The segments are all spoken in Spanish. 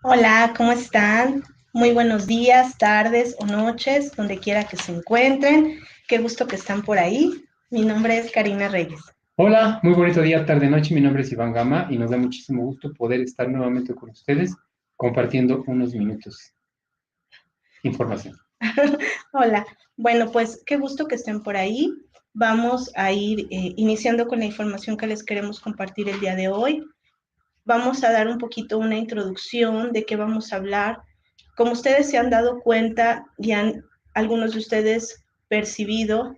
Hola, ¿cómo están? Muy buenos días, tardes o noches, donde quiera que se encuentren. Qué gusto que están por ahí. Mi nombre es Karina Reyes. Hola, muy bonito día, tarde, noche. Mi nombre es Iván Gama y nos da muchísimo gusto poder estar nuevamente con ustedes compartiendo unos minutos de información. Hola, bueno, pues qué gusto que estén por ahí. Vamos a ir iniciando con la información que les queremos compartir el día de hoy. Vamos a dar un poquito una introducción de qué vamos a hablar. Como ustedes se han dado cuenta y han algunos de ustedes percibido,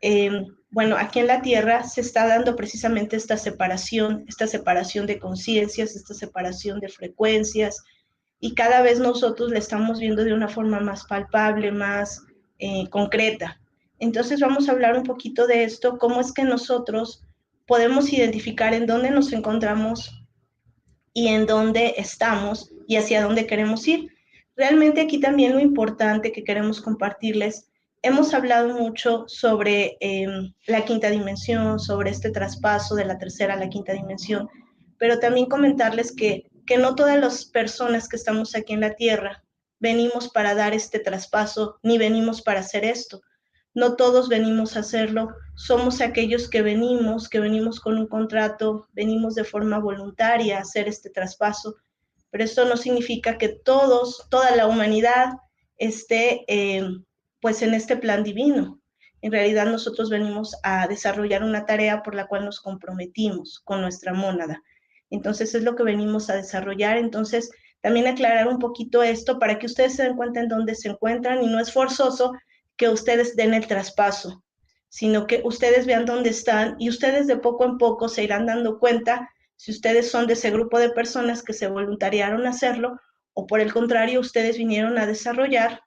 eh, bueno, aquí en la Tierra se está dando precisamente esta separación de conciencias, esta separación de frecuencias, y cada vez nosotros la estamos viendo de una forma más palpable, más concreta. Entonces vamos a hablar un poquito de esto, cómo es que nosotros podemos identificar en dónde nos encontramos y en dónde estamos y hacia dónde queremos ir. Realmente aquí también lo importante que queremos compartirles, hemos hablado mucho sobre la quinta dimensión, sobre este traspaso de la tercera a la quinta dimensión, pero también comentarles que no todas las personas que estamos aquí en la Tierra venimos para dar este traspaso, ni venimos para hacer esto. No todos venimos a hacerlo, somos aquellos que venimos con un contrato, venimos de forma voluntaria a hacer este traspaso, pero esto no significa que todos, toda la humanidad esté pues en este plan divino. En realidad nosotros venimos a desarrollar una tarea por la cual nos comprometimos con nuestra mónada. Entonces es lo que venimos a desarrollar. Entonces también aclarar un poquito esto para que ustedes se den cuenta en dónde se encuentran y no es forzoso que ustedes den el traspaso, sino que ustedes vean dónde están y ustedes de poco en poco se irán dando cuenta si ustedes son de ese grupo de personas que se voluntariaron a hacerlo o por el contrario, ustedes vinieron a desarrollar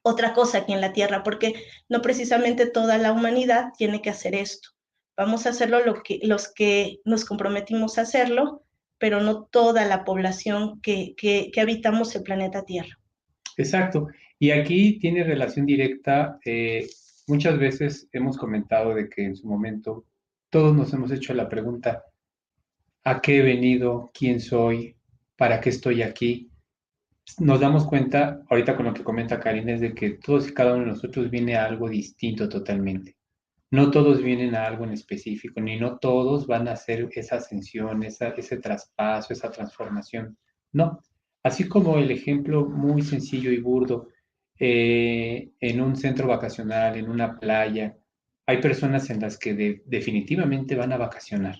otra cosa aquí en la Tierra, porque no precisamente toda la humanidad tiene que hacer esto. Vamos a hacerlo los que nos comprometimos a hacerlo, pero no toda la población que habitamos el planeta Tierra. Exacto. Y aquí tiene relación directa. Muchas veces hemos comentado de que en su momento todos nos hemos hecho la pregunta, ¿a qué he venido? ¿Quién soy? ¿Para qué estoy aquí? Nos damos cuenta, ahorita con lo que comenta Karina, es de que todos y cada uno de nosotros viene a algo distinto totalmente. No todos vienen a algo en específico, ni no todos van a hacer esa ascensión, ese traspaso, esa transformación. No. Así como el ejemplo muy sencillo y burdo, en un centro vacacional, en una playa, hay personas en las que definitivamente van a vacacionar.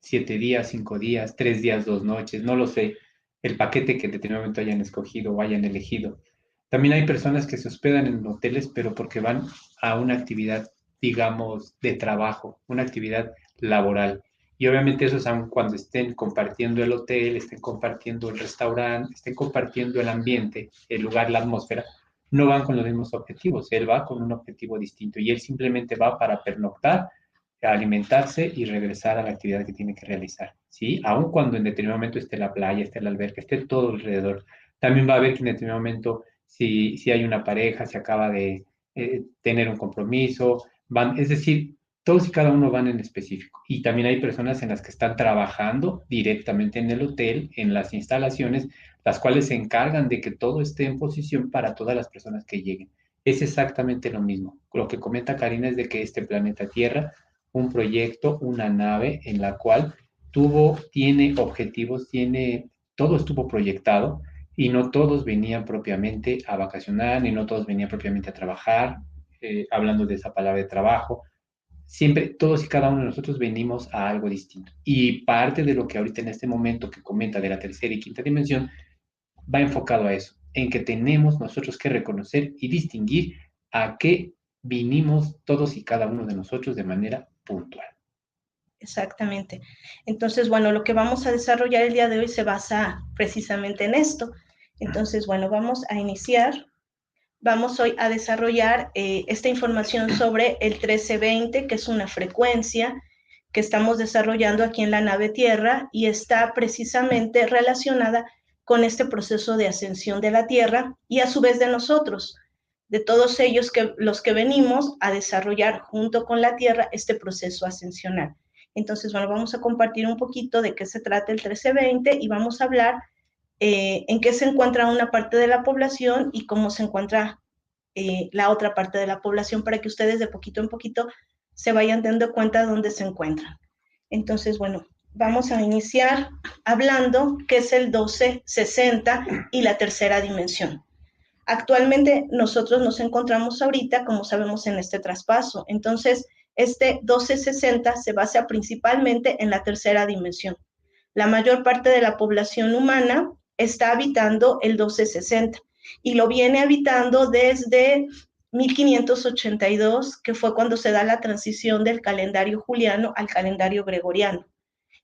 7 días, 5 días, 3 días, 2 noches, no lo sé, el paquete que en determinado momento hayan escogido o hayan elegido. También hay personas que se hospedan en hoteles, pero porque van a una actividad, digamos, de trabajo, una actividad laboral. Y obviamente esos, aun cuando estén compartiendo el hotel, estén compartiendo el restaurante, estén compartiendo el ambiente, el lugar, la atmósfera, no van con los mismos objetivos. Él va con un objetivo distinto y él simplemente va para pernoctar, alimentarse y regresar a la actividad que tiene que realizar, ¿sí? Aun cuando en determinado momento esté la playa, esté la alberca, esté todo alrededor. También va a ver que en determinado momento, si hay una pareja, se acaba de tener un compromiso, van, es decir, todos y cada uno van en específico. Y también hay personas en las que están trabajando directamente en el hotel, en las instalaciones, las cuales se encargan de que todo esté en posición para todas las personas que lleguen. Es exactamente lo mismo. Lo que comenta Karina es de que este planeta Tierra, un proyecto, una nave en la cual tiene objetivos, todo estuvo proyectado y no todos venían propiamente a vacacionar, ni no todos venían propiamente a trabajar, hablando de esa palabra de trabajo. Siempre, todos y cada uno de nosotros venimos a algo distinto. Y parte de lo que ahorita en este momento que comenta de la tercera y quinta dimensión va enfocado a eso, en que tenemos nosotros que reconocer y distinguir a qué vinimos todos y cada uno de nosotros de manera puntual. Exactamente. Entonces, bueno, lo que vamos a desarrollar el día de hoy se basa precisamente en esto. Entonces, bueno, vamos a iniciar. Vamos hoy a desarrollar esta información sobre el 1320, que es una frecuencia que estamos desarrollando aquí en la nave Tierra y está precisamente relacionada con este proceso de ascensión de la Tierra y a su vez de nosotros, de todos ellos los que venimos a desarrollar junto con la Tierra este proceso ascensional. Entonces, bueno, vamos a compartir un poquito de qué se trata el 1320 y vamos a hablar en qué se encuentra una parte de la población y cómo se encuentra la otra parte de la población, para que ustedes de poquito en poquito se vayan dando cuenta de dónde se encuentran. Entonces, bueno, vamos a iniciar hablando qué es el 1260 y la tercera dimensión. Actualmente nosotros nos encontramos ahorita, como sabemos, en este traspaso. Entonces, este 1260 se basa principalmente en la tercera dimensión. La mayor parte de la población humana está habitando el 1260 y lo viene habitando desde 1582, que fue cuando se da la transición del calendario juliano al calendario gregoriano.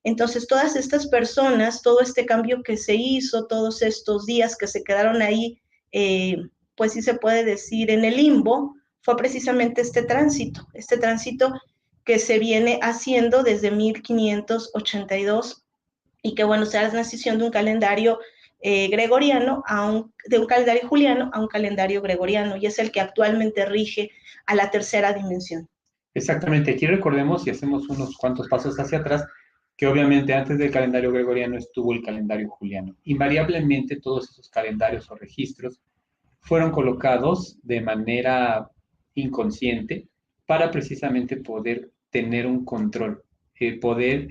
Entonces, todas estas personas, todo este cambio que se hizo, todos estos días que se quedaron ahí, pues sí se puede decir en el limbo, fue precisamente este tránsito que se viene haciendo desde 1582 y que, bueno, sea la transición de un calendario gregoriano de un calendario juliano a un calendario gregoriano, y es el que actualmente rige a la tercera dimensión. Exactamente, aquí recordemos, y hacemos unos cuantos pasos hacia atrás, que obviamente antes del calendario gregoriano estuvo el calendario juliano. Invariablemente todos esos calendarios o registros fueron colocados de manera inconsciente para precisamente poder tener un control, poder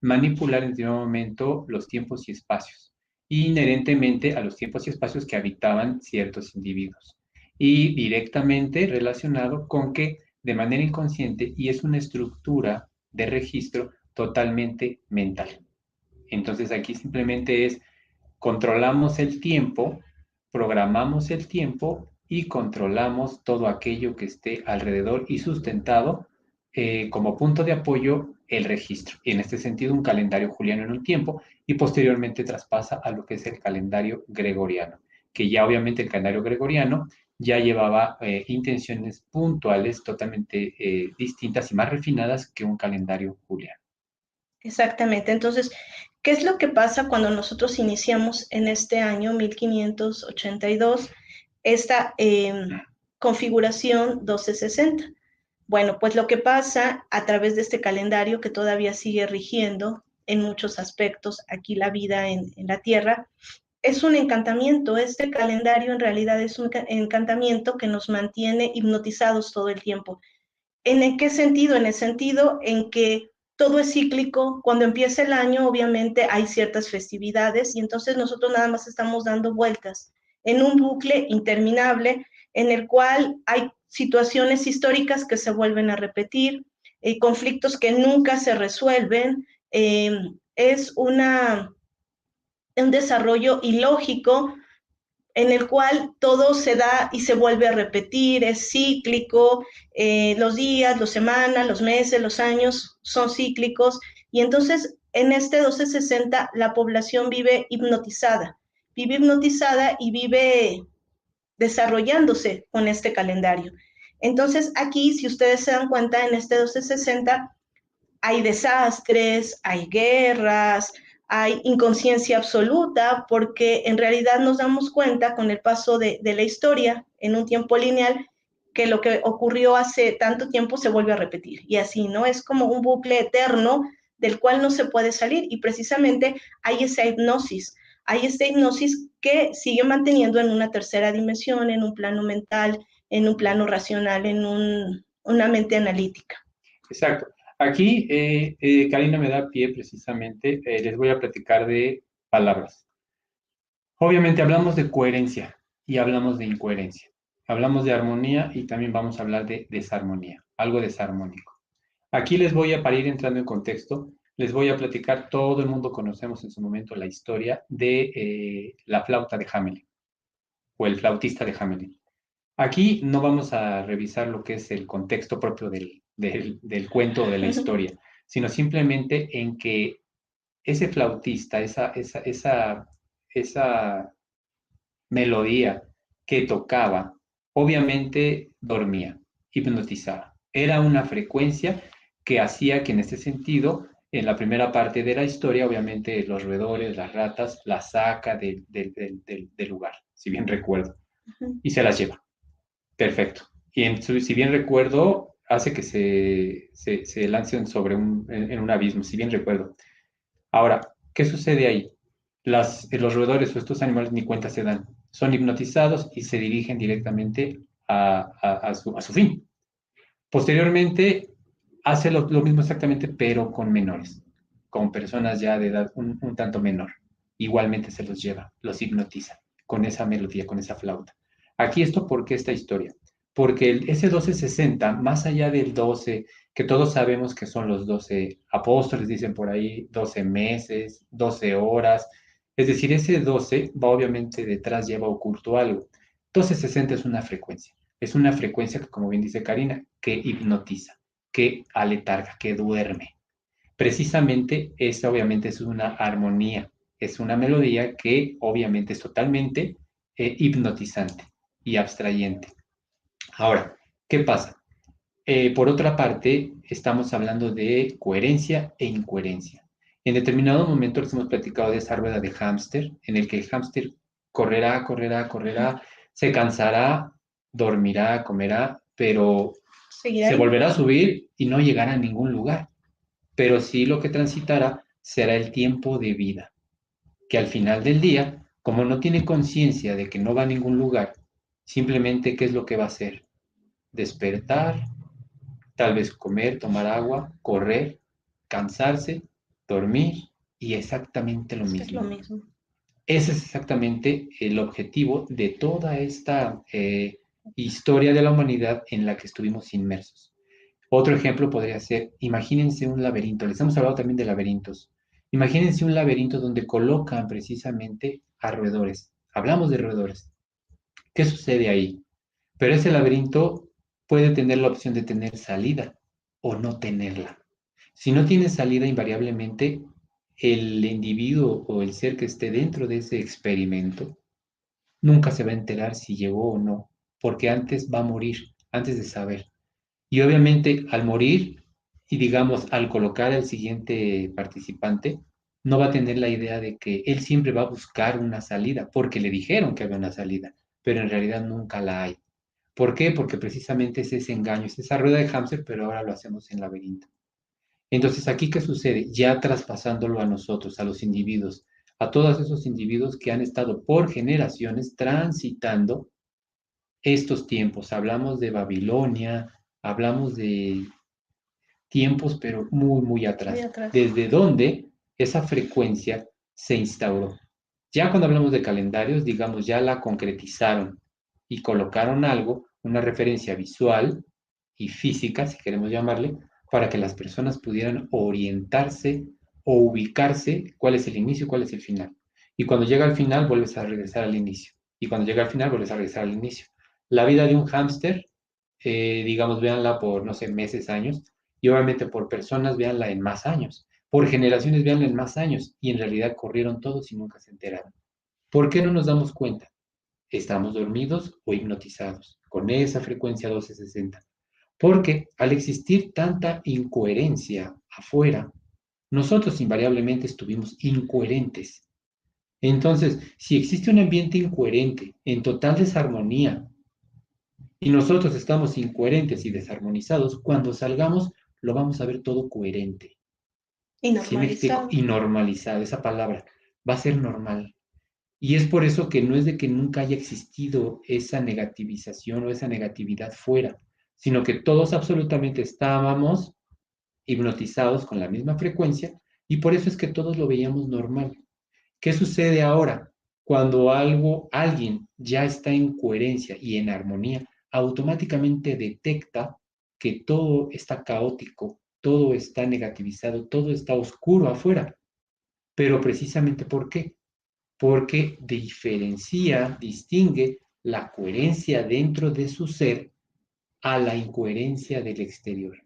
manipular en todo momento los tiempos y espacios, inherentemente a los tiempos y espacios que habitaban ciertos individuos, y directamente relacionado con que de manera inconsciente, y es una estructura de registro totalmente mental. Entonces aquí simplemente es controlamos el tiempo, programamos el tiempo y controlamos todo aquello que esté alrededor y sustentado como punto de apoyo el registro. Y en este sentido, un calendario juliano en un tiempo y posteriormente traspasa a lo que es el calendario gregoriano, que ya obviamente el calendario gregoriano ya llevaba intenciones puntuales totalmente distintas y más refinadas que un calendario juliano. Exactamente. Entonces, ¿qué es lo que pasa cuando nosotros iniciamos en este año 1582 esta configuración 1260? Bueno, pues lo que pasa a través de este calendario que todavía sigue rigiendo en muchos aspectos aquí la vida en la Tierra, es un encantamiento. Este calendario en realidad es un encantamiento que nos mantiene hipnotizados todo el tiempo. ¿En qué sentido? En el sentido en que todo es cíclico. Cuando empieza el año, obviamente hay ciertas festividades y entonces nosotros nada más estamos dando vueltas en un bucle interminable en el cual hay situaciones históricas que se vuelven a repetir, conflictos que nunca se resuelven. Es un desarrollo ilógico en el cual todo se da y se vuelve a repetir, es cíclico, los días, las semanas, los meses, los años son cíclicos, y entonces en este 1260 la población vive hipnotizada y vive desarrollándose con este calendario. Entonces aquí, si ustedes se dan cuenta, en este 1260 hay desastres, hay guerras, hay inconsciencia absoluta, porque en realidad nos damos cuenta con el paso de la historia en un tiempo lineal que lo que ocurrió hace tanto tiempo se vuelve a repetir. Y así, ¿no? Es como un bucle eterno del cual no se puede salir, y precisamente hay esa hipnosis. Hay esta hipnosis que sigue manteniendo en una tercera dimensión, en un plano mental, en un plano racional, en una mente analítica. Exacto. Aquí, Karina me da pie precisamente, les voy a platicar de palabras. Obviamente hablamos de coherencia y hablamos de incoherencia. Hablamos de armonía y también vamos a hablar de desarmonía, algo desarmónico. Aquí les voy a, para ir entrando en contexto, les voy a platicar, todo el mundo conocemos en su momento la historia de la flauta de Hamelin o el flautista de Hamelin. Aquí no vamos a revisar lo que es el contexto propio del cuento o de la historia, sino simplemente en que ese flautista, esa melodía que tocaba, obviamente dormía, hipnotizaba. Era una frecuencia que hacía que en este sentido, en la primera parte de la historia, obviamente los roedores, las ratas, las saca del lugar, si bien recuerdo, y se las lleva. Perfecto. Y si bien recuerdo, hace que se lancen sobre en un abismo, si bien recuerdo. Ahora, ¿qué sucede ahí? los roedores o estos animales ni cuenta se dan. Son hipnotizados y se dirigen directamente a su fin. Posteriormente, hace lo mismo exactamente, pero con menores, con personas ya de edad un tanto menor. Igualmente se los lleva, los hipnotiza con esa melodía, con esa flauta. Aquí esto, ¿por qué esta historia? Porque ese 1260, más allá del 12, que todos sabemos que son los 12 apóstoles, dicen por ahí, 12 meses, 12 horas, es decir, ese 12 va obviamente detrás, lleva oculto algo. 1260 es una frecuencia que, como bien dice Karina, que hipnotiza, que aletarga, que duerme. Precisamente, esa obviamente es una armonía, es una melodía que obviamente es totalmente hipnotizante y abstrayente. Ahora, ¿qué pasa? Por otra parte, estamos hablando de coherencia e incoherencia. En determinado momento les hemos platicado de esa rueda de hámster, en el que el hámster correrá, correrá, correrá, se cansará, dormirá, comerá, pero Seguir se ahí. volverá a subir y no llegará a ningún lugar. Pero sí lo que transitará será el tiempo de vida, que al final del día, como no tiene conciencia de que no va a ningún lugar, simplemente ¿qué es lo que va a hacer? Despertar, tal vez comer, tomar agua, correr, cansarse, dormir y exactamente lo Es lo mismo. mismo. Ese es exactamente el objetivo de toda esta historia de la humanidad en la que estuvimos inmersos. Otro ejemplo podría ser, imagínense un laberinto, les hemos hablado también de laberintos. Imagínense un laberinto donde colocan precisamente a roedores. Hablamos de roedores. ¿Qué sucede ahí? Pero ese laberinto puede tener la opción de tener salida o no tenerla. Si no tiene salida, invariablemente el individuo o el ser que esté dentro de ese experimento nunca se va a enterar si llegó o no, porque antes va a morir, antes de saber. Y obviamente al morir y digamos al colocar al siguiente participante, no va a tener la idea de que él siempre va a buscar una salida, porque le dijeron que había una salida, pero en realidad nunca la hay. ¿Por qué? Porque precisamente es ese engaño, es esa rueda de hámster, pero ahora lo hacemos en laberinto. Entonces, ¿aquí qué sucede? Ya traspasándolo a nosotros, a los individuos, a todos esos individuos que han estado por generaciones transitando estos tiempos. Hablamos de Babilonia, hablamos de tiempos, pero muy, muy Muy atrás, atrás. desde donde esa frecuencia se instauró. Ya cuando hablamos de calendarios, digamos, ya la concretizaron y colocaron algo, una referencia visual y física, si queremos llamarle, para que las personas pudieran orientarse o ubicarse cuál es el inicio y cuál es el final. Y cuando llega al final, vuelves a regresar al inicio. Y cuando llega al final, vuelves a regresar al inicio. La vida de un hámster, digamos, véanla por, no sé, meses, años, y obviamente por personas, véanla en más años. Por generaciones, véanla en más años. Y en realidad corrieron todos y nunca se enteraron. ¿Por qué no nos damos cuenta? Estamos dormidos o hipnotizados con esa frecuencia 1260. Porque al existir tanta incoherencia afuera, nosotros invariablemente estuvimos incoherentes. Entonces, si existe un ambiente incoherente, en total desarmonía, y nosotros estamos incoherentes y desarmonizados, cuando salgamos lo vamos a ver todo coherente. Y ¿Sí me explico? normalizado. Y normalizado, esa palabra va a ser normal. Y es por eso que no es de que nunca haya existido esa negativización o esa negatividad fuera, sino que todos absolutamente estábamos hipnotizados con la misma frecuencia y por eso es que todos lo veíamos normal. ¿Qué sucede ahora? Cuando alguien ya está en coherencia y en armonía, automáticamente detecta que todo está caótico, todo está negativizado, todo está oscuro afuera. Pero precisamente ¿por qué? Porque diferencia, distingue la coherencia dentro de su ser a la incoherencia del exterior.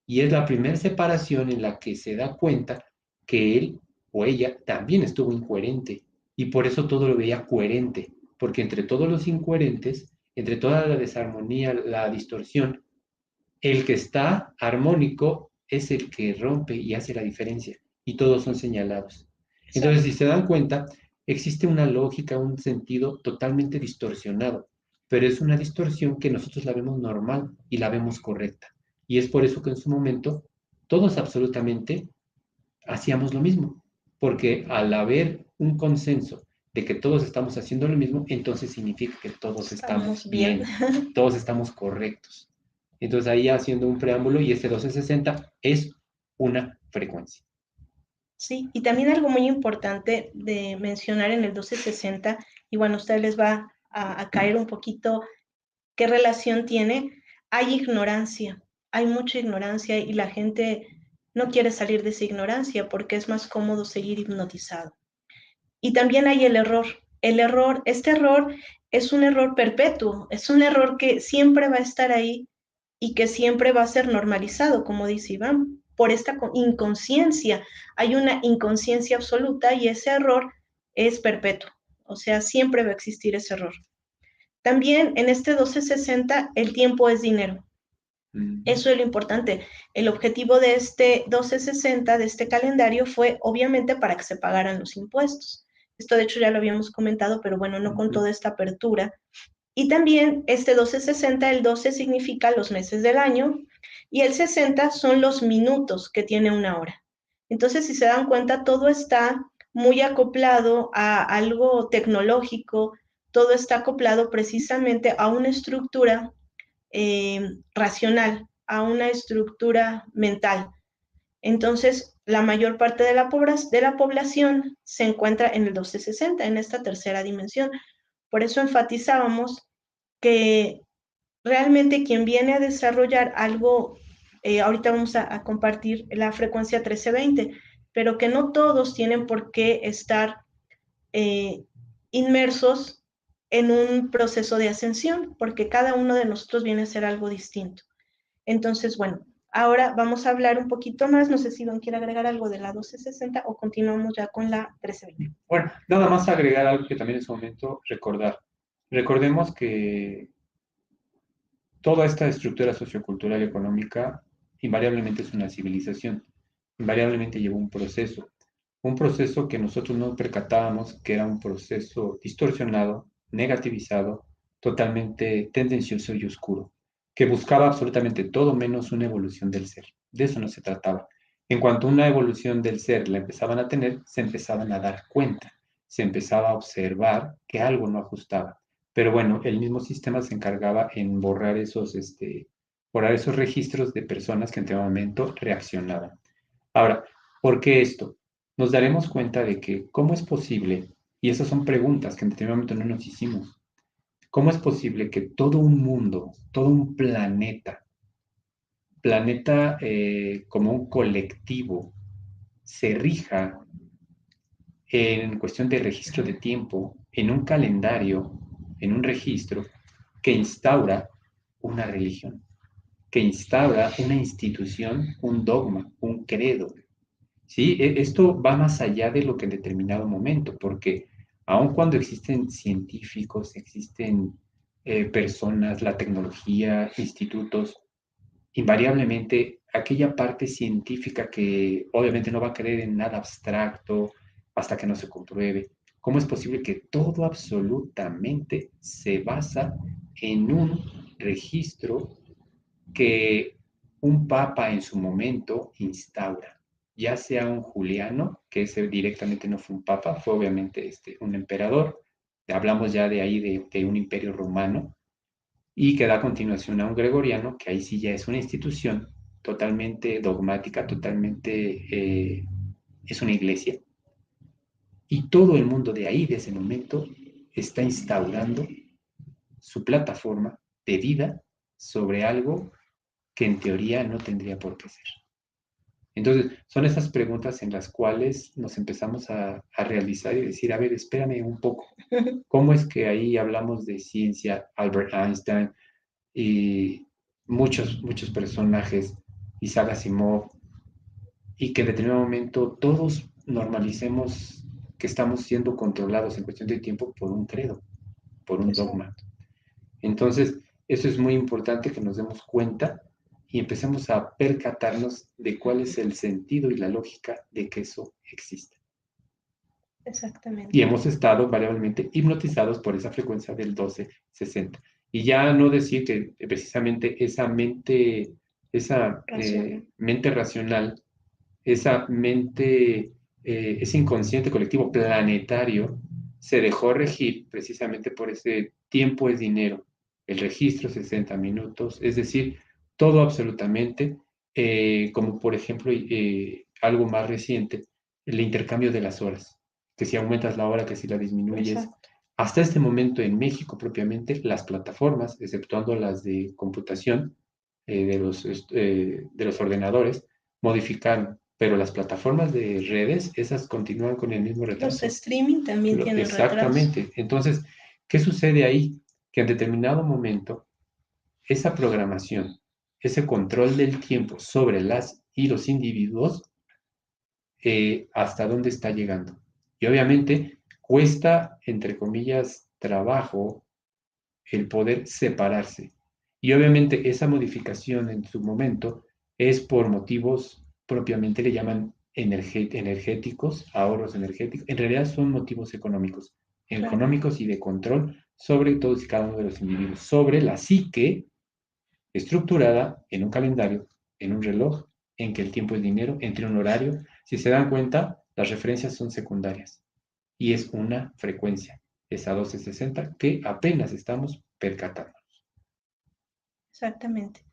Y es la primera separación en la que se da cuenta que él o ella también estuvo incoherente y por eso todo lo veía coherente, porque entre todos los incoherentes, entre toda la desarmonía, la distorsión, el que está armónico es el que rompe y hace la diferencia y todos son señalados. Entonces, Exacto. si se dan cuenta, existe una lógica, un sentido totalmente distorsionado, pero es una distorsión que nosotros la vemos normal y la vemos correcta. Y es por eso que en su momento todos absolutamente hacíamos lo mismo, porque al haber un consenso de que todos estamos haciendo lo mismo, entonces significa que todos estamos Estamos bien. bien, todos estamos correctos. Entonces ahí haciendo un preámbulo y este 1260 es una frecuencia. Sí, y también algo muy importante de mencionar en el 1260, y bueno, a ustedes les va a caer un poquito qué relación tiene. Hay ignorancia, hay mucha ignorancia y la gente no quiere salir de esa ignorancia porque es más cómodo seguir hipnotizado. Y también hay el error. Este error es un error perpetuo, es un error que siempre va a estar ahí y que siempre va a ser normalizado, como dice Iván, por esta inconsciencia. Hay una inconsciencia absoluta y ese error es perpetuo, o sea, siempre va a existir ese error. También en este 1260 el tiempo es dinero. Eso es lo importante. El objetivo de este 1260, de este calendario, fue obviamente para que se pagaran los impuestos. Esto de hecho ya lo habíamos comentado, pero bueno, no con toda esta apertura. Y también este 1260, el 12 significa los meses del año y el 60 son los minutos que tiene una hora. Entonces, si se dan cuenta, todo está muy acoplado a algo tecnológico, todo está acoplado precisamente a una estructura racional, a una estructura mental. Entonces, la mayor parte de la población se encuentra en el 1260, en esta tercera dimensión. Por eso enfatizábamos que realmente quien viene a desarrollar algo, ahorita vamos a compartir la frecuencia 1320, pero que no todos tienen por qué estar eh, inmersos en un proceso de ascensión, porque cada uno de nosotros viene a ser algo distinto. Entonces, bueno, ahora vamos a hablar un poquito más. No sé si Iván quiere agregar algo de la 1260 o continuamos ya con la 1320. Bueno, nada más agregar algo que también en su momento recordar. Recordemos que toda esta estructura sociocultural y económica invariablemente es una civilización, invariablemente lleva un proceso que nosotros no percatábamos que era un proceso distorsionado, negativizado, totalmente tendencioso y oscuro, que buscaba absolutamente todo menos una evolución del ser. De eso no se trataba. En cuanto una evolución del ser la empezaban a tener, se empezaban a dar cuenta, se empezaba a observar que algo no ajustaba. Pero bueno, el mismo sistema se encargaba en borrar esos registros de personas que en aquel momento reaccionaban. Ahora, ¿por qué esto? Nos daremos cuenta de que cómo es posible, y esas son preguntas que en determinado momento no nos hicimos, cómo es posible que todo un mundo, todo un como un colectivo, se rija en cuestión de registro de tiempo, en un calendario, en un registro que instaura una religión, que instaura una institución, un dogma, un credo. ¿Sí? Esto va más allá de lo que en determinado momento, porque aun cuando existen científicos, existen personas, la tecnología, institutos, invariablemente aquella parte científica que obviamente no va a creer en nada abstracto hasta que no se compruebe. ¿Cómo es posible que todo absolutamente se basa en un registro que un papa en su momento instaura? Ya sea un Juliano, que ese directamente no fue un papa, fue obviamente un emperador, hablamos ya de ahí de un imperio romano, y que da continuación a un gregoriano, que ahí sí ya es una institución totalmente dogmática, es una iglesia, y todo el mundo de ahí, de ese momento, está instaurando su plataforma de vida sobre algo que en teoría no tendría por qué ser. Entonces, son esas preguntas en las cuales nos empezamos a realizar y decir, a ver, espérame un poco, ¿cómo es que ahí hablamos de ciencia, Albert Einstein, y muchos personajes, Isaac Asimov, y que en determinado momento todos normalicemos que estamos siendo controlados en cuestión de tiempo por un credo, por un Eso. dogma? Entonces, eso es muy importante que nos demos cuenta y empecemos a percatarnos de cuál es el sentido y la lógica de que eso existe. Y Exactamente. hemos estado variablemente hipnotizados por esa frecuencia del 1260. Y ya no decir que precisamente esa Racional. mente racional, esa mente ese inconsciente colectivo planetario se dejó regir precisamente por ese tiempo es dinero, el registro 60 minutos, es decir, todo absolutamente, como por ejemplo algo más reciente, el intercambio de las horas, que si aumentas la hora, que si la disminuyes. Exacto. Hasta este momento en México propiamente, las plataformas, exceptuando las de computación de los ordenadores, modificaron, pero las plataformas de redes, esas continúan con el mismo Los retraso. streaming también tienen retraso. Exactamente. Entonces, ¿qué sucede ahí? Que en determinado momento, esa programación, ese control del tiempo sobre las y los individuos, hasta dónde está llegando. Y obviamente cuesta, entre comillas, trabajo el poder separarse. Y obviamente esa modificación en su momento es por motivos propiamente le llaman energéticos, ahorros energéticos. En realidad son motivos Claro, económicos y de control sobre todos y cada uno de los individuos, sobre la psique estructurada en un calendario, en un reloj, en que el tiempo es dinero, entre un horario. Si se dan cuenta, las referencias son secundarias y es una frecuencia, esa 1260, que apenas estamos percatando. exactamente.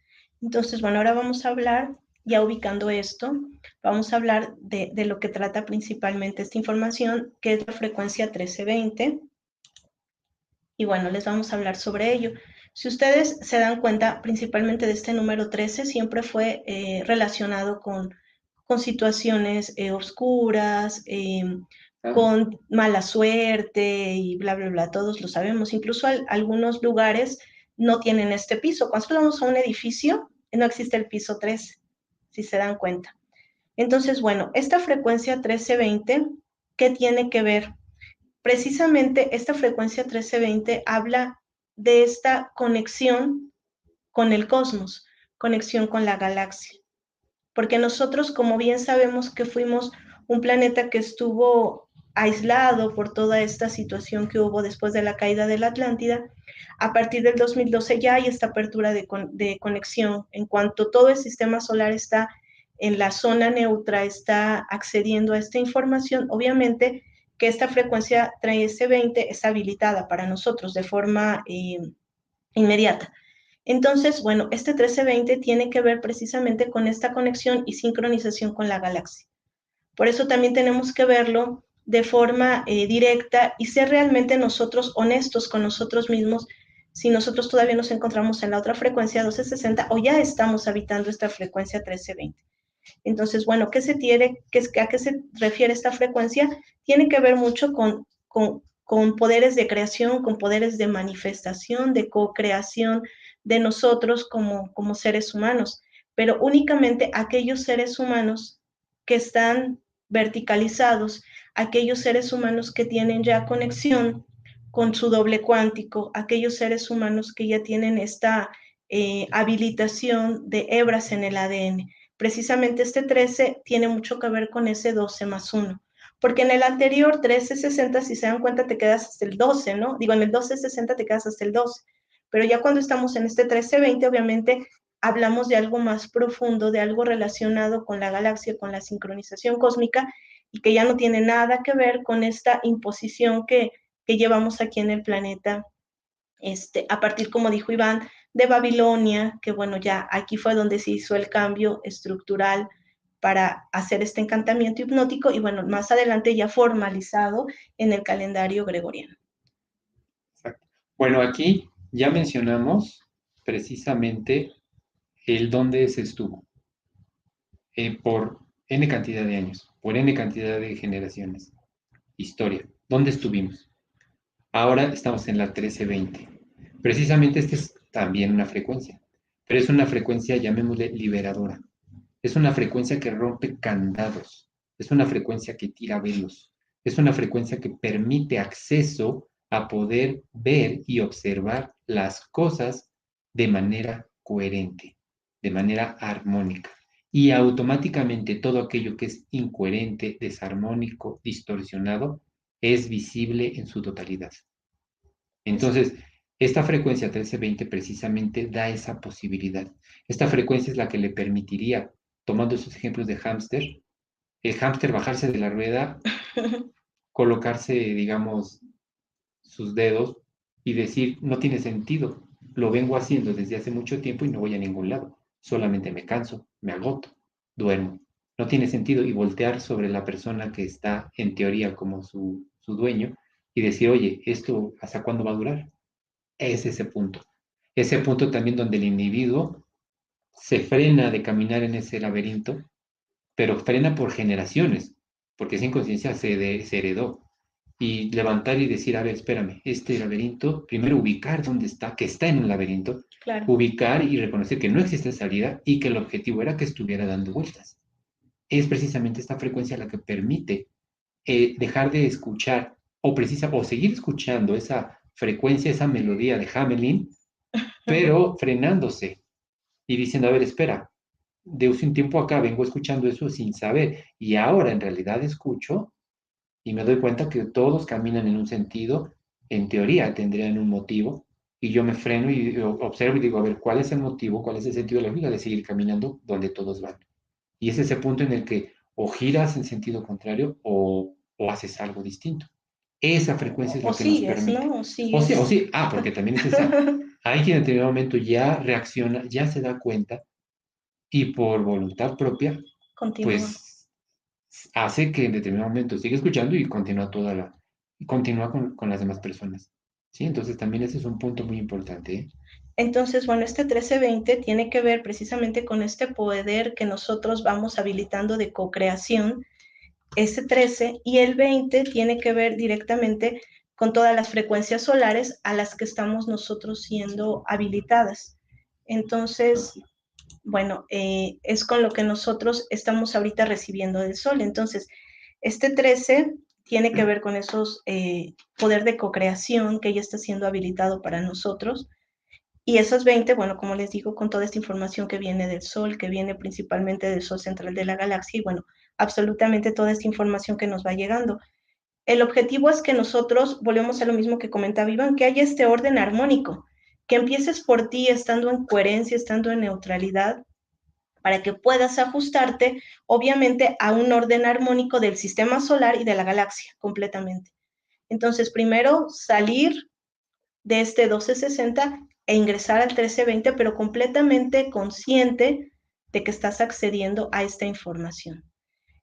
Entonces, bueno, ahora vamos a hablar, ya ubicando esto, vamos a hablar de lo que trata principalmente esta información, que es la frecuencia 1320. Y bueno, les vamos a hablar sobre ello. Si ustedes se dan cuenta, principalmente de este número 13, siempre fue relacionado con situaciones oscuras, Ah, con mala suerte y bla, bla, bla, todos lo sabemos. Incluso algunos lugares no tienen este piso. Cuando vamos a un edificio, no existe el piso 13, si se dan cuenta. Entonces, bueno, esta frecuencia 1320, ¿qué tiene que ver? Precisamente esta frecuencia 1320 habla de esta conexión con el cosmos, conexión con la galaxia. Porque nosotros, como bien sabemos que fuimos un planeta que estuvo aislado por toda esta situación que hubo después de la caída de la Atlántida, a partir del 2012 ya hay esta apertura de conexión. En cuanto todo el sistema solar está en la zona neutra, está accediendo a esta información, obviamente que esta frecuencia 1320 es habilitada para nosotros de forma inmediata. Entonces, bueno, este 1320 tiene que ver precisamente con esta conexión y sincronización con la galaxia. Por eso también tenemos que verlo de forma directa y ser realmente nosotros honestos con nosotros mismos si nosotros todavía nos encontramos en la otra frecuencia 1260 o ya estamos habitando esta frecuencia 1320. Entonces, bueno, ¿a qué se refiere esta frecuencia? Tiene que ver mucho con poderes de creación, con poderes de manifestación, de co-creación de nosotros como seres humanos, pero únicamente aquellos seres humanos que están verticalizados, aquellos seres humanos que tienen ya conexión con su doble cuántico, aquellos seres humanos que ya tienen esta habilitación de hebras en el ADN. Precisamente este 13 tiene mucho que ver con ese 12 más 1. Porque en el anterior 1360, si se dan cuenta, te quedas hasta el 12, ¿no? Digo, en el 1260 te quedas hasta el 12. Pero ya cuando estamos en este 1320, obviamente hablamos de algo más profundo, de algo relacionado con la galaxia, con la sincronización cósmica, y que ya no tiene nada que ver con esta imposición que llevamos aquí en el planeta, a partir, como dijo Iván, de Babilonia, que bueno, ya aquí fue donde se hizo el cambio estructural para hacer este encantamiento hipnótico y bueno, más adelante ya formalizado en el calendario gregoriano. exacto. Bueno, aquí ya mencionamos precisamente el dónde se estuvo por N cantidad de años, por N cantidad de generaciones. Historia, ¿dónde estuvimos? Ahora estamos en la 1320. Precisamente esta es también una frecuencia, pero es una frecuencia, llamémosle, liberadora. Es una frecuencia que rompe candados, es una frecuencia que tira velos, es una frecuencia que permite acceso a poder ver y observar las cosas de manera coherente, de manera armónica. Y automáticamente todo aquello que es incoherente, desarmónico, distorsionado, es visible en su totalidad. Entonces, esta frecuencia 1320 precisamente da esa posibilidad. Esta frecuencia es la que le permitiría, tomando esos ejemplos de hámster, el hámster bajarse de la rueda, colocarse, digamos, sus dedos y decir, no tiene sentido, lo vengo haciendo desde hace mucho tiempo y no voy a ningún lado, solamente me canso, me agoto, duermo, no tiene sentido y voltear sobre la persona que está en teoría como su dueño y decir, oye, ¿esto hasta cuándo va a durar? Es ese punto también donde el individuo se frena de caminar en ese laberinto, pero frena por generaciones, porque esa inconsciencia se heredó. Y levantar y decir, a ver, espérame, este laberinto, primero ubicar dónde está, que está en un laberinto, Claro. ubicar y reconocer que no existe salida y que el objetivo era que estuviera dando vueltas. Es precisamente esta frecuencia la que permite dejar de escuchar o seguir escuchando esa frecuencia, esa melodía de Hamelin, pero frenándose y diciendo, a ver, espera, de un tiempo acá vengo escuchando eso sin saber y ahora en realidad escucho y me doy cuenta que todos caminan en un sentido, en teoría tendrían un motivo, y yo me freno y observo y digo, a ver, ¿cuál es el motivo, cuál es el sentido de la vida de seguir caminando donde todos van? Y es ese punto en el que o giras en sentido contrario o haces algo distinto. Esa frecuencia es O lo que nos sigues, permite. ¿no? O sigues. Porque también es esa. Hay quien en determinado momento ya reacciona, ya se da cuenta y por voluntad propia, Continúa. pues hace que en determinado momento siga escuchando y continúa con las demás personas. ¿Sí? Entonces también ese es un punto muy importante, ¿eh? Entonces, bueno, este 1320 tiene que ver precisamente con este poder que nosotros vamos habilitando de co-creación, ese 13, y el 20 tiene que ver directamente con todas las frecuencias solares a las que estamos nosotros siendo habilitadas. Entonces, bueno, es con lo que nosotros estamos ahorita recibiendo del sol. Entonces, este 13 tiene que ver con esos poder de co-creación que ya está siendo habilitado para nosotros. Y esos 20, bueno, como les digo, con toda esta información que viene del Sol, que viene principalmente del Sol central de la galaxia, y bueno, absolutamente toda esta información que nos va llegando. El objetivo es que nosotros, volvemos a lo mismo que comentaba Iván, que haya este orden armónico, que empieces por ti estando en coherencia, estando en neutralidad, para que puedas ajustarte, obviamente, a un orden armónico del sistema solar y de la galaxia completamente. Entonces, primero salir de este 1260 e ingresar al 1320, pero completamente consciente de que estás accediendo a esta información.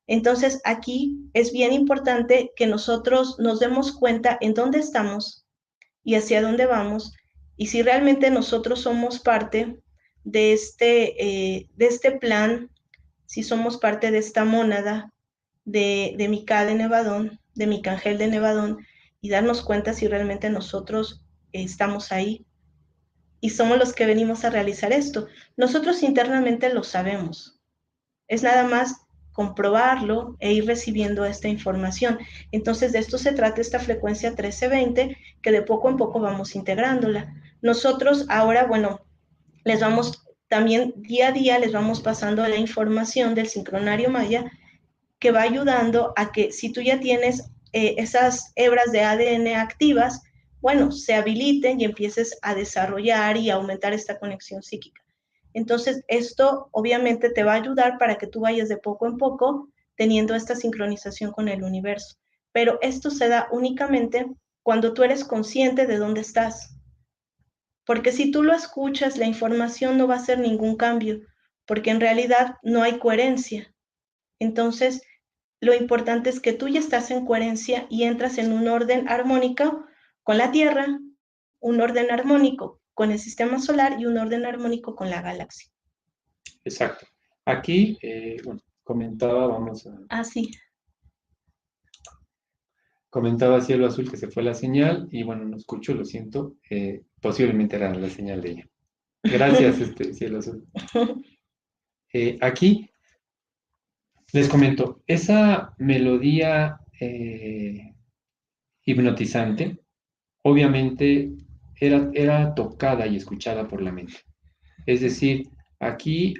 Entonces, aquí es bien importante que nosotros nos demos cuenta en dónde estamos y hacia dónde vamos, y si realmente nosotros somos parte de este plan, si somos parte de esta mónada de Mica de Nevadón, de Micangel de Nevadón, y darnos cuenta si realmente nosotros estamos ahí y somos los que venimos a realizar esto. Nosotros internamente lo sabemos. Es nada más comprobarlo e ir recibiendo esta información. Entonces, de esto se trata esta frecuencia 1320, que de poco en poco vamos integrándola. Nosotros ahora, bueno, les vamos también día a día, les vamos pasando la información del sincronario maya que va ayudando a que si tú ya tienes esas hebras de ADN activas, bueno, se habiliten y empieces a desarrollar y aumentar esta conexión psíquica. Entonces, esto obviamente te va a ayudar para que tú vayas de poco en poco teniendo esta sincronización con el universo. Pero esto se da únicamente cuando tú eres consciente de dónde estás. Porque si tú lo escuchas, la información no va a hacer ningún cambio, porque en realidad no hay coherencia. Entonces, lo importante es que tú ya estás en coherencia y entras en un orden armónico con la Tierra, un orden armónico con el sistema solar y un orden armónico con la galaxia. Exacto. Aquí, bueno, Ah, sí. comentaba Cielo Azul que se fue la señal y bueno, no escucho, lo siento, posiblemente era la señal de ella. Gracias, Cielo Azul. Aquí les comento, esa melodía hipnotizante, obviamente era tocada y escuchada por la mente. Es decir, aquí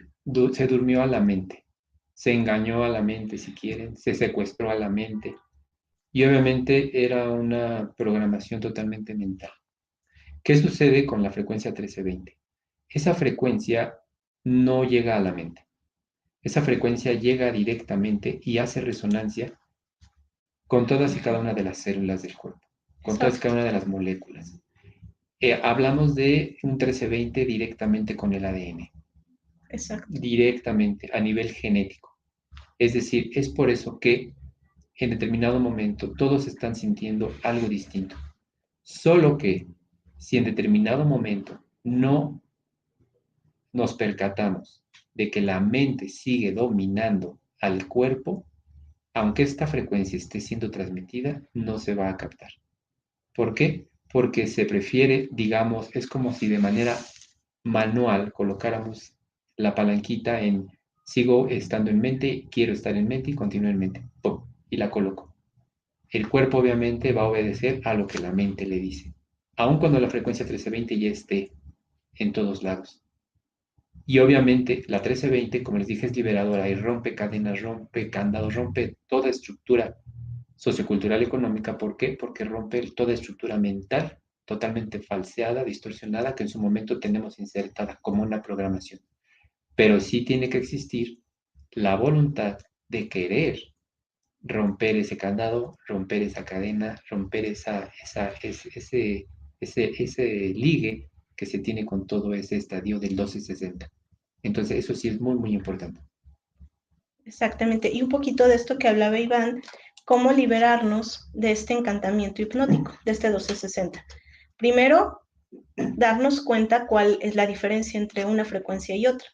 se durmió a la mente, se engañó a la mente, si quieren, se secuestró a la mente. Y obviamente era una programación totalmente mental. ¿Qué sucede con la frecuencia 1320? Esa frecuencia no llega a la mente. esa frecuencia llega directamente y hace resonancia con todas y cada una de las células del cuerpo, con todas y cada Exacto, una de las moléculas. Hablamos de un 1320 directamente con el ADN, exacto, directamente a nivel genético. Es decir, es por eso que en determinado momento todos están sintiendo algo distinto. Solo que si en determinado momento no nos percatamos de que la mente sigue dominando al cuerpo, aunque esta frecuencia esté siendo transmitida, no se va a captar. ¿Por qué? Porque se prefiere, digamos, es como si de manera manual colocáramos la palanquita en sigo estando en mente, quiero estar en mente y continúo en mente. ¡Pum! Y la coloco. El cuerpo obviamente va a obedecer a lo que la mente le dice, aun cuando la frecuencia 1320 ya esté en todos lados. Y obviamente la 1320, como les dije, es liberadora y rompe cadenas, rompe candados, rompe toda estructura sociocultural económica. ¿Por qué? Porque rompe toda estructura mental totalmente falseada, distorsionada, que en su momento tenemos insertada como una programación. Pero sí tiene que existir la voluntad de querer romper ese candado, romper esa cadena, romper ese ligue que se tiene con todo ese estadio del 1260. Entonces, eso sí es muy, muy importante. exactamente. Y un poquito de esto que hablaba Iván, cómo liberarnos de este encantamiento hipnótico, de este 1260. Primero, darnos cuenta cuál es la diferencia entre una frecuencia y otra.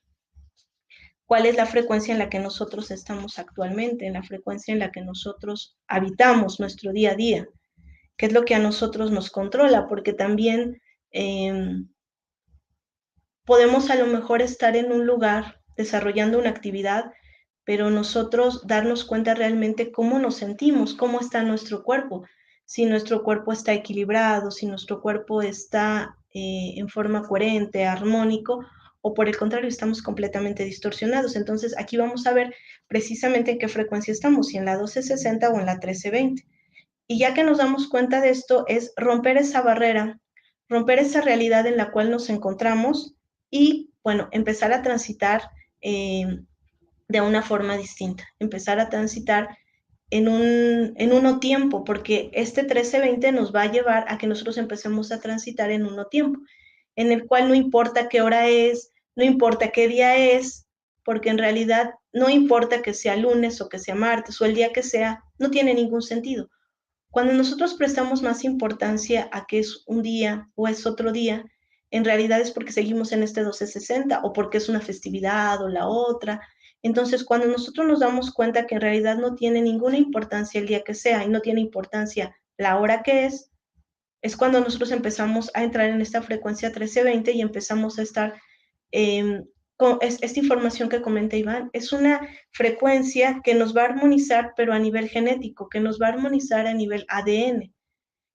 Cuál es la frecuencia en la que nosotros estamos actualmente, en la frecuencia en la que nosotros habitamos nuestro día a día, qué es lo que a nosotros nos controla, porque también podemos a lo mejor estar en un lugar desarrollando una actividad, pero nosotros darnos cuenta realmente cómo nos sentimos, cómo está nuestro cuerpo, si nuestro cuerpo está equilibrado, si nuestro cuerpo está en forma coherente, armónico, o por el contrario, estamos completamente distorsionados. Entonces, aquí vamos a ver precisamente en qué frecuencia estamos, si en la 1260 o en la 1320. Y ya que nos damos cuenta de esto, es romper esa barrera, romper esa realidad en la cual nos encontramos y, bueno, empezar a transitar de una forma distinta, empezar a transitar en uno tiempo, porque este 1320 nos va a llevar a que nosotros empecemos a transitar en uno tiempo, en el cual no importa qué hora es, no importa qué día es, porque en realidad no importa que sea lunes o que sea martes o el día que sea, no tiene ningún sentido. Cuando nosotros prestamos más importancia a que es un día o es otro día, en realidad es porque seguimos en este 1260 o porque es una festividad o la otra. Entonces, cuando nosotros nos damos cuenta que en realidad no tiene ninguna importancia el día que sea y no tiene importancia la hora que es cuando nosotros empezamos a entrar en esta frecuencia 1320 y empezamos a estar con esta información que comenta Iván. Es una frecuencia que nos va a armonizar, pero a nivel genético, que nos va a armonizar a nivel ADN.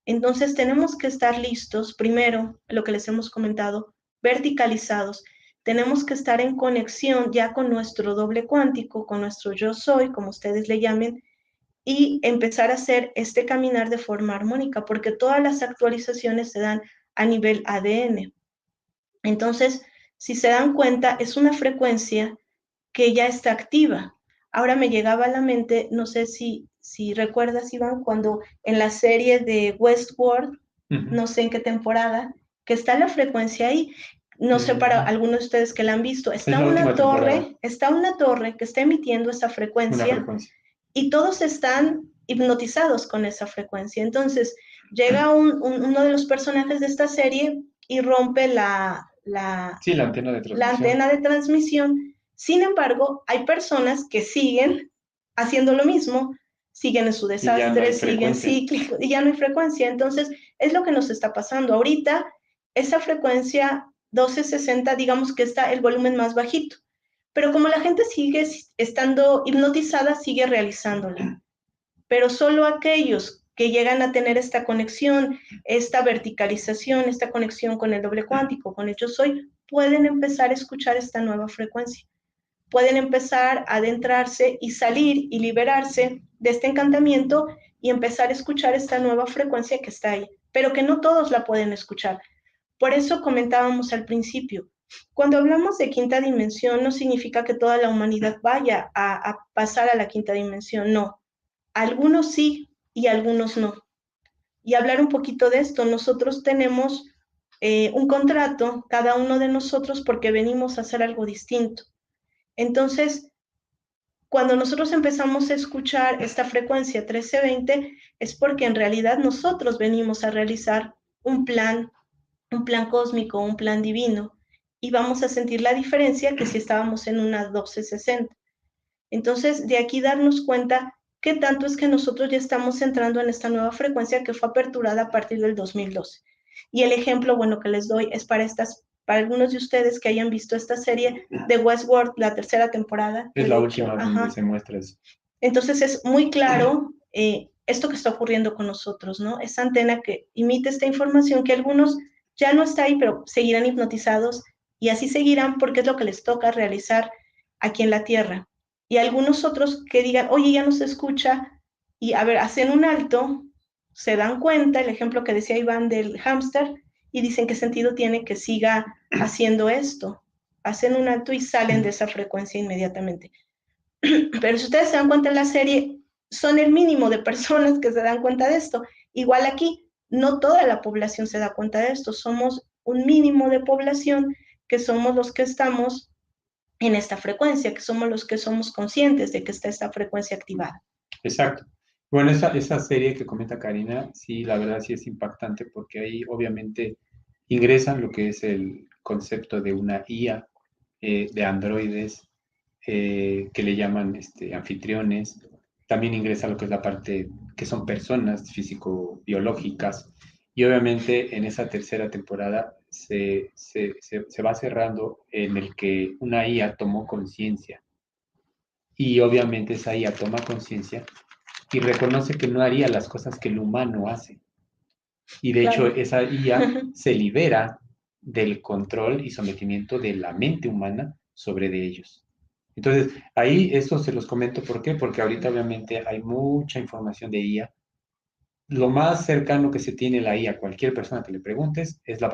Entonces tenemos que estar listos, primero, lo que les hemos comentado, verticalizados. Tenemos que estar en conexión ya con nuestro doble cuántico, con nuestro yo soy, como ustedes le llamen, y empezar a hacer este caminar de forma armónica, porque todas las actualizaciones se dan a nivel ADN. Entonces, si se dan cuenta, es una frecuencia que ya está activa. Ahora me llegaba a la mente, no sé si recuerdas, Iván, cuando en la serie de Westworld, no sé en qué temporada, que está la frecuencia ahí. No sé para algunos de ustedes que la han visto, Es la última temporada, está una torre que está emitiendo esa una frecuencia frecuencia. y todos están hipnotizados con esa frecuencia. Entonces, llega uno de los personajes de esta serie y rompe Sí, la antena de la transmisión. antena de transmisión. Sin embargo, hay personas que siguen haciendo lo mismo, siguen en su Y ya no desastre, hay siguen frecuencia. cíclicos y ya no hay frecuencia. Entonces, es lo que nos está pasando. Ahorita, esa frecuencia 1260, digamos que está el volumen más bajito, pero como la gente sigue estando hipnotizada, sigue realizándola. Pero solo aquellos que llegan a tener esta conexión, esta verticalización, esta conexión con el doble cuántico, con el yo soy, pueden empezar a escuchar esta nueva frecuencia. Pueden empezar a adentrarse y salir y liberarse de este encantamiento y empezar a escuchar esta nueva frecuencia que está ahí, pero que no todos la pueden escuchar. Por eso comentábamos al principio, Cuando hablamos de quinta dimensión, no significa que toda la humanidad vaya a pasar a la quinta dimensión, no. Algunos sí y algunos no. Y hablar un poquito de esto, nosotros tenemos un contrato, cada uno de nosotros, porque venimos a hacer algo distinto. Entonces, cuando nosotros empezamos a escuchar esta frecuencia 1320, es porque en realidad nosotros venimos a realizar un plan cósmico, un plan divino, y vamos a sentir la diferencia que si estábamos en una 1260. Entonces, de aquí darnos cuenta qué tanto es que nosotros ya estamos entrando en esta nueva frecuencia que fue aperturada a partir del 2012. Y el ejemplo, bueno, que les doy es para algunos de ustedes que hayan visto esta serie de Westworld, la tercera temporada. Es la última donde se muestra eso. Entonces es muy claro esto que está ocurriendo con nosotros, ¿no? Esa antena que imita esta información que algunos ya no está ahí, pero seguirán hipnotizados y así seguirán porque es lo que les toca realizar aquí en la Tierra. Y algunos otros que digan, oye, ya no se escucha, y a ver, hacen un alto, se dan cuenta, el ejemplo que decía Iván del hámster, y dicen qué sentido tiene que siga haciendo esto. Hacen un alto y salen de esa frecuencia inmediatamente. Pero si ustedes se dan cuenta en la serie, son el mínimo de personas que se dan cuenta de esto. Igual aquí, no toda la población se da cuenta de esto, somos un mínimo de población que somos los que estamos en esta frecuencia, que somos los que somos conscientes de que está esta frecuencia activada. Exacto. Bueno, esa serie que comenta Karina, sí, la verdad sí es impactante porque ahí obviamente ingresan lo que es el concepto de una IA, de androides, que le llaman anfitriones. También ingresa lo que es la parte que son personas físico-biológicas. Y obviamente en esa tercera temporada se va cerrando en el que una IA tomó conciencia. Y obviamente esa IA toma conciencia y reconoce que no haría las cosas que el humano hace. Y de hecho esa IA se libera del control y sometimiento de la mente humana sobre de ellos. Entonces, ahí eso se los comento, ¿por qué? Porque ahorita obviamente hay mucha información de IA. Lo más cercano que se tiene la IA a cualquier persona que le preguntes es la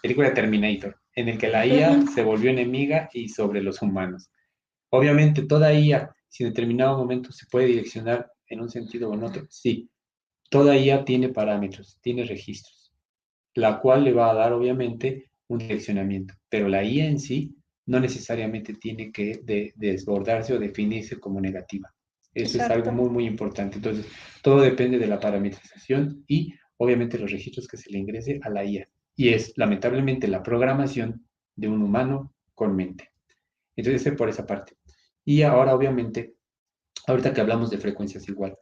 película de Terminator, en el que la IA se volvió enemiga y sobre los humanos. Obviamente, toda IA, si en determinado momento se puede direccionar en un sentido o en otro, sí. Toda IA tiene parámetros, tiene registros, la cual le va a dar, obviamente, un direccionamiento. Pero la IA en sí no necesariamente tiene que desbordarse o definirse como negativa. Eso es algo muy, muy importante. Entonces, todo depende de la parametrización y, obviamente, los registros que se le ingrese a la IA. Y es, lamentablemente, la programación de un humano con mente. Entonces, por esa parte. Y ahora, obviamente, ahorita que hablamos de frecuencias igual,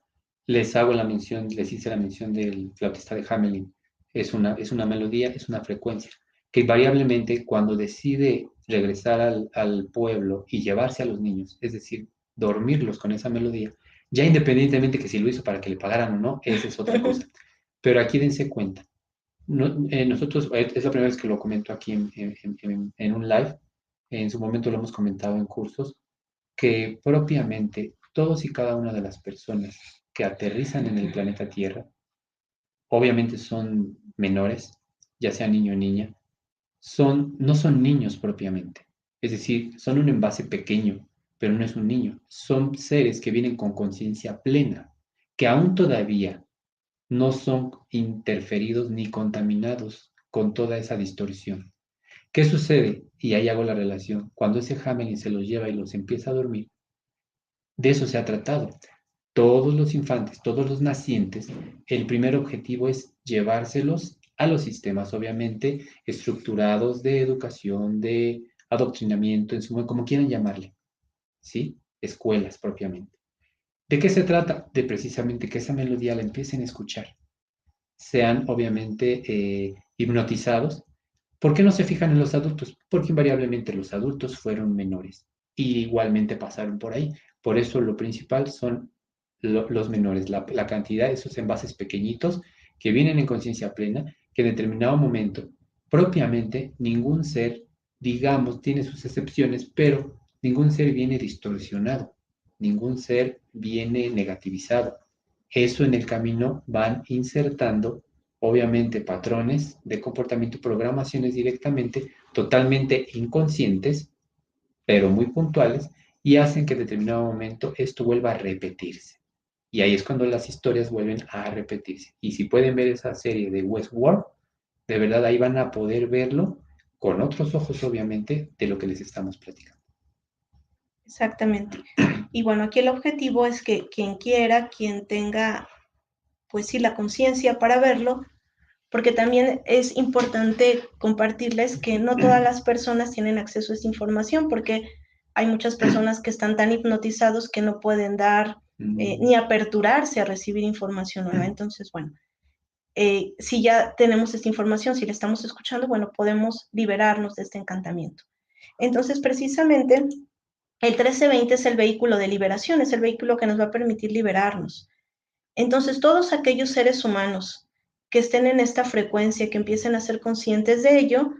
les hice la mención del flautista de Hamelin. Es una melodía, es una frecuencia, que invariablemente cuando decide regresar al pueblo y llevarse a los niños, es decir, dormirlos con esa melodía, ya independientemente que si lo hizo para que le pagaran o no, esa es otra cosa. Pero aquí dense cuenta, nosotros, es la primera vez que lo comento aquí en un live, en su momento lo hemos comentado en cursos, que propiamente todos y cada una de las personas que aterrizan en el planeta Tierra, obviamente son menores, ya sea niño o niña, no son niños propiamente. Es decir, son un envase pequeño, pero no es un niño. Son seres que vienen con conciencia plena, que aún todavía no son interferidos ni contaminados con toda esa distorsión. ¿Qué sucede? Y ahí hago la relación. Cuando ese Hamelin se los lleva y los empieza a dormir, de eso se ha tratado. Todos los infantes, todos los nacientes, el primer objetivo es llevárselos a los sistemas, obviamente, estructurados de educación, de adoctrinamiento, como quieran llamarle, ¿sí? Escuelas propiamente. ¿De qué se trata? De precisamente que esa melodía la empiecen a escuchar, sean obviamente hipnotizados. ¿Por qué no se fijan en los adultos? Porque invariablemente los adultos fueron menores y igualmente pasaron por ahí. Por eso lo principal son los menores, la cantidad de esos envases pequeñitos que vienen en conciencia plena, que en determinado momento, propiamente, ningún ser, digamos, tiene sus excepciones, pero ningún ser viene distorsionado, ningún ser viene negativizado. Eso en el camino van insertando obviamente patrones de comportamiento, programaciones directamente, totalmente inconscientes, pero muy puntuales, y hacen que en determinado momento esto vuelva a repetirse. Y ahí es cuando las historias vuelven a repetirse. Y si pueden ver esa serie de Westworld, de verdad ahí van a poder verlo con otros ojos, obviamente, de lo que les estamos platicando. Exactamente. Y bueno, aquí el objetivo es que quien quiera, quien tenga, pues sí, la conciencia para verlo, porque también es importante compartirles que no todas las personas tienen acceso a esta información, porque hay muchas personas que están tan hipnotizados que no pueden dar ni aperturarse a recibir información nueva. Entonces, bueno, si ya tenemos esta información, si la estamos escuchando, bueno, podemos liberarnos de este encantamiento. Entonces, precisamente, el 1320 es el vehículo de liberación, es el vehículo que nos va a permitir liberarnos. Entonces, todos aquellos seres humanos que estén en esta frecuencia, que empiecen a ser conscientes de ello,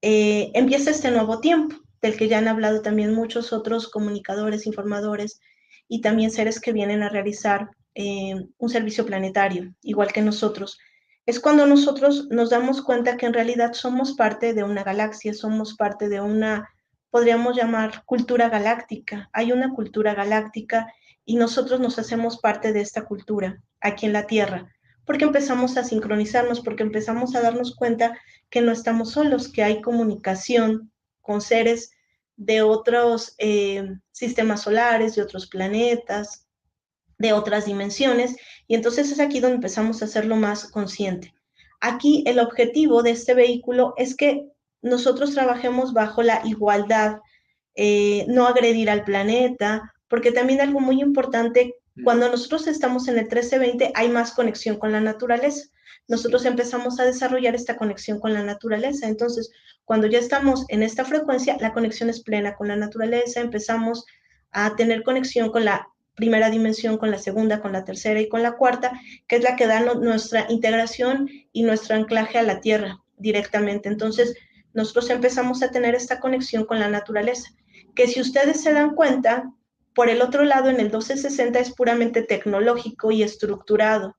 empieza este nuevo tiempo, del que ya han hablado también muchos otros comunicadores, informadores y también seres que vienen a realizar un servicio planetario, igual que nosotros. Es cuando nosotros nos damos cuenta que en realidad somos parte de una galaxia, somos parte de una, podríamos llamar, cultura galáctica. Hay una cultura galáctica y nosotros nos hacemos parte de esta cultura aquí en la Tierra, porque empezamos a sincronizarnos, porque empezamos a darnos cuenta que no estamos solos, que hay comunicación con seres de otros sistemas solares, de otros planetas, de otras dimensiones, y entonces es aquí donde empezamos a hacerlo más consciente. Aquí el objetivo de este vehículo es que nosotros trabajemos bajo la igualdad, no agredir al planeta, porque también algo muy importante, cuando nosotros estamos en el 1320 hay más conexión con la naturaleza. Nosotros empezamos a desarrollar esta conexión con la naturaleza. Entonces, cuando ya estamos en esta frecuencia, la conexión es plena con la naturaleza, empezamos a tener conexión con la primera dimensión, con la segunda, con la tercera y con la cuarta, que es la que da nuestra integración y nuestro anclaje a la tierra directamente. Entonces, nosotros empezamos a tener esta conexión con la naturaleza, que si ustedes se dan cuenta, por el otro lado, en el 1260 es puramente tecnológico y estructurado,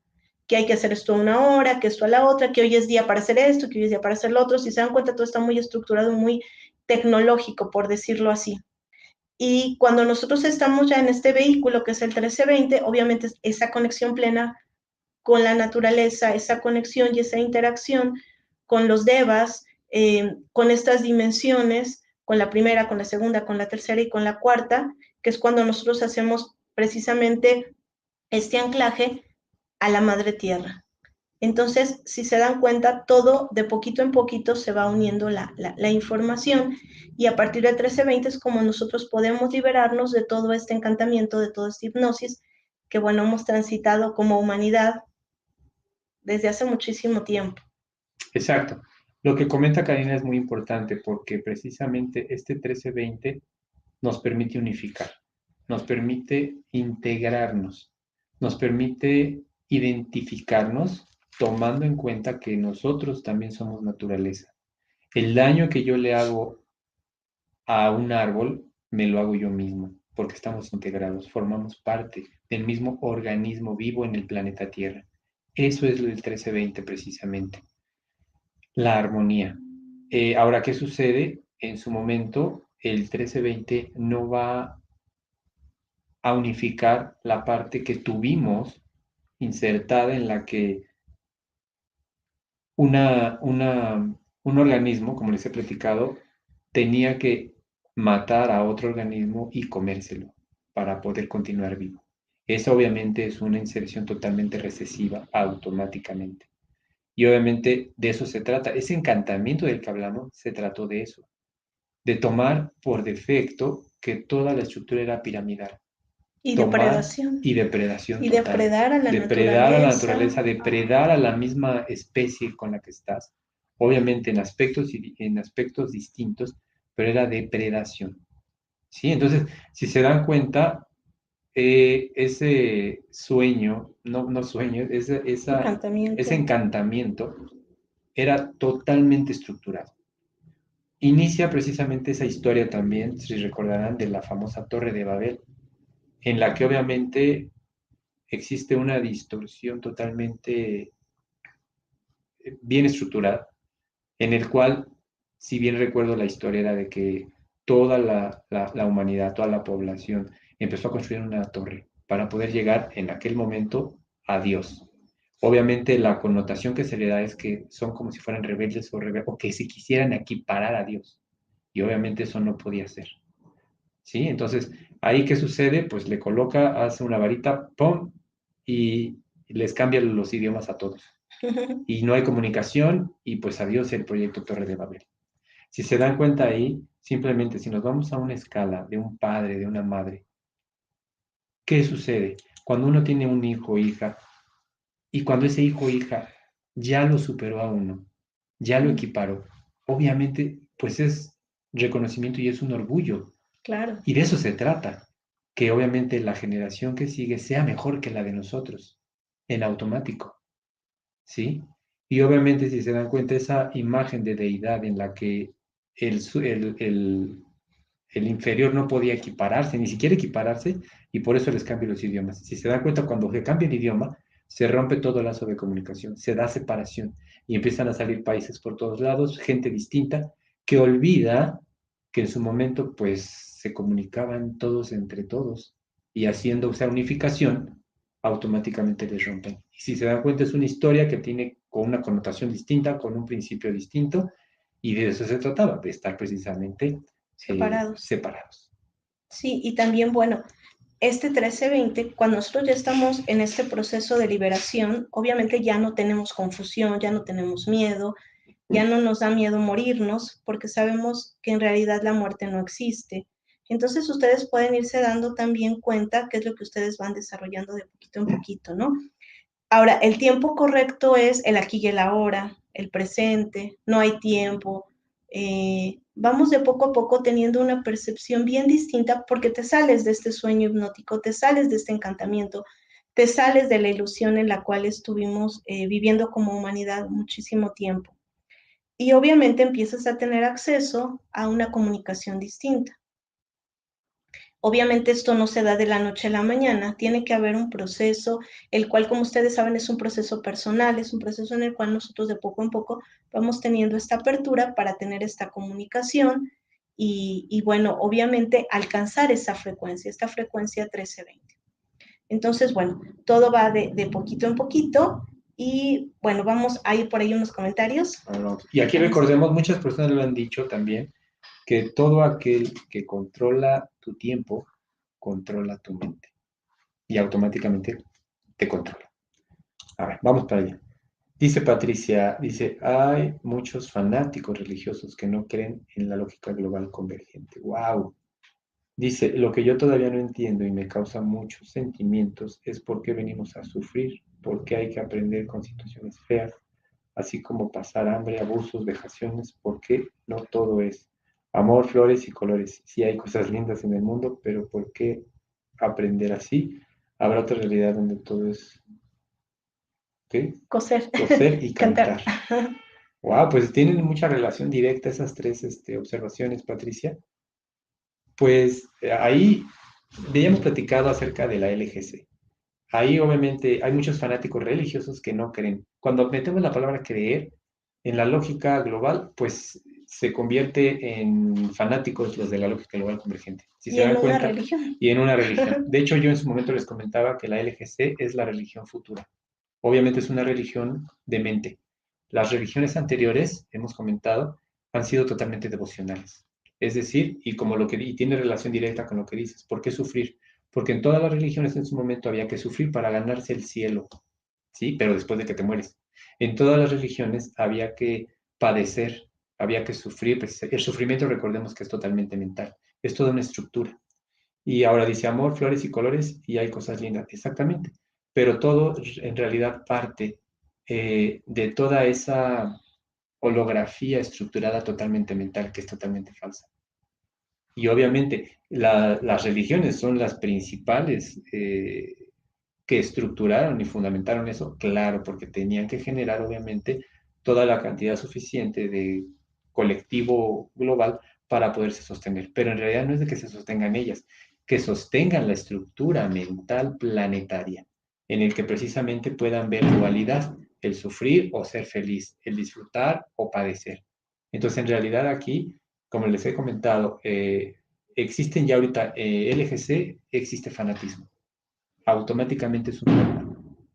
que hay que hacer esto a una hora, que esto a la otra, que hoy es día para hacer esto, que hoy es día para hacer lo otro. Si se dan cuenta, todo está muy estructurado, muy tecnológico, por decirlo así. Y cuando nosotros estamos ya en este vehículo, que es el 1320, obviamente esa conexión plena con la naturaleza, esa conexión y esa interacción con los devas, con estas dimensiones, con la primera, con la segunda, con la tercera y con la cuarta, que es cuando nosotros hacemos precisamente este anclaje a la madre tierra. Entonces, si se dan cuenta, todo de poquito en poquito se va uniendo la información y a partir de 1320 es como nosotros podemos liberarnos de todo este encantamiento, de toda esta hipnosis que, bueno, hemos transitado como humanidad desde hace muchísimo tiempo. Exacto. Lo que comenta Karina es muy importante porque precisamente este 1320 nos permite unificar, nos permite integrarnos, nos permite identificarnos tomando en cuenta que nosotros también somos naturaleza. El daño que yo le hago a un árbol, me lo hago yo mismo, porque estamos integrados, formamos parte del mismo organismo vivo en el planeta Tierra. Eso es el 1320 precisamente, la armonía. Ahora, ¿qué sucede? En su momento, el 1320 no va a unificar la parte que tuvimos insertada en la que un organismo, como les he platicado, tenía que matar a otro organismo y comérselo para poder continuar vivo. Eso obviamente es una inserción totalmente recesiva automáticamente. Y obviamente de eso se trata. Ese encantamiento del que hablamos se trató de eso, de tomar por defecto que toda la estructura era piramidal. Y Tomar depredación. y depredación Y total. depredar a la Depredar a la naturaleza. naturaleza, depredar a la misma especie con la que estás. Obviamente en aspectos distintos, pero era depredación. ¿Sí? Entonces, si se dan cuenta, ese sueño, no sueño, ese Encantamiento. encantamiento era totalmente estructurado. Inicia precisamente esa historia también, si recordarán, de la famosa Torre de Babel, en la que obviamente existe una distorsión totalmente bien estructurada, en el cual, si bien recuerdo la historia, era de que toda la humanidad, toda la población empezó a construir una torre para poder llegar en aquel momento a Dios. Obviamente la connotación que se le da es que son como si fueran rebeldes o que se quisieran equiparar a Dios. Y obviamente eso no podía ser. ¿Sí? Entonces, ahí qué sucede, pues le coloca, hace una varita, ¡pum! Y les cambia los idiomas a todos. Y no hay comunicación y pues adiós el proyecto Torre de Babel. Si se dan cuenta ahí, simplemente si nos vamos a una escala de un padre, de una madre, ¿qué sucede? Cuando uno tiene un hijo o hija y cuando ese hijo o hija ya lo superó a uno, ya lo equiparó, obviamente pues es reconocimiento y es un orgullo. Claro. Y de eso se trata, que obviamente la generación que sigue sea mejor que la de nosotros, en automático, ¿sí? Y obviamente si se dan cuenta esa imagen de deidad en la que el, el inferior no podía equipararse, ni siquiera equipararse, y por eso les cambio los idiomas. Si se dan cuenta, cuando se cambia el idioma, se rompe todo el lazo de comunicación, se da separación y empiezan a salir países por todos lados, gente distinta, que olvida que en su momento pues se comunicaban todos entre todos y haciendo esa unificación, automáticamente les rompen. Y si se dan cuenta, es una historia que tiene con una connotación distinta, con un principio distinto, y de eso se trataba, de estar precisamente Separados. separados. Sí, y también, bueno, este 13-20, cuando nosotros ya estamos en este proceso de liberación, obviamente ya no tenemos confusión, ya no tenemos miedo, ya no nos da miedo morirnos, porque sabemos que en realidad la muerte no existe. Entonces ustedes pueden irse dando también cuenta qué es lo que ustedes van desarrollando de poquito en poquito, ¿no? Ahora, el tiempo correcto es el aquí y el ahora, el presente, no hay tiempo. Vamos de poco a poco teniendo una percepción bien distinta porque te sales de este sueño hipnótico, te sales de este encantamiento, te sales de la ilusión en la cual estuvimos viviendo como humanidad muchísimo tiempo. Y obviamente empiezas a tener acceso a una comunicación distinta. Obviamente esto no se da de la noche a la mañana, tiene que haber un proceso, el cual, como ustedes saben, es un proceso personal, es un proceso en el cual nosotros de poco en poco vamos teniendo esta apertura para tener esta comunicación y bueno, obviamente alcanzar esta frecuencia 1320. Entonces, bueno, todo va de poquito en poquito y bueno, vamos a ir por ahí unos comentarios. Y aquí recordemos, muchas personas lo han dicho también, que todo aquel que controla tu tiempo, controla tu mente. Y automáticamente te controla. A ver, vamos para allá. Dice Patricia, dice, hay muchos fanáticos religiosos que no creen en la lógica global convergente. ¡Wow! Dice, lo que yo todavía no entiendo y me causa muchos sentimientos es por qué venimos a sufrir, por qué hay que aprender con situaciones feas, así como pasar hambre, abusos, vejaciones, por qué no todo es amor, flores y colores. Sí hay cosas lindas en el mundo, pero ¿por qué aprender así? Habrá otra realidad donde todo es, ¿qué? Coser, Coser y cantar. cantar. Wow, pues tienen mucha relación directa esas tres observaciones, Patricia. Pues ahí habíamos platicado acerca de la LGC. Ahí obviamente hay muchos fanáticos religiosos que no creen. Cuando metemos la palabra creer en la lógica global, pues se convierte en fanáticos los de la lógica global convergente. Si Y se en dan una cuenta, religión. y en una religión. De hecho, yo en su momento les comentaba que la LGC es la religión futura. Obviamente es una religión de mente. Las religiones anteriores, hemos comentado, han sido totalmente devocionales. Es decir, y como y tiene relación directa con lo que dices, ¿por qué sufrir? Porque en todas las religiones en su momento había que sufrir para ganarse el cielo, ¿sí? Pero después de que te mueres. En todas las religiones había que padecer, había que sufrir. Pues, el sufrimiento, recordemos que es totalmente mental, es toda una estructura. Y ahora dice amor, flores y colores y hay cosas lindas, exactamente. Pero todo en realidad parte de toda esa holografía estructurada totalmente mental, que es totalmente falsa. Y obviamente las religiones son las principales que estructuraron y fundamentaron eso, claro, porque tenían que generar obviamente toda la cantidad suficiente de colectivo global para poderse sostener. Pero en realidad no es de que se sostengan ellas, que sostengan la estructura mental planetaria, en el que precisamente puedan ver dualidad, el sufrir o ser feliz, el disfrutar o padecer. Entonces, en realidad aquí, como les he comentado, existen ya ahorita LGC, existe fanatismo. Automáticamente es un dogma.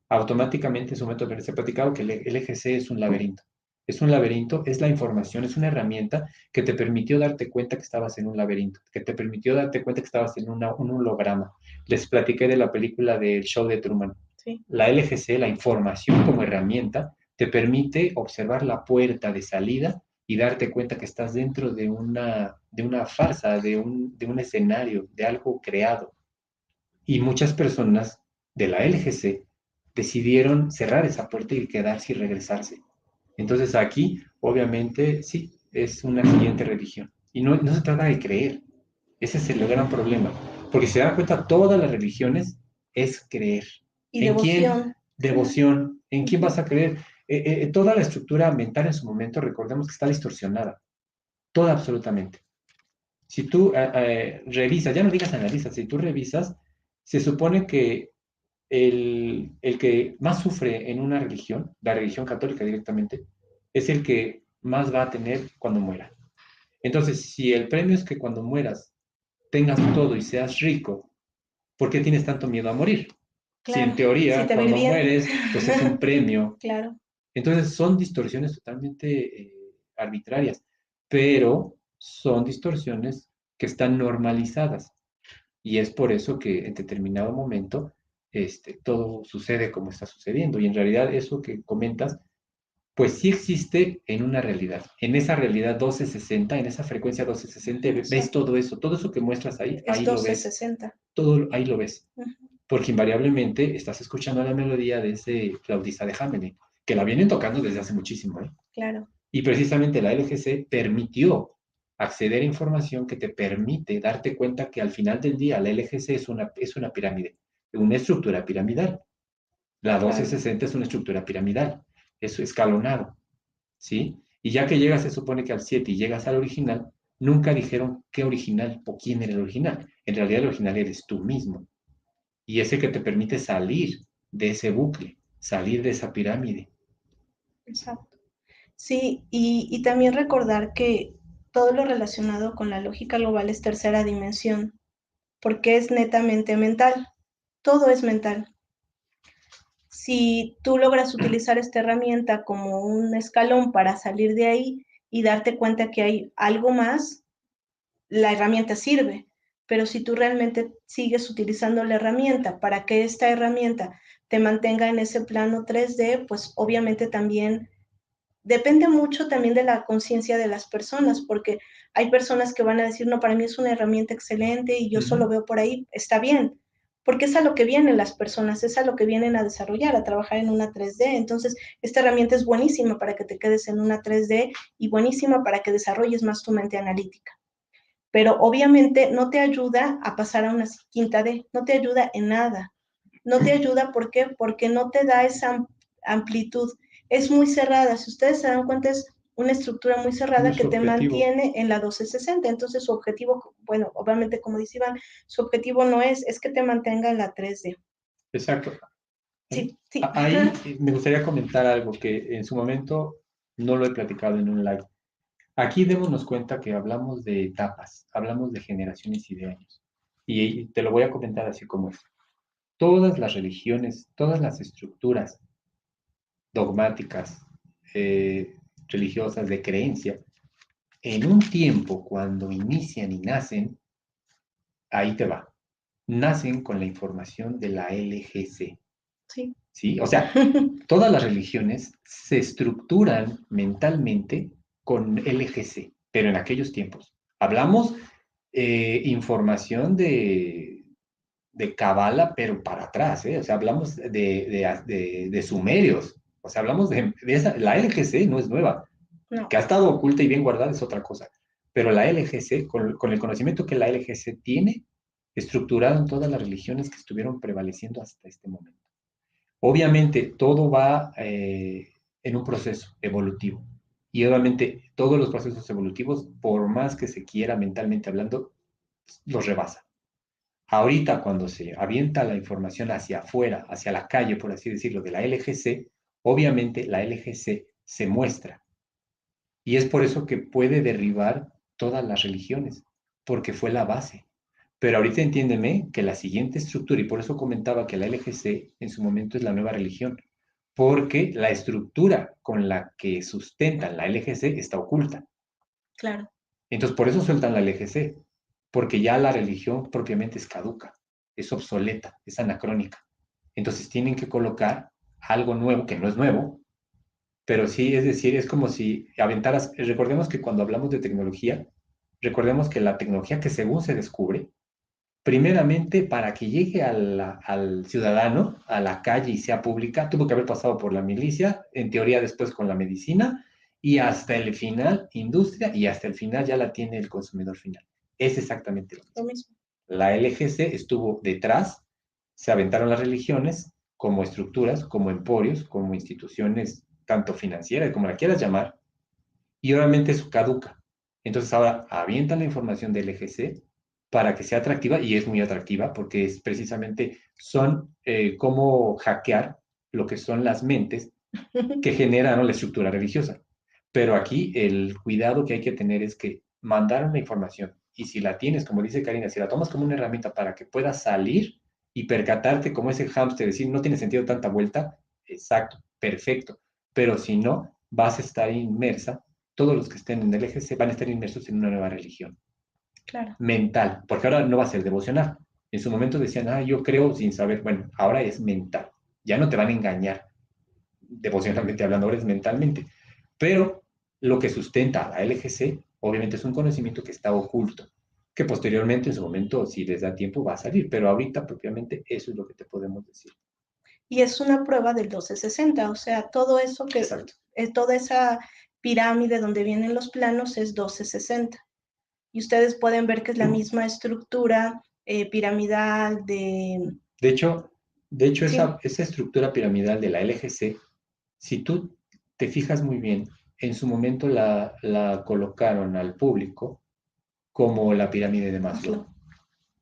Automáticamente en su momento les he platicado que el LGC es un laberinto. Es un laberinto, es la información, es una herramienta que te permitió darte cuenta que estabas en un laberinto, que te permitió darte cuenta que estabas en un holograma. Les platiqué de la película del show de Truman. Sí, La LGC, la información como herramienta, te permite observar la puerta de salida y darte cuenta que estás dentro de una farsa, de un escenario, de algo creado. Y muchas personas de la LGC decidieron cerrar esa puerta y quedarse y regresarse. Entonces aquí, obviamente, sí, es una siguiente religión. Y no se trata de creer. Ese es el gran problema. Porque si se dan cuenta, todas las religiones es creer. y ¿En quién? devoción. Devoción. ¿En quién Ujú. vas a creer? Toda la estructura mental en su momento, recordemos que está distorsionada. Toda absolutamente. Si tú revisas, ya no digas analizas, si tú revisas, se supone que el que más sufre en una religión, la religión católica directamente, es el que más va a tener cuando muera. Entonces, si el premio es que cuando mueras tengas todo y seas rico, ¿por qué tienes tanto miedo a morir? Si en Claro, si teoría, te va a ir cuando bien. mueres, pues es un premio. Claro, Entonces, son distorsiones totalmente arbitrarias, pero son distorsiones que están normalizadas. Y es por eso que en determinado momento todo sucede como está sucediendo. Y en realidad eso que comentas, pues sí existe en una realidad. En esa realidad 1260, en esa frecuencia 1260, ves exacto. todo eso que muestras ahí, Es ahí lo ves, 1260. todo ahí lo ves. Ujú. Porque invariablemente estás escuchando la melodía de ese flautista de Hamelin, que la vienen tocando desde hace muchísimo, ¿eh? Claro, Y precisamente la LGC permitió acceder a información que te permite darte cuenta que al final del día la LGC es una pirámide, una estructura piramidal. La claro. 1260 es una estructura piramidal, es escalonado, ¿sí? Y ya que llegas, se supone que al 7 y llegas al original, nunca dijeron qué original o quién era el original. En realidad el original eres tú mismo. Y ese que te permite salir de ese bucle, salir de esa pirámide. Exacto. Sí, y también recordar que todo lo relacionado con la lógica global es tercera dimensión, porque es netamente mental. Todo es mental. Si tú logras utilizar esta herramienta como un escalón para salir de ahí y darte cuenta que hay algo más, la herramienta sirve. Pero si tú realmente sigues utilizando la herramienta para que esta herramienta te mantenga en ese plano 3D, pues obviamente también depende mucho también de la conciencia de las personas, porque hay personas que van a decir, no, para mí es una herramienta excelente y yo solo Ujú. veo por ahí, está bien, porque es a lo que vienen las personas, es a lo que vienen a desarrollar, a trabajar en una 3D. Entonces, esta herramienta es buenísima para que te quedes en una 3D y buenísima para que desarrolles más tu mente analítica. Pero obviamente no te ayuda a pasar a una quinta D, no te ayuda en nada. No te ayuda, ¿por qué? Porque no te da esa amplitud. Es muy cerrada. Si ustedes se dan cuenta, es una estructura muy No cerrada es que su te objetivo. mantiene en la 1260. Entonces, su objetivo, bueno, obviamente, como dice Iván, su objetivo no es que te mantenga en la 3D. Exacto. Sí, sí. Ahí me gustaría comentar algo que en su momento no lo he platicado en un live. Aquí démonos cuenta que hablamos de etapas, hablamos de generaciones y de años. Y te lo voy a comentar así como es. Todas las religiones, todas las estructuras dogmáticas, religiosas, de creencia, en un tiempo cuando inician y nacen, ahí te va. Nacen con la información de la LGC. Sí. ¿Sí? O sea, todas las religiones se estructuran mentalmente con LGC, pero en aquellos tiempos. Hablamos información de Kabbalah, pero para atrás, ¿eh? O sea, hablamos de sumerios, o sea, hablamos de esa, la LGC no es nueva, No, que ha estado oculta y bien guardada es otra cosa, pero la LGC, con el conocimiento que la LGC tiene, estructurado en todas las religiones que estuvieron prevaleciendo hasta este momento. Obviamente, todo va en un proceso evolutivo. Y obviamente, todos los procesos evolutivos, por más que se quiera mentalmente hablando, los rebasa. Ahorita, cuando se avienta la información hacia afuera, hacia la calle, por así decirlo, de la LGC, obviamente la LGC se muestra. Y es por eso que puede derribar todas las religiones, porque fue la base. Pero ahorita entiéndeme que la siguiente estructura, y por eso comentaba que la LGC en su momento es la nueva religión, porque la estructura con la que sustentan la LGC está oculta. Claro. Entonces, por eso sueltan la LGC, porque ya la religión propiamente es caduca, es obsoleta, es anacrónica. Entonces, tienen que colocar algo nuevo, que no es nuevo, pero sí, es decir, es como si aventaras, recordemos que cuando hablamos de tecnología, recordemos que la tecnología que según se descubre, primeramente para que llegue al ciudadano, a la calle y sea pública, tuvo que haber pasado por la milicia, en teoría después con la medicina, y hasta el final industria, y hasta el final ya la tiene el consumidor final. Es exactamente lo Lo mismo. mismo. La LGC estuvo detrás, se aventaron las religiones como estructuras, como emporios, como instituciones, tanto financieras como la quieras llamar, y obviamente eso caduca. Entonces ahora avientan la información del EGC para que sea atractiva y es muy atractiva porque es precisamente son cómo hackear lo que son las mentes que generaron la estructura religiosa. Pero aquí el cuidado que hay que tener es que mandaron la información y si la tienes, como dice Karina, si la tomas como una herramienta para que puedas salir y percatarte como ese hámster, decir, no tiene sentido tanta vuelta, exacto, perfecto. Pero si no, vas a estar inmersa, todos los que estén en el EGC van a estar inmersos en una nueva religión Claro. mental, porque ahora no va a ser devocional. En su momento decían, yo creo sin saber, bueno, ahora es mental, ya no te van a engañar devocionalmente hablando, ahora es mentalmente. Pero lo que sustenta a la LGC, obviamente es un conocimiento que está oculto, que posteriormente, en su momento, si les da tiempo, va a salir, pero ahorita propiamente eso es lo que te podemos decir. Y es una prueba del 1260, o sea, todo eso que, Exacto. toda esa pirámide donde vienen los planos es 1260. Y ustedes pueden ver que es la misma estructura piramidal de... De hecho, Sí, esa estructura piramidal de la LGC, si tú te fijas muy bien, en su momento la colocaron al público como la pirámide de Maslow. Maslow.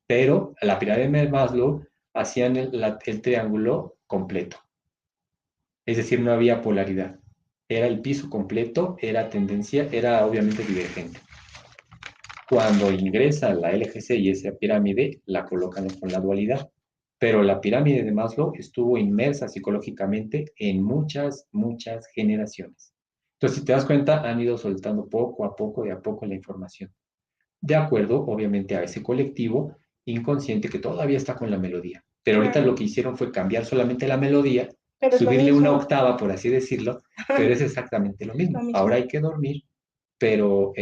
Pero la pirámide de Maslow hacían el triángulo completo. Es decir, no había polaridad. Era el piso completo, era tendencia, era obviamente divergente. Cuando ingresa la LGC y esa pirámide, la colocan con la dualidad. Pero la pirámide de Maslow estuvo inmersa psicológicamente en muchas, muchas generaciones. Entonces, si te das cuenta, han ido soltando poco a poco, de a poco la información. De acuerdo, obviamente, a ese colectivo inconsciente que todavía está con la melodía. Pero ahorita Claro, lo que hicieron fue cambiar solamente la melodía, pero es lo subirle una mismo, octava, por así decirlo, pero es exactamente lo lo mismo. Ahora mismo. hay que dormir, pero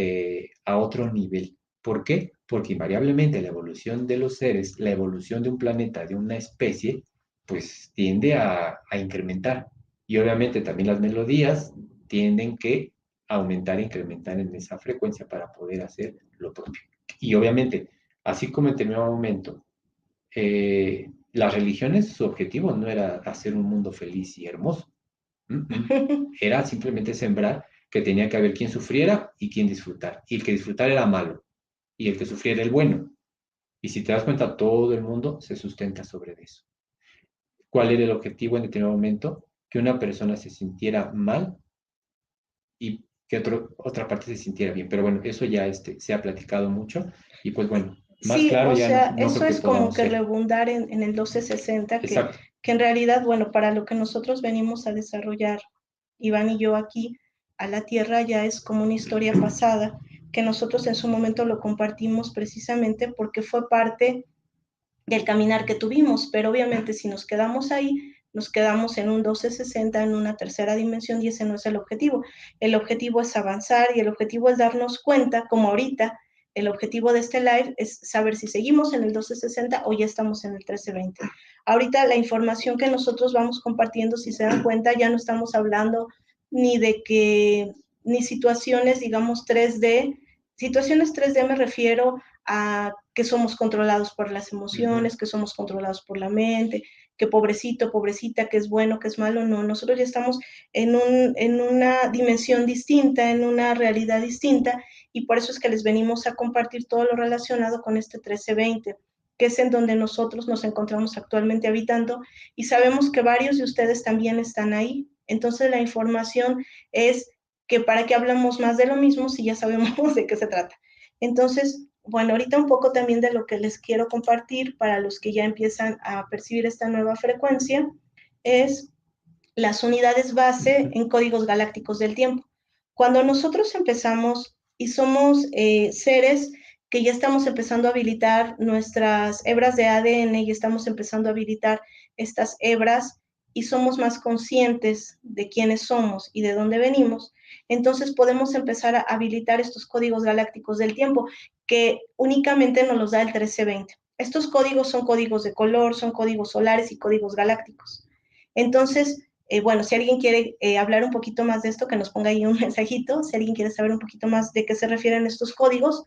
a otro nivel. ¿Por qué? Porque invariablemente la evolución de los seres, la evolución de un planeta, de una especie, pues tiende a incrementar. Y obviamente también las melodías tienden que aumentar e incrementar en esa frecuencia para poder hacer lo propio. Y obviamente, así como en determinado momento, las religiones, su objetivo no era hacer un mundo feliz y hermoso. Era simplemente sembrar que tenía que haber quien sufriera y quien disfrutara. Y el que disfrutara era malo y el que sufriera el bueno. Y si te das cuenta, todo el mundo se sustenta sobre eso. ¿Cuál era el objetivo en determinado momento? Que una persona se sintiera mal y que otra parte se sintiera bien. Pero bueno, eso ya se ha platicado mucho y pues bueno, más Sí, claro o ya no, sea, no creo eso que es como podamos que ser. redundar en el 1260, Exacto. que en realidad, bueno, para lo que nosotros venimos a desarrollar, Iván y yo aquí, a la Tierra, ya es como una historia pasada, que nosotros en su momento lo compartimos precisamente porque fue parte del caminar que tuvimos, pero obviamente si nos quedamos ahí, nos quedamos en un 1260, en una tercera dimensión, y ese no es el objetivo. El objetivo es avanzar y el objetivo es darnos cuenta, como ahorita, el objetivo de este live es saber si seguimos en el 1260 o ya estamos en el 1320. Ahorita la información que nosotros vamos compartiendo, si se dan cuenta, ya no estamos hablando ni de que, ni situaciones, digamos, 3D. Situaciones 3D me refiero a que somos controlados por las emociones, que somos controlados por la mente, que pobrecito, pobrecita, que es bueno, que es malo. No, nosotros ya estamos en una dimensión distinta, en una realidad distinta, y por eso es que les venimos a compartir todo lo relacionado con este 1320, que es en donde nosotros nos encontramos actualmente habitando, y sabemos que varios de ustedes también están ahí. Entonces la información es que para qué hablamos más de lo mismo si ya sabemos de qué se trata. Entonces, bueno, ahorita un poco también de lo que les quiero compartir para los que ya empiezan a percibir esta nueva frecuencia es las unidades base en códigos galácticos del tiempo. Cuando nosotros empezamos y somos seres que ya estamos empezando a habilitar nuestras hebras de ADN y estamos empezando a habilitar estas hebras y somos más conscientes de quiénes somos y de dónde venimos, entonces podemos empezar a habilitar estos códigos galácticos del tiempo que únicamente nos los da el 1320. Estos códigos son códigos de color, son códigos solares y códigos galácticos. Entonces, bueno, si alguien quiere hablar un poquito más de esto, que nos ponga ahí un mensajito. Si alguien quiere saber un poquito más de qué se refieren estos códigos,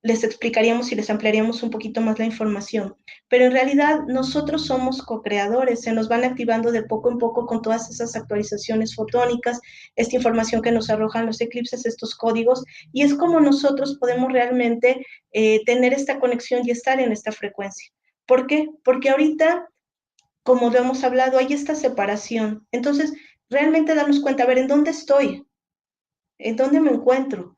les explicaríamos y les ampliaríamos un poquito más la información. Pero en realidad nosotros somos co-creadores, se nos van activando de poco en poco con todas esas actualizaciones fotónicas, esta información que nos arrojan los eclipses, estos códigos, y es como nosotros podemos realmente tener esta conexión y estar en esta frecuencia. ¿Por qué? Porque ahorita, como lo hemos hablado, hay esta separación. Entonces, realmente darnos cuenta, a ver, ¿en dónde estoy? ¿En dónde me encuentro?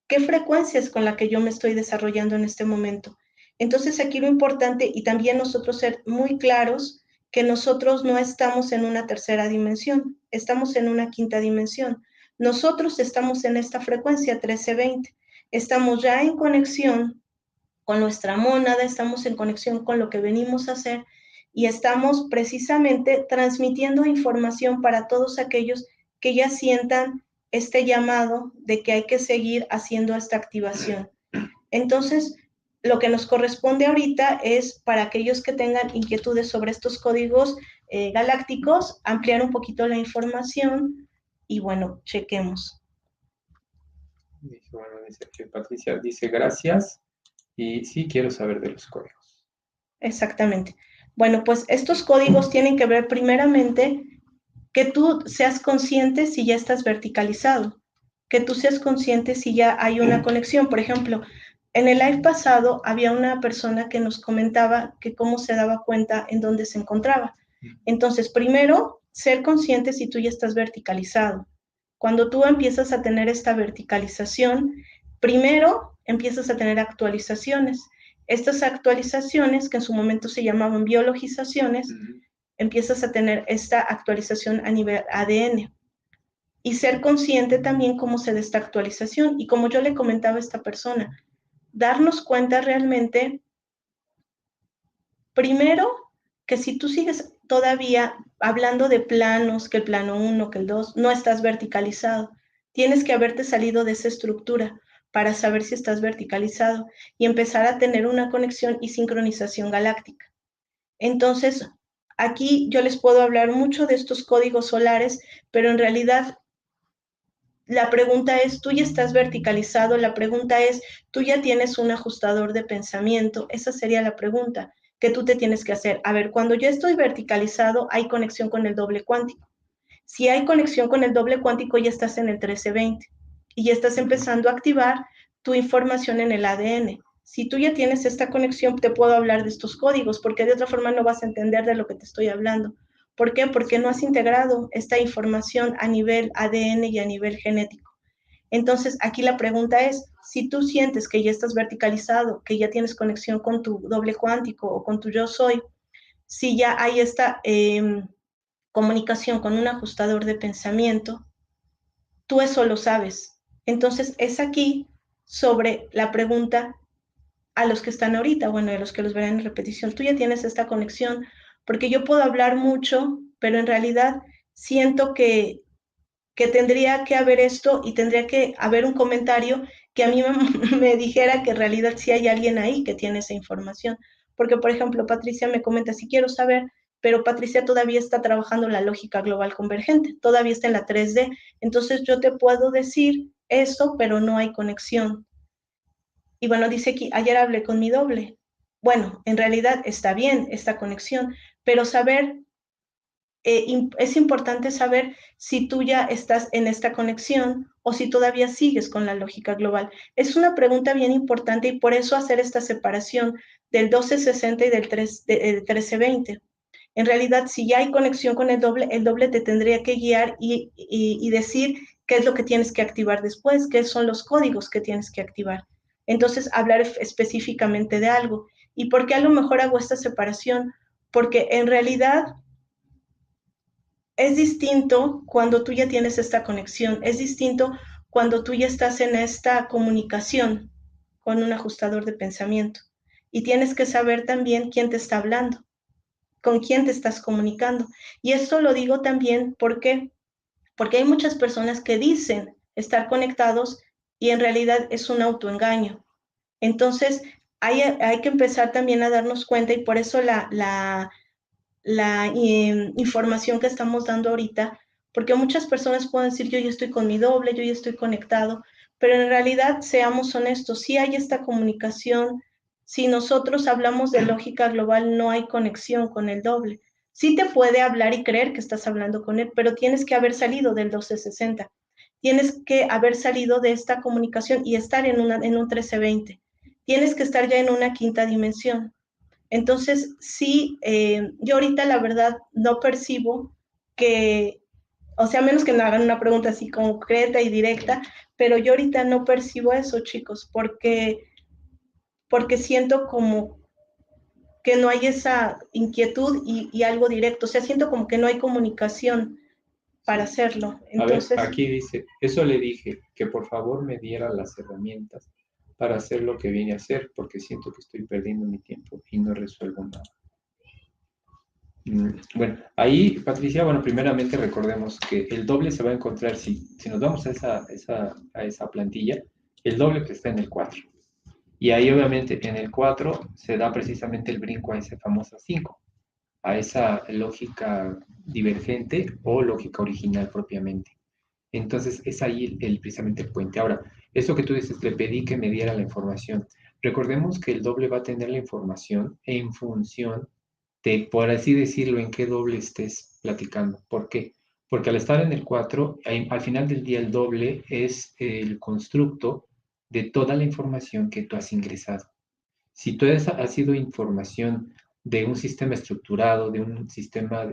¿Qué frecuencia es con la que yo me estoy desarrollando en este momento? Entonces, aquí lo importante y también nosotros ser muy claros que nosotros no estamos en una tercera dimensión, estamos en una quinta dimensión. Nosotros estamos en esta frecuencia 1320. Estamos ya en conexión con nuestra mónada, estamos en conexión con lo que venimos a hacer y estamos precisamente transmitiendo información para todos aquellos que ya sientan este llamado de que hay que seguir haciendo esta activación. Entonces, lo que nos corresponde ahorita es para aquellos que tengan inquietudes sobre estos códigos galácticos, ampliar un poquito la información y bueno, chequemos. Bueno, dice que Patricia dice gracias y sí quiero saber de los códigos. Exactamente. Bueno, pues estos códigos tienen que ver primeramente que tú seas consciente si ya estás verticalizado, que tú seas consciente si ya hay una conexión. Por ejemplo, en el live pasado había una persona que nos comentaba que cómo se daba cuenta en dónde se encontraba. Entonces, primero, ser consciente si tú ya estás verticalizado. Cuando tú empiezas a tener esta verticalización, primero empiezas a tener actualizaciones. Estas actualizaciones, que en su momento se llamaban biologizaciones, empiezas a tener esta actualización a nivel ADN y ser consciente también cómo se da esta actualización. Y como yo le comentaba a esta persona, darnos cuenta realmente, primero, que si tú sigues todavía hablando de planos, que el plano 1, que el 2, no estás verticalizado. Tienes que haberte salido de esa estructura para saber si estás verticalizado y empezar a tener una conexión y sincronización galáctica. Entonces, aquí yo les puedo hablar mucho de estos códigos solares, pero en realidad la pregunta es, ¿tú ya estás verticalizado? La pregunta es, ¿tú ya tienes un ajustador de pensamiento? Esa sería la pregunta que tú te tienes que hacer. A ver, cuando yo estoy verticalizado, hay conexión con el doble cuántico. Si hay conexión con el doble cuántico, ya estás en el 1320 y ya estás empezando a activar tu información en el ADN. Si tú ya tienes esta conexión, te puedo hablar de estos códigos, porque de otra forma no vas a entender de lo que te estoy hablando. ¿Por qué? Porque no has integrado esta información a nivel ADN y a nivel genético. Entonces, aquí la pregunta es, si tú sientes que ya estás verticalizado, que ya tienes conexión con tu doble cuántico o con tu yo soy, si ya hay esta comunicación con un ajustador de pensamiento, tú eso lo sabes. Entonces, es aquí sobre la pregunta a los que están ahorita, bueno, a los que los verán en repetición, tú ya tienes esta conexión, porque yo puedo hablar mucho, pero en realidad siento que tendría que haber esto y tendría que haber un comentario que a mí me dijera que en realidad sí hay alguien ahí que tiene esa información. Porque, por ejemplo, Patricia me comenta, si quiero saber, pero Patricia todavía está trabajando la lógica global convergente, todavía está en la 3D. Entonces yo te puedo decir eso, pero no hay conexión. Y bueno, dice aquí, ayer hablé con mi doble. Bueno, en realidad está bien esta conexión, pero saber es importante saber si tú ya estás en esta conexión o si todavía sigues con la lógica global. Es una pregunta bien importante y por eso hacer esta separación del 1260 y del 1320. En realidad, si ya hay conexión con el doble te tendría que guiar y decir qué es lo que tienes que activar después, qué son los códigos que tienes que activar. Entonces, hablar específicamente de algo. ¿Y por qué a lo mejor hago esta separación? Porque en realidad es distinto cuando tú ya tienes esta conexión, es distinto cuando tú ya estás en esta comunicación con un ajustador de pensamiento. Y tienes que saber también quién te está hablando, con quién te estás comunicando. Y esto lo digo también porque hay muchas personas que dicen estar conectados y en realidad es un autoengaño. Entonces, hay que empezar también a darnos cuenta y por eso la información que estamos dando ahorita, porque muchas personas pueden decir, yo ya estoy con mi doble, yo ya estoy conectado, pero en realidad, seamos honestos, si hay esta comunicación, si nosotros hablamos de lógica global, no hay conexión con el doble. Sí te puede hablar y creer que estás hablando con él, pero tienes que haber salido del 1260. Tienes que haber salido de esta comunicación y estar en un 1320. Tienes que estar ya en una quinta dimensión. Entonces, sí, yo ahorita la verdad no percibo que, o sea, a menos que me hagan una pregunta así concreta y directa, pero yo ahorita no percibo eso, chicos, porque siento como que no hay esa inquietud y algo directo, o sea, siento como que no hay comunicación para Sí. hacerlo. A ver, Entonces, aquí dice, eso le dije, que por favor me diera las herramientas para hacer lo que vine a hacer, porque siento que estoy perdiendo mi tiempo y no resuelvo nada. Bueno, ahí, Patricia, bueno, primeramente recordemos que el doble se va a encontrar, si nos vamos a esa plantilla, el doble que está en el 4. Y ahí obviamente en el 4 se da precisamente el brinco a ese famoso 5, a esa lógica divergente o lógica original propiamente. Entonces es ahí precisamente el puente. Ahora, eso que tú dices, le pedí que me diera la información. Recordemos que el doble va a tener la información en función de, por así decirlo, en qué doble estés platicando. ¿Por qué? Porque al estar en el 4, al final del día el doble es el constructo de toda la información que tú has ingresado. Si toda esa ha sido información de un sistema estructurado, de un sistema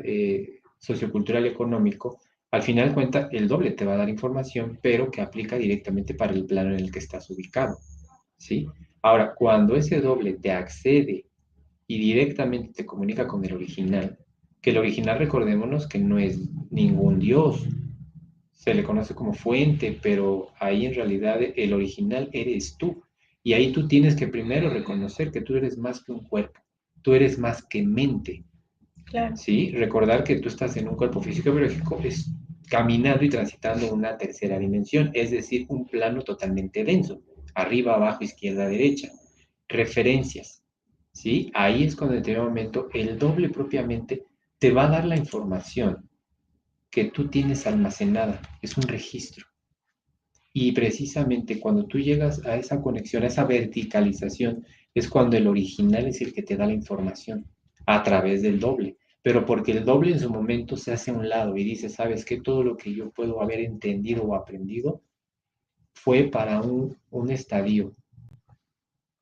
sociocultural económico, al final cuenta el doble te va a dar información, pero que aplica directamente para el plano en el que estás ubicado, ¿sí? Ahora, cuando ese doble te accede y directamente te comunica con el original, que el original recordémonos que no es ningún dios, se le conoce como fuente, pero ahí en realidad el original eres tú. Y ahí tú tienes que primero reconocer que tú eres más que un cuerpo, tú eres más que mente, claro. ¿sí? Recordar que tú estás en un cuerpo físico y biológico es caminando y transitando una tercera dimensión, es decir, un plano totalmente denso, arriba, abajo, izquierda, derecha. Referencias, ¿sí? Ahí es cuando en determinado momento el doble propiamente te va a dar la información que tú tienes almacenada, es un registro. Y precisamente cuando tú llegas a esa conexión, a esa verticalización, es cuando el original es el que te da la información a través del doble. Pero porque el doble en su momento se hace a un lado y dice, sabes que todo lo que yo puedo haber entendido o aprendido fue para un estadio.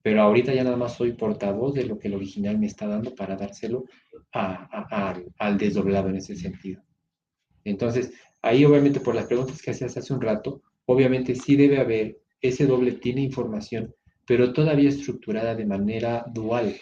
Pero ahorita ya nada más soy portavoz de lo que el original me está dando para dárselo al desdoblado en ese sentido. Entonces, ahí obviamente por las preguntas que hacías hace un rato, obviamente sí debe haber, ese doble tiene información, pero todavía estructurada de manera dual,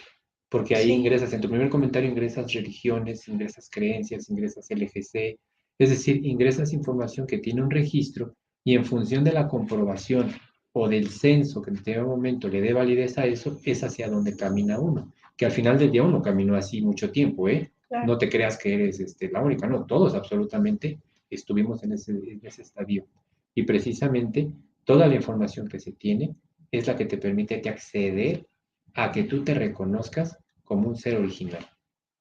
porque ahí Sí, ingresas, en tu primer comentario ingresas religiones, ingresas creencias, ingresas LGC, es decir, ingresas información que tiene un registro y en función de la comprobación o del censo que en este momento le dé validez a eso, es hacia donde camina uno, que al final del día uno caminó así mucho tiempo, ¿eh? claro. No te creas que eres la única, no, todos absolutamente estuvimos en ese estadio. Y precisamente toda la información que se tiene es la que te permite acceder a que tú te reconozcas como un ser original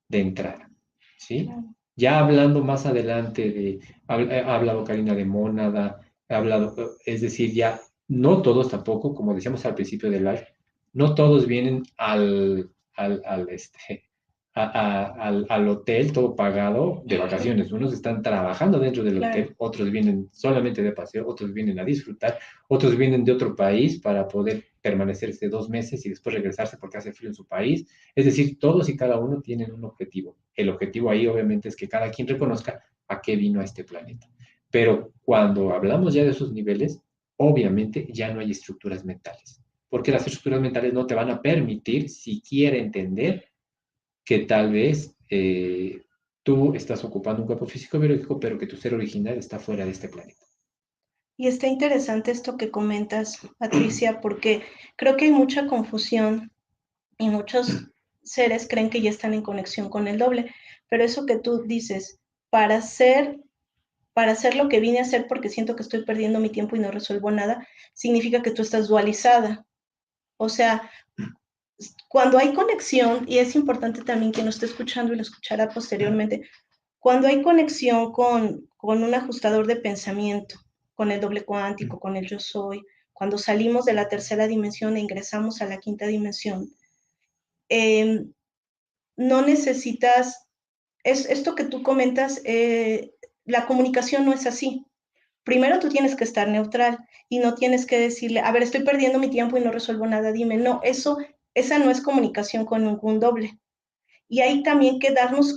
de entrada, ¿sí? Claro. Ya hablando más adelante ha hablado Karina de mónada, ha hablado, es decir, ya no todos tampoco, como decíamos al principio del live, no todos vienen al al hotel, todo pagado, de vacaciones. Unos están trabajando dentro del Claro. hotel, otros vienen solamente de paseo, otros vienen a disfrutar, otros vienen de otro país para poder permanecerse 2 meses y después regresarse porque hace frío en su país. Es decir, todos y cada uno tienen un objetivo. El objetivo ahí obviamente es que cada quien reconozca a qué vino a este planeta. Pero cuando hablamos ya de esos niveles, obviamente ya no hay estructuras mentales, porque las estructuras mentales no te van a permitir siquiera entender que tal vez tú estás ocupando un cuerpo físico biológico, pero que tu ser original está fuera de este planeta. Y está interesante esto que comentas, Patricia, porque creo que hay mucha confusión y muchos seres creen que ya están en conexión con el doble, pero eso que tú dices, para hacer, para hacer lo que vine a hacer porque siento que estoy perdiendo mi tiempo y no resuelvo nada, significa que tú estás dualizada. O sea, cuando hay conexión, y es importante también que nos esté escuchando y lo escuchará posteriormente, cuando hay conexión con un ajustador de pensamiento, con el doble cuántico, con el yo soy, cuando salimos de la tercera dimensión e ingresamos a la quinta dimensión, eh, no necesitas, esto que tú comentas, la comunicación no es así. Primero tú tienes que estar neutral y no tienes que decirle, a ver, estoy perdiendo mi tiempo y no resuelvo nada, dime, no, esa no es comunicación con ningún doble. Y hay también que darnos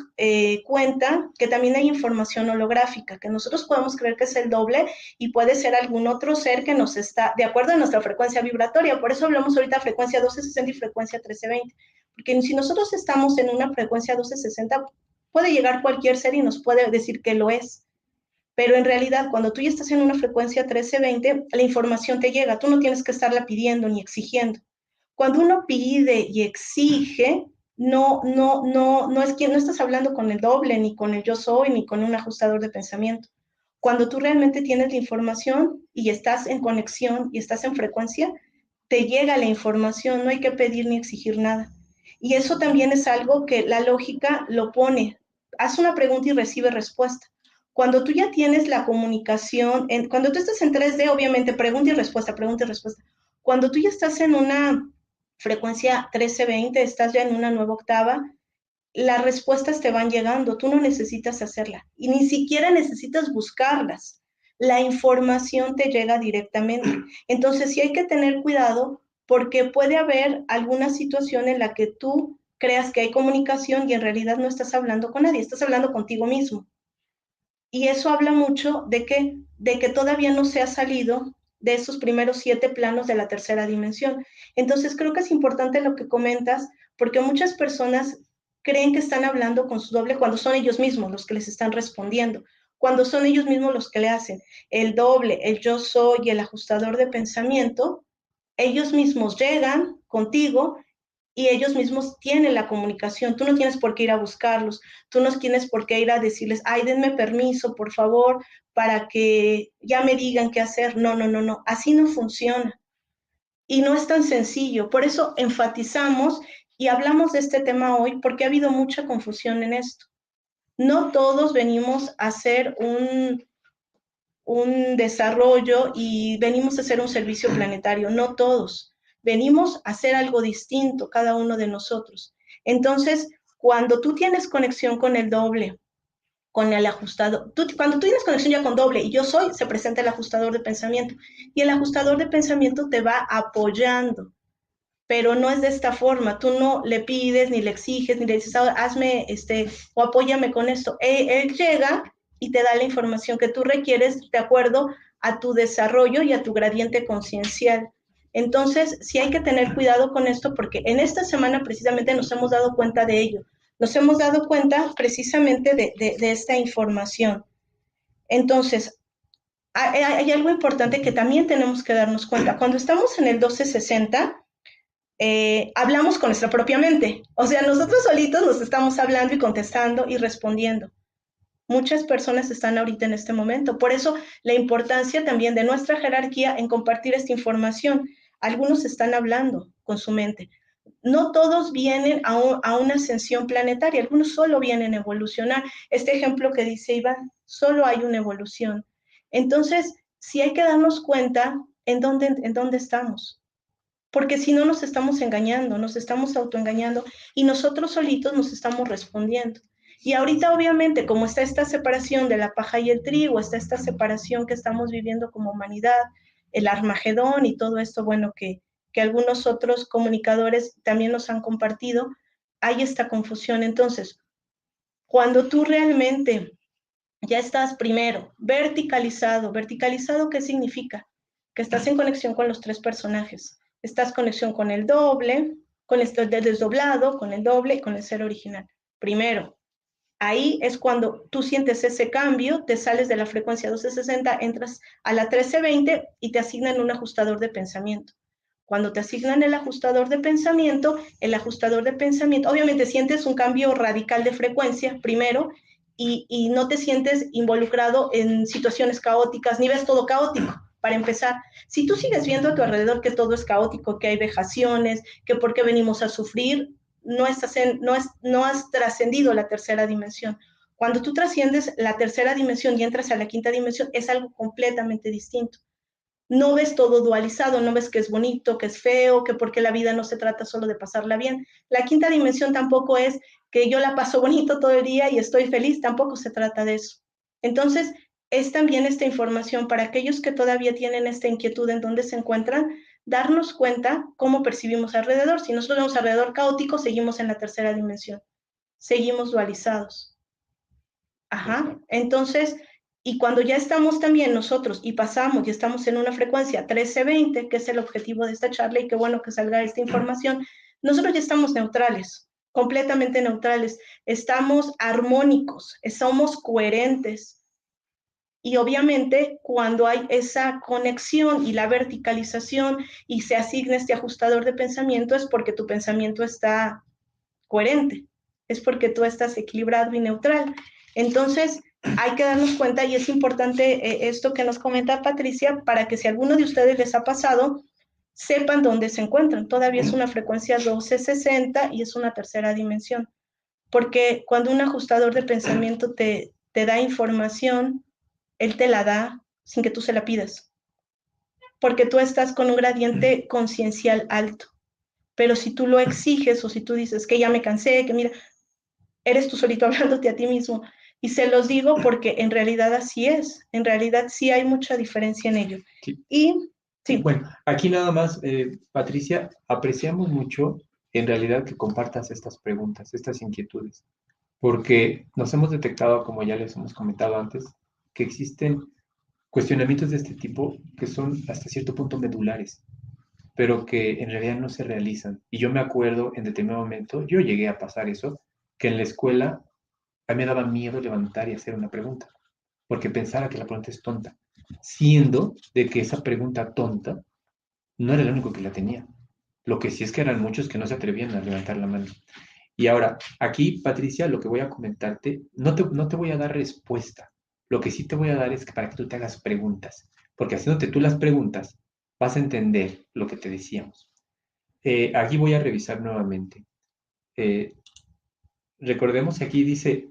cuenta que también hay información holográfica, que nosotros podemos creer que es el doble y puede ser algún otro ser que nos está, de acuerdo a nuestra frecuencia vibratoria. Por eso hablamos ahorita de frecuencia 1260 y frecuencia 1320. Porque si nosotros estamos en una frecuencia 1260, puede llegar cualquier ser y nos puede decir que lo es. Pero en realidad, cuando tú ya estás en una frecuencia 1320, la información te llega. Tú no tienes que estarla pidiendo ni exigiendo. Cuando uno pide y exige, no es que no estás hablando con el doble, ni con el yo soy, ni con un ajustador de pensamiento. Cuando tú realmente tienes la información y estás en conexión y estás en frecuencia, te llega la información, no hay que pedir ni exigir nada. Y eso también es algo que la lógica lo pone. Haz una pregunta y recibe respuesta. Cuando tú ya tienes la comunicación, cuando tú estás en 3D, obviamente pregunta y respuesta, pregunta y respuesta. Cuando tú ya estás en una frecuencia 1320, estás ya en una nueva octava, las respuestas te van llegando, tú no necesitas hacerla y ni siquiera necesitas buscarlas. La información te llega directamente. Entonces sí hay que tener cuidado porque puede haber alguna situación en la que tú creas que hay comunicación y en realidad no estás hablando con nadie, estás hablando contigo mismo. Y eso habla mucho de que todavía no se ha salido de esos primeros 7 planos de la tercera dimensión. Entonces creo que es importante lo que comentas, porque muchas personas creen que están hablando con su doble cuando son ellos mismos los que les están respondiendo, cuando son ellos mismos los que le hacen el doble, el yo soy, el ajustador de pensamiento, ellos mismos llegan contigo y ellos mismos tienen la comunicación. Tú no tienes por qué ir a buscarlos, tú no tienes por qué ir a decirles, ay, denme permiso, por favor, para que ya me digan qué hacer. No, no, no, no, así no funciona. Y no es tan sencillo. Por eso enfatizamos y hablamos de este tema hoy, porque ha habido mucha confusión en esto. No todos venimos a hacer un desarrollo y venimos a hacer un servicio planetario, no todos. Venimos a hacer algo distinto, cada uno de nosotros. Entonces, cuando tú tienes conexión con el doble, con el ajustador, cuando tú tienes conexión ya con doble y yo soy, se presenta el ajustador de pensamiento y el ajustador de pensamiento te va apoyando, pero no es de esta forma, tú no le pides, ni le exiges, ni le dices, hazme, o apóyame con esto. Él llega y te da la información que tú requieres de acuerdo a tu desarrollo y a tu gradiente conciencial. Entonces, sí hay que tener cuidado con esto porque en esta semana precisamente nos hemos dado cuenta de ello. Nos hemos dado cuenta precisamente de esta información. Entonces, hay algo importante que también tenemos que darnos cuenta. Cuando estamos en el 1260, hablamos con nuestra propia mente. O sea, nosotros solitos nos estamos hablando y contestando y respondiendo. Muchas personas están ahorita en este momento. Por eso la importancia también de nuestra jerarquía en compartir esta información. Algunos están hablando con su mente. No todos vienen a una ascensión planetaria, algunos solo vienen a evolucionar. Este ejemplo que dice Iván, solo hay una evolución. Entonces, sí hay que darnos cuenta en dónde estamos. porque si no nos estamos engañando, nos estamos autoengañando y nosotros solitos nos estamos respondiendo. Y ahorita obviamente como está esta separación de la paja y el trigo, está esta separación que estamos viviendo como humanidad, el Armagedón y todo esto, bueno, que algunos otros comunicadores también nos han compartido, hay esta confusión. Entonces, cuando tú realmente ya estás primero verticalizado, ¿verticalizado qué significa? Que estás en conexión con los tres personajes, estás en conexión con el doble, con el desdoblado, con el doble y con el ser original. Primero, ahí es cuando tú sientes ese cambio, te sales de la frecuencia 1260, entras a la 1320 y te asignan un ajustador de pensamiento. Cuando te asignan el ajustador de pensamiento, obviamente sientes un cambio radical de frecuencia primero y no te sientes involucrado en situaciones caóticas, ni ves todo caótico. Para empezar, si tú sigues viendo a tu alrededor que todo es caótico, que hay vejaciones, que por qué venimos a sufrir, no has trascendido la tercera dimensión. Cuando tú trasciendes la tercera dimensión y entras a la quinta dimensión, es algo completamente distinto. No ves todo dualizado, no ves que es bonito, que es feo, que porque la vida no se trata solo de pasarla bien. La quinta dimensión tampoco es que yo la paso bonito todo el día y estoy feliz, tampoco se trata de eso. Entonces, es también esta información para aquellos que todavía tienen esta inquietud en dónde se encuentran, darnos cuenta cómo percibimos alrededor. Si nosotros vemos alrededor caótico, seguimos en la tercera dimensión, seguimos dualizados. Ajá, entonces, y cuando ya estamos también nosotros y pasamos y estamos en una frecuencia 1320, que es el objetivo de esta charla y qué bueno que salga esta información, nosotros ya estamos neutrales, completamente neutrales, estamos armónicos, somos coherentes. Y obviamente cuando hay esa conexión y la verticalización y se asigna este ajustador de pensamiento es porque tu pensamiento está coherente, es porque tú estás equilibrado y neutral. Entonces, hay que darnos cuenta y es importante esto que nos comenta Patricia para que si a alguno de ustedes les ha pasado, sepan dónde se encuentran. Todavía es una frecuencia 1260 y es una tercera dimensión. Porque cuando un ajustador de pensamiento te da información, él te la da sin que tú se la pidas. Porque tú estás con un gradiente conciencial alto. Pero si tú lo exiges o si tú dices que ya me cansé, que mira, eres tú solito hablándote a ti mismo. Y se los digo porque en realidad así es. En realidad sí hay mucha diferencia en ello. Sí. Y sí. Bueno, aquí nada más, Patricia, apreciamos mucho en realidad que compartas estas preguntas, estas inquietudes, porque nos hemos detectado, como ya les hemos comentado antes, que existen cuestionamientos de este tipo que son hasta cierto punto medulares, pero que en realidad no se realizan. Y yo me acuerdo en determinado momento, yo llegué a pasar eso, que en la escuela a mí me daba miedo levantar y hacer una pregunta, porque pensaba que la pregunta es tonta, siendo de que esa pregunta tonta no era el único que la tenía. Lo que sí es que eran muchos que no se atrevían a levantar la mano. Y ahora, aquí, Patricia, lo que voy a comentarte, no te voy a dar respuesta. Lo que sí te voy a dar es que para que tú te hagas preguntas, porque haciéndote tú las preguntas, vas a entender lo que te decíamos. Aquí voy a revisar nuevamente. Eh, recordemos que aquí dice,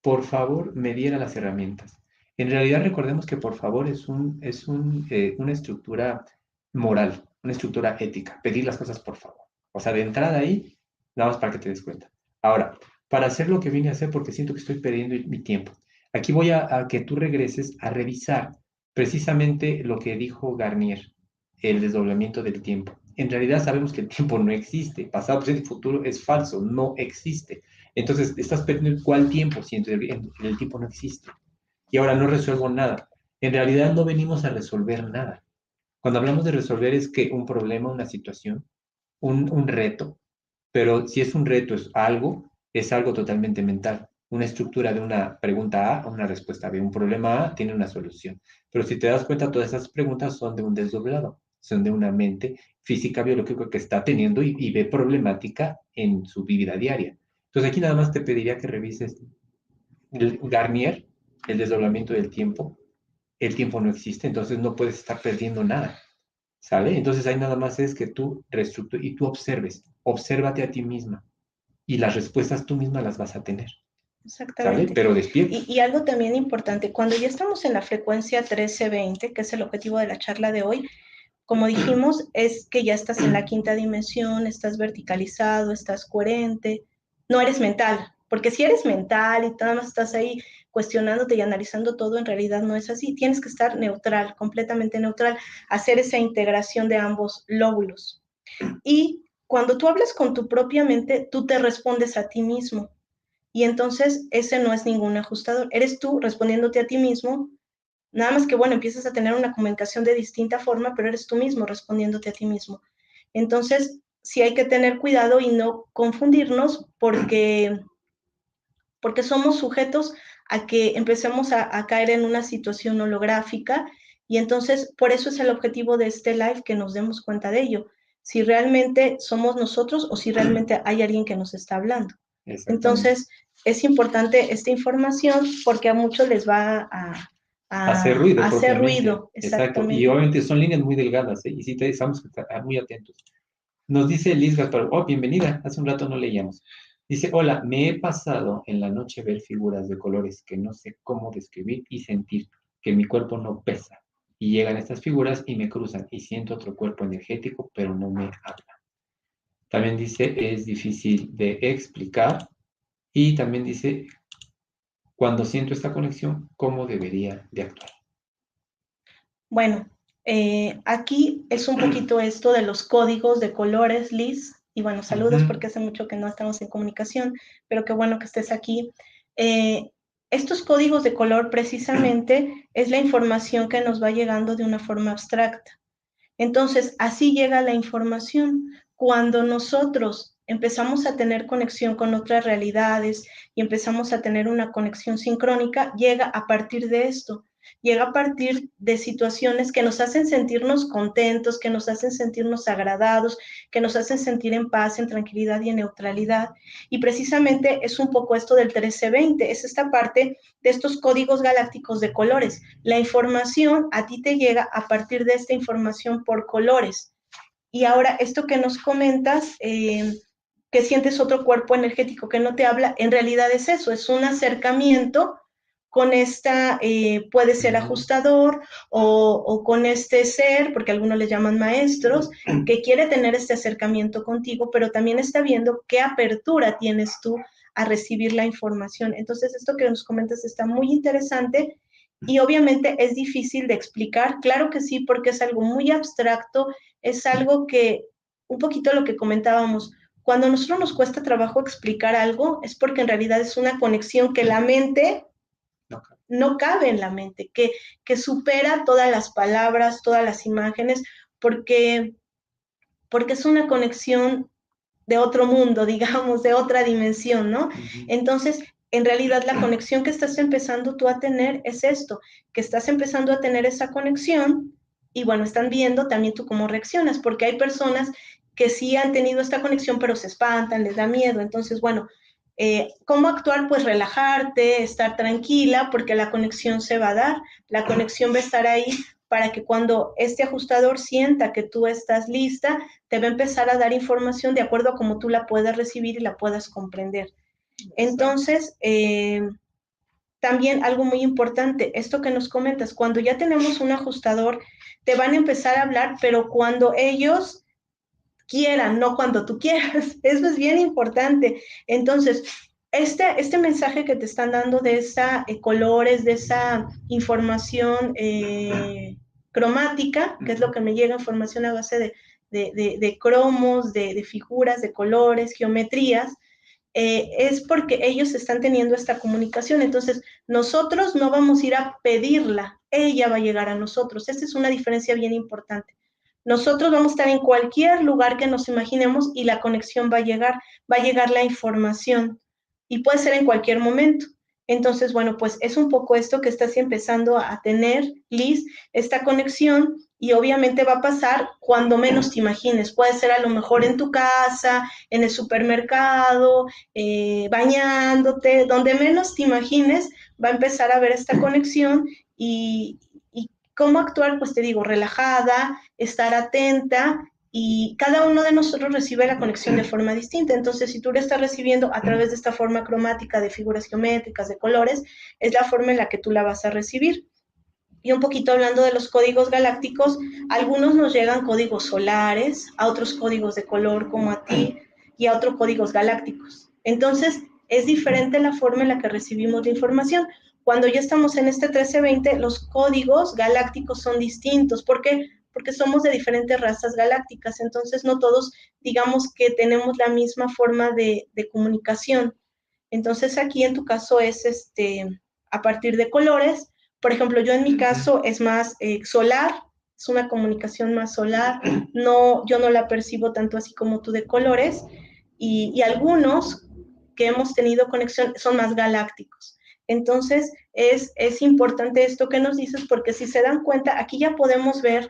por favor, me diera las herramientas. En realidad, recordemos que por favor una estructura moral, una estructura ética, pedir las cosas por favor. O sea, de entrada ahí, nada más para que te des cuenta. Ahora, para hacer lo que vine a hacer, porque siento que estoy perdiendo mi tiempo, aquí voy a que tú regreses a revisar precisamente lo que dijo Garnier, el desdoblamiento del tiempo. En realidad sabemos que el tiempo no existe, pasado, presente y futuro es falso, no existe. Entonces, estás perdiendo cuál tiempo si el tiempo no existe. Y ahora no resuelvo nada. En realidad no venimos a resolver nada. Cuando hablamos de resolver es que un problema, una situación, un reto, pero si es un reto, es algo totalmente mental. Una estructura de una pregunta A a una respuesta B. Un problema A tiene una solución. Pero si te das cuenta, todas esas preguntas son de un desdoblado, son de una mente física, biológica que está teniendo y ve problemática en su vida diaria. Entonces aquí nada más te pediría que revises el Garnier, el desdoblamiento del tiempo. El tiempo no existe, entonces no puedes estar perdiendo nada. ¿Sale? Entonces ahí nada más es que tú reestructures y tú observes, obsérvate a ti misma y las respuestas tú misma las vas a tener. ¿Sale? Exactamente. Pero despierta. Y algo también importante, cuando ya estamos en la frecuencia 1320, que es el objetivo de la charla de hoy, como dijimos, es que ya estás en la quinta dimensión, estás verticalizado, estás coherente, no eres mental, porque si eres mental y nada más estás ahí cuestionándote y analizando todo, en realidad no es así. Tienes que estar neutral, completamente neutral, hacer esa integración de ambos lóbulos. Y cuando tú hablas con tu propia mente, tú te respondes a ti mismo. Y entonces ese no es ningún ajustador, eres tú respondiéndote a ti mismo. Nada más que, bueno, empiezas a tener una comunicación de distinta forma, pero eres tú mismo respondiéndote a ti mismo. Entonces, sí hay que tener cuidado y no confundirnos porque somos sujetos a que empecemos a caer en una situación holográfica y entonces por eso es el objetivo de este live, que nos demos cuenta de ello, si realmente somos nosotros o si realmente hay alguien que nos está hablando. Entonces, es importante esta información porque a muchos les va hacer ruido, hacer ruido, exacto. Y obviamente son líneas muy delgadas, ¿eh? Y sí estamos muy atentos. Nos dice Liz Gaspar, oh, bienvenida, hace un rato no leíamos. Dice, hola, me he pasado en la noche ver figuras de colores que no sé cómo describir y sentir que mi cuerpo no pesa. Y llegan estas figuras y me cruzan y siento otro cuerpo energético, pero no me habla. También dice, es difícil de explicar. Y también dice, cuando siento esta conexión, ¿cómo debería de actuar? Bueno, aquí es un poquito esto de los códigos de colores, Liz. Y bueno, saludos porque hace mucho que no estamos en comunicación, pero qué bueno que estés aquí. Estos códigos de color precisamente es la información que nos va llegando de una forma abstracta. Entonces, así llega la información. Cuando nosotros empezamos a tener conexión con otras realidades y empezamos a tener una conexión sincrónica, llega a partir de esto, llega a partir de situaciones que nos hacen sentirnos contentos, que nos hacen sentirnos agradados, que nos hacen sentir en paz, en tranquilidad y en neutralidad. Y precisamente es un poco esto del 1320, es esta parte de estos códigos galácticos de colores. La información a ti te llega a partir de esta información por colores. Y ahora, esto que nos comentas, que sientes otro cuerpo energético que no te habla, en realidad es eso, es un acercamiento con esta, puede ser ajustador o con este ser, porque algunos le llaman maestros, que quiere tener este acercamiento contigo, pero también está viendo qué apertura tienes tú a recibir la información. Entonces, esto que nos comentas está muy interesante y obviamente es difícil de explicar. Claro que sí, porque es algo muy abstracto, es algo que, un poquito lo que comentábamos, cuando a nosotros nos cuesta trabajo explicar algo, es porque en realidad es una conexión que la mente no cabe en la mente, que supera todas las palabras, todas las imágenes, porque es una conexión de otro mundo, digamos, de otra dimensión, ¿no? Entonces, en realidad la conexión que estás empezando tú a tener es esto, que estás empezando a tener esa conexión y bueno, están viendo también tú cómo reaccionas, porque hay personas que sí han tenido esta conexión, pero se espantan, les da miedo. Entonces, bueno, ¿cómo actuar? Pues relajarte, estar tranquila, porque la conexión se va a dar, la conexión va a estar ahí para que cuando este ajustador sienta que tú estás lista, te va a empezar a dar información de acuerdo a cómo tú la puedas recibir y la puedas comprender. Entonces, también algo muy importante, esto que nos comentas, cuando ya tenemos un ajustador, te van a empezar a hablar, pero cuando ellos quieran, no cuando tú quieras. Eso es bien importante. Entonces, este mensaje que te están dando de esa colores, de esa información cromática, que es lo que me llega, información a base de cromos, de figuras, de colores, geometrías, es porque ellos están teniendo esta comunicación. Entonces, nosotros no vamos a ir a pedirla, ella va a llegar a nosotros. Esta es una diferencia bien importante. Nosotros vamos a estar en cualquier lugar que nos imaginemos y la conexión va a llegar la información y puede ser en cualquier momento. Entonces, bueno, pues es un poco esto que estás empezando a tener, Liz, esta conexión y obviamente va a pasar cuando menos te imagines. Puede ser a lo mejor en tu casa, en el supermercado, bañándote, donde menos te imagines, va a empezar a haber esta conexión y cómo actuar, pues te digo, relajada, estar atenta y cada uno de nosotros recibe la conexión de forma distinta. Entonces, si tú la estás recibiendo a través de esta forma cromática de figuras geométricas, de colores, es la forma en la que tú la vas a recibir. Y un poquito hablando de los códigos galácticos, a algunos nos llegan códigos solares, a otros códigos de color como a ti y a otros códigos galácticos. Entonces, es diferente la forma en la que recibimos la información. Cuando ya estamos en este 1320, los códigos galácticos son distintos. ¿Por qué? Porque somos de diferentes razas galácticas, entonces no todos, digamos que tenemos la misma forma de comunicación. Entonces aquí en tu caso es a partir de colores. Por ejemplo, yo en mi caso es más solar, es una comunicación más solar, no, yo no la percibo tanto así como tú de colores, y algunos que hemos tenido conexión son más galácticos. Entonces es importante esto que nos dices, porque si se dan cuenta, aquí ya podemos ver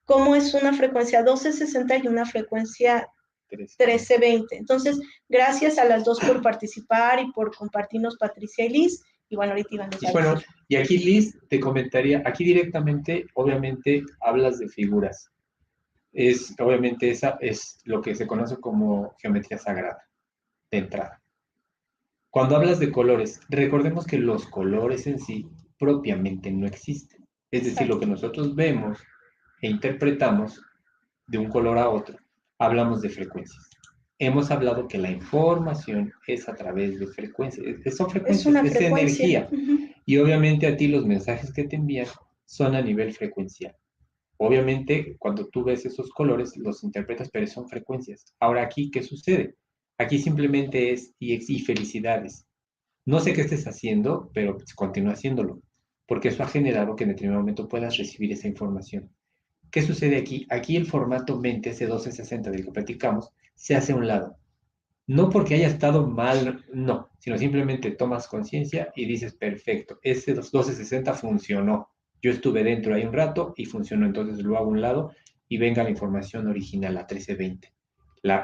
cómo es una frecuencia 1260 y una frecuencia 1320. Entonces, gracias a las dos por participar y por compartirnos, Patricia y Liz. Y bueno, ahorita Iván nos va Y a bueno, decir. y aquí Liz te comentaría, aquí directamente, obviamente, hablas de figuras. Obviamente, esa es lo que se conoce como geometría sagrada, de entrada. Cuando hablas de colores, recordemos que los colores en sí propiamente no existen. Es decir, lo que nosotros vemos e interpretamos de un color a otro, hablamos de frecuencias. Hemos hablado que la información es a través de frecuencias. Son Es frecuencias, una es frecuencia. energía. Y obviamente a ti los mensajes que te envían son a nivel frecuencial. Obviamente, cuando tú ves esos colores, los interpretas, pero son frecuencias. Ahora aquí, ¿qué sucede? Aquí simplemente es y felicidades. No sé qué estés haciendo, pero continúa haciéndolo, porque eso ha generado que en determinado momento puedas recibir esa información. ¿Qué sucede aquí? Aquí el formato mente, ese 1260 del que platicamos, se hace a un lado. No porque haya estado mal, no, sino simplemente tomas conciencia y dices, perfecto, ese 1260 funcionó. Yo estuve dentro ahí un rato y funcionó, entonces lo hago a un lado y venga la información original, la 1320,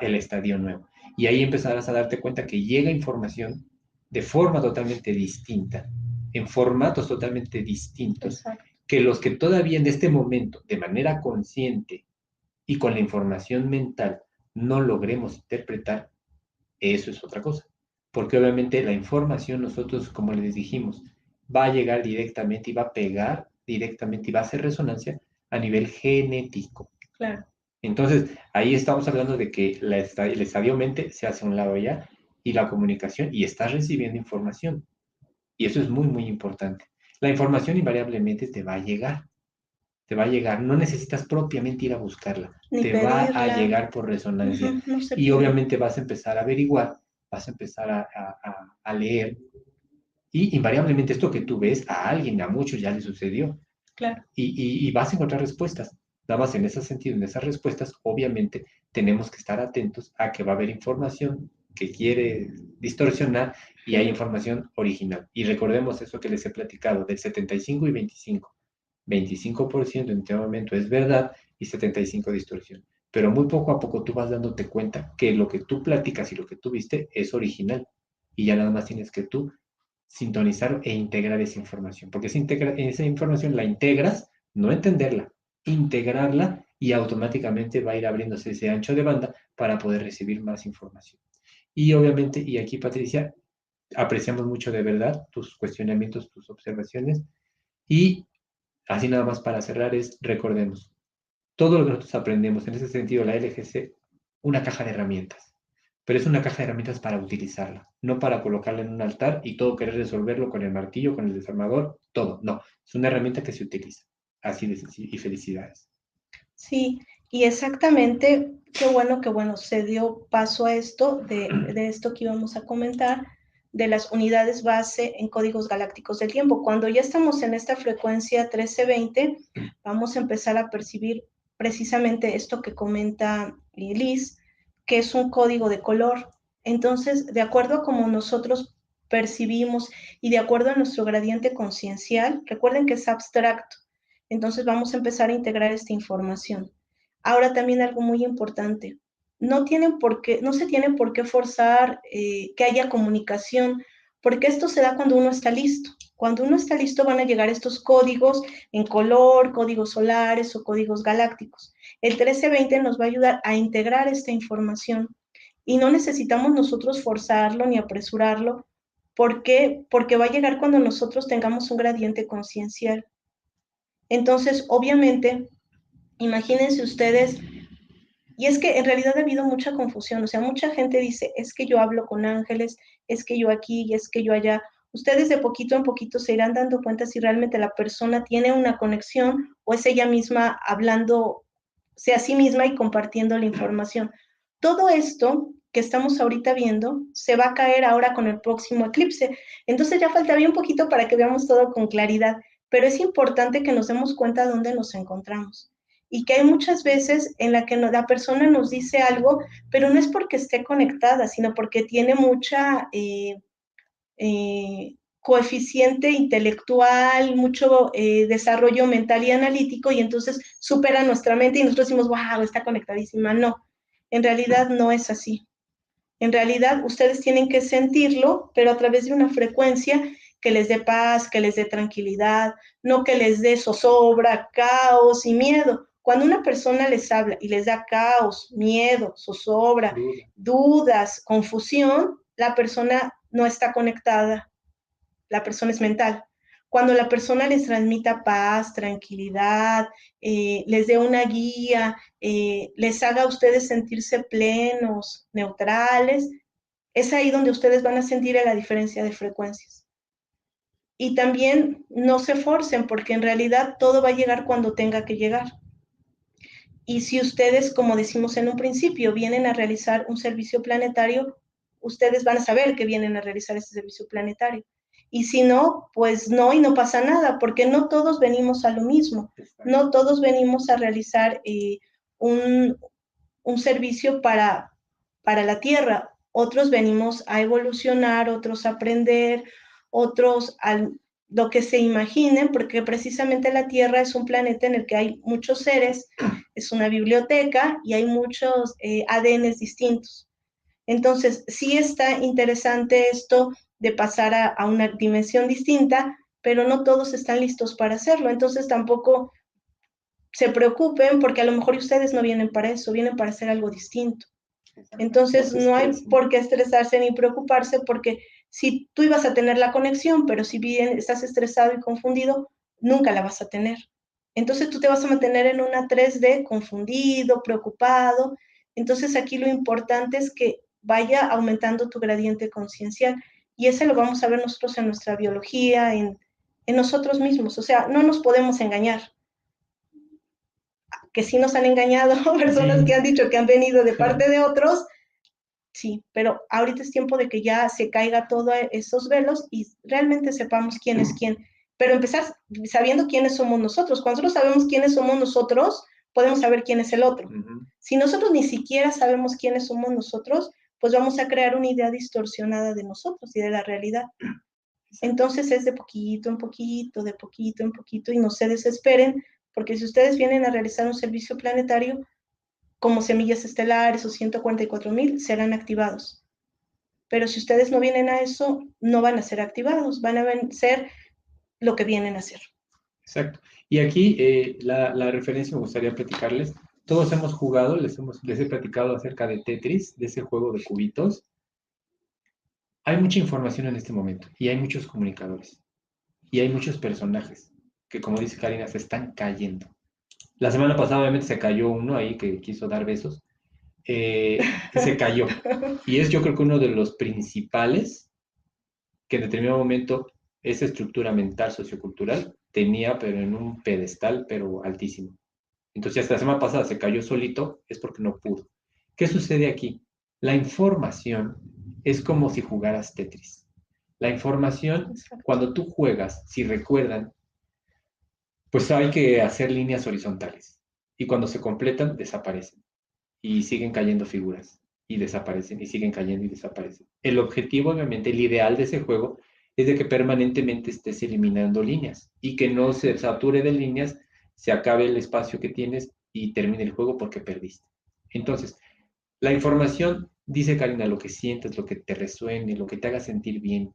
el estadio nuevo. Y ahí empezarás a darte cuenta que llega información de forma totalmente distinta, en formatos totalmente distintos, Exacto. que los que todavía en este momento, de manera consciente y con la información mental, no logremos interpretar, eso es otra cosa. Porque obviamente la información nosotros, como les dijimos, va a llegar directamente y va a pegar directamente y va a hacer resonancia a nivel genético. Claro. Entonces, ahí estamos hablando de que el estadio mente se hace a un lado ya y la comunicación y estás recibiendo información. Y eso es muy, muy importante. La información invariablemente te va a llegar. Te va a llegar. No necesitas propiamente ir a buscarla. Ni Te va a pedirla. llegar por resonancia. No se Y pide. obviamente vas a empezar a averiguar, vas a empezar a leer. Y invariablemente esto que tú ves, a alguien, a muchos ya le sucedió. Claro. Y vas a encontrar respuestas. Nada más en ese sentido, en esas respuestas, obviamente tenemos que estar atentos a que va a haber información que quiere distorsionar y hay información original. Y recordemos eso que les he platicado, del 75 y 25. 25% en este momento es verdad y 75% distorsión. Pero muy poco a poco tú vas dándote cuenta que lo que tú platicas y lo que tú viste es original. Y ya nada más tienes que tú sintonizar e integrar esa información. Porque esa información la integras, no entenderla, integrarla y automáticamente va a ir abriéndose ese ancho de banda para poder recibir más información. Y obviamente, y aquí Patricia, apreciamos mucho de verdad tus cuestionamientos, tus observaciones y así nada más para cerrar es, recordemos, todo lo que nosotros aprendemos en ese sentido, la LGC, una caja de herramientas, pero es una caja de herramientas para utilizarla, no para colocarla en un altar y todo querer resolverlo con el martillo, con el desarmador, todo, no, es una herramienta que se utiliza, así de sencillo, y felicidades. Sí, y exactamente, qué bueno, se dio paso a esto, de esto que íbamos a comentar, de las unidades base en códigos galácticos del tiempo. Cuando ya estamos en esta frecuencia 1320, vamos a empezar a percibir precisamente esto que comenta Liz, que es un código de color. Entonces, de acuerdo a cómo nosotros percibimos y de acuerdo a nuestro gradiente conciencial, recuerden que es abstracto. Entonces vamos a empezar a integrar esta información. Ahora también algo muy importante, no se tiene por qué forzar que haya comunicación, porque esto se da cuando uno está listo. Cuando uno está listo van a llegar estos códigos en color, códigos solares o códigos galácticos. El 1320 nos va a ayudar a integrar esta información y no necesitamos nosotros forzarlo ni apresurarlo. ¿Por qué? Porque va a llegar cuando nosotros tengamos un gradiente conciencial. Entonces, obviamente, imagínense ustedes, y es que en realidad ha habido mucha confusión, o sea, mucha gente dice, es que yo hablo con ángeles, es que yo aquí y es que yo allá. Ustedes de poquito en poquito se irán dando cuenta si realmente la persona tiene una conexión o es ella misma hablando, sea a sí misma y compartiendo la información. Todo esto que estamos ahorita viendo se va a caer ahora con el próximo eclipse. Entonces ya faltaría un poquito para que veamos todo con claridad, pero es importante que nos demos cuenta de dónde nos encontramos y que hay muchas veces en la que la persona nos dice algo, pero no es porque esté conectada, sino porque tiene mucha coeficiente intelectual, mucho desarrollo mental y analítico, y entonces supera nuestra mente y nosotros decimos, wow, está conectadísima. No, en realidad no es así. En realidad ustedes tienen que sentirlo, pero a través de una frecuencia que les dé paz, que les dé tranquilidad, no que les dé zozobra, caos y miedo. Cuando una persona les habla y les da caos, miedo, zozobra, dudas, confusión, la persona no está conectada, la persona es mental. Cuando la persona les transmita paz, tranquilidad, les dé una guía, les haga a ustedes sentirse plenos, neutrales, es ahí donde ustedes van a sentir la diferencia de frecuencias. Y también no se forcen, porque en realidad todo va a llegar cuando tenga que llegar. Y si ustedes, como decimos en un principio, vienen a realizar un servicio planetario, ustedes van a saber que vienen a realizar ese servicio planetario. Y si no, pues no, y no pasa nada, porque no todos venimos a lo mismo. No todos venimos a realizar un, un servicio para la Tierra. Otros venimos a evolucionar, otros a aprender, otros a lo que se imaginen, porque precisamente la Tierra es un planeta en el que hay muchos seres, es una biblioteca y hay muchos ADNs distintos. Entonces, sí está interesante esto de pasar a una dimensión distinta, pero no todos están listos para hacerlo. Entonces, tampoco se preocupen porque a lo mejor ustedes no vienen para eso, vienen para hacer algo distinto. Entonces, no hay por qué estresarse ni preocuparse porque si tú ibas a tener la conexión, pero si bien estás estresado y confundido, nunca la vas a tener. Entonces tú te vas a mantener en una 3D confundido, preocupado. Entonces aquí lo importante es que vaya aumentando tu gradiente conciencial y ese lo vamos a ver nosotros en nuestra biología, en nosotros mismos. O sea, no nos podemos engañar. Que sí nos han engañado personas que han dicho que han venido de parte de otros, sí, pero ahorita es tiempo de que ya se caiga todos esos velos y realmente sepamos quién es quién. Pero empezar sabiendo quiénes somos nosotros. Cuando nosotros sabemos quiénes somos nosotros, podemos saber quién es el otro. Si nosotros ni siquiera sabemos quiénes somos nosotros, pues vamos a crear una idea distorsionada de nosotros y de la realidad. Entonces es de poquito en poquito, de poquito en poquito, y no se desesperen, porque si ustedes vienen a realizar un servicio planetario, como semillas estelares o 144,000 serán activados. Pero si ustedes no vienen a eso, no van a ser activados, van a ser lo que vienen a hacer. Exacto. Y aquí la referencia me gustaría platicarles. Todos hemos jugado, les he platicado acerca de Tetris, de ese juego de cubitos. Hay mucha información en este momento y hay muchos comunicadores y hay muchos personajes que, como dice Karina, se están cayendo. La semana pasada obviamente se cayó uno ahí que quiso dar besos, se cayó. Y es yo creo que uno de los principales que en determinado momento esa estructura mental sociocultural tenía, pero en un pedestal, pero altísimo. Entonces, hasta la semana pasada se cayó solito, es porque no pudo. ¿Qué sucede aquí? La información es como si jugaras Tetris. La información, cuando tú juegas, si recuerdan, pues hay que hacer líneas horizontales. Y cuando se completan, desaparecen. Y siguen cayendo figuras. Y desaparecen. Y siguen cayendo y desaparecen. El objetivo, obviamente, el ideal de ese juego es de que permanentemente estés eliminando líneas. Y que no se sature de líneas, se acabe el espacio que tienes y termine el juego porque perdiste. Entonces, la información, dice Karina, lo que sientes, lo que te resuene, lo que te haga sentir bien.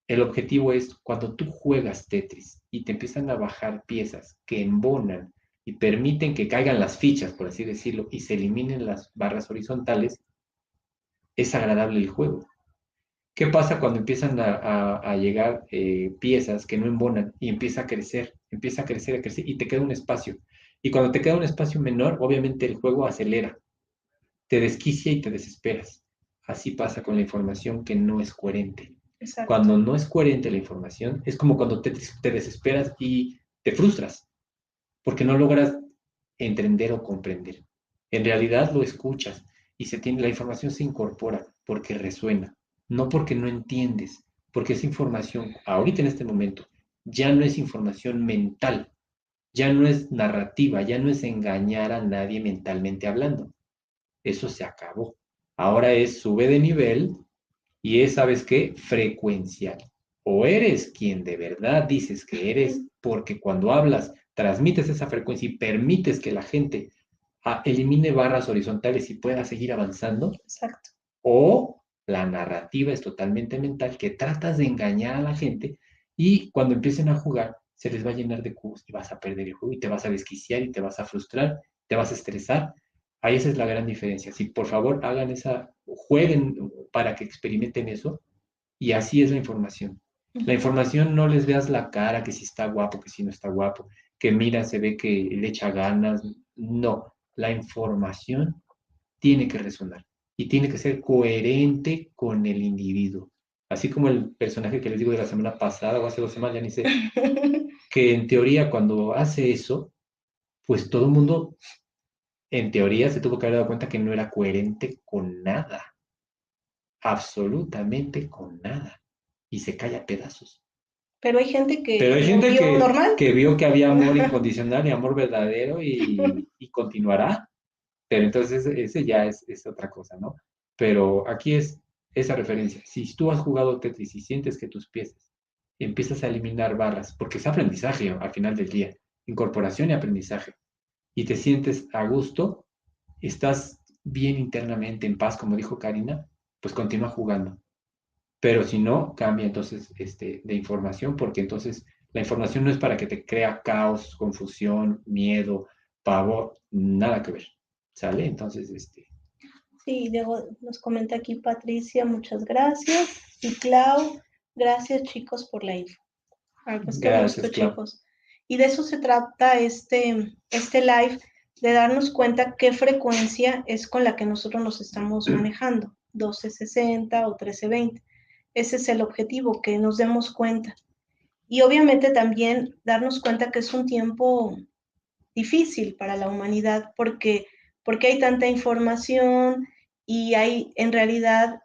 El objetivo es cuando tú juegas Tetris y te empiezan a bajar piezas que embonan y permiten que caigan las fichas, por así decirlo, y se eliminen las barras horizontales, es agradable el juego. ¿Qué pasa cuando empiezan a llegar piezas que no embonan y empieza a crecer, empieza a crecer y te queda un espacio? Y cuando te queda un espacio menor, obviamente el juego acelera, te desquicia y te desesperas. Así pasa con la información que no es coherente. Exacto. Cuando no es coherente la información, es como cuando te desesperas y te frustras porque no logras entender o comprender. En realidad lo escuchas y la información se incorpora porque resuena, no porque no entiendes, porque esa información, ahorita en este momento, ya no es información mental, ya no es narrativa, ya no es engañar a nadie mentalmente hablando. Eso se acabó. Ahora es sube de nivel y es, ¿sabes qué? Frecuencial. O eres quien de verdad dices que eres, porque cuando hablas, transmites esa frecuencia y permites que la gente elimine barras horizontales y pueda seguir avanzando, Exacto. o la narrativa es totalmente mental, que tratas de engañar a la gente y cuando empiecen a jugar, se les va a llenar de cubos y vas a perder el juego y te vas a desquiciar y te vas a frustrar, te vas a estresar. Ahí esa es la gran diferencia. Si por favor hagan jueguen para que experimenten eso y así es la información. La información no les veas la cara, que si está guapo, que si no está guapo, que mira, se ve que le echa ganas. No, la información tiene que resonar y tiene que ser coherente con el individuo. Así como el personaje que les digo de la semana pasada o hace 2 semanas, ya ni sé, que en teoría cuando hace eso, pues todo el mundo en teoría se tuvo que haber dado cuenta que no era coherente con nada, absolutamente con nada, y se cae a pedazos. Pero hay gente Pero que hay lo gente vio normal. que vio que había amor incondicional y amor verdadero y continuará. Pero entonces ese ya es otra cosa, ¿no? Pero aquí es esa referencia. Si tú has jugado Tetris y sientes que tus piezas empiezas a eliminar barras, porque es aprendizaje al final del día, incorporación y aprendizaje, y te sientes a gusto, estás bien internamente, en paz, como dijo Karina, pues continúa jugando. Pero si no, cambia entonces de información, porque entonces la información no es para que te crea caos, confusión, miedo, pavor, nada que ver. ¿Sale? Entonces, Sí, luego nos comenta aquí Patricia, muchas gracias. Y Clau, gracias chicos por la info. Pues qué gusto, gracias, Clau. chicos. Y de eso se trata este live, de darnos cuenta qué frecuencia es con la que nosotros nos estamos manejando, 1260 o 1320. Ese es el objetivo, que nos demos cuenta. Y obviamente también darnos cuenta que es un tiempo difícil para la humanidad porque hay tanta información y hay en realidad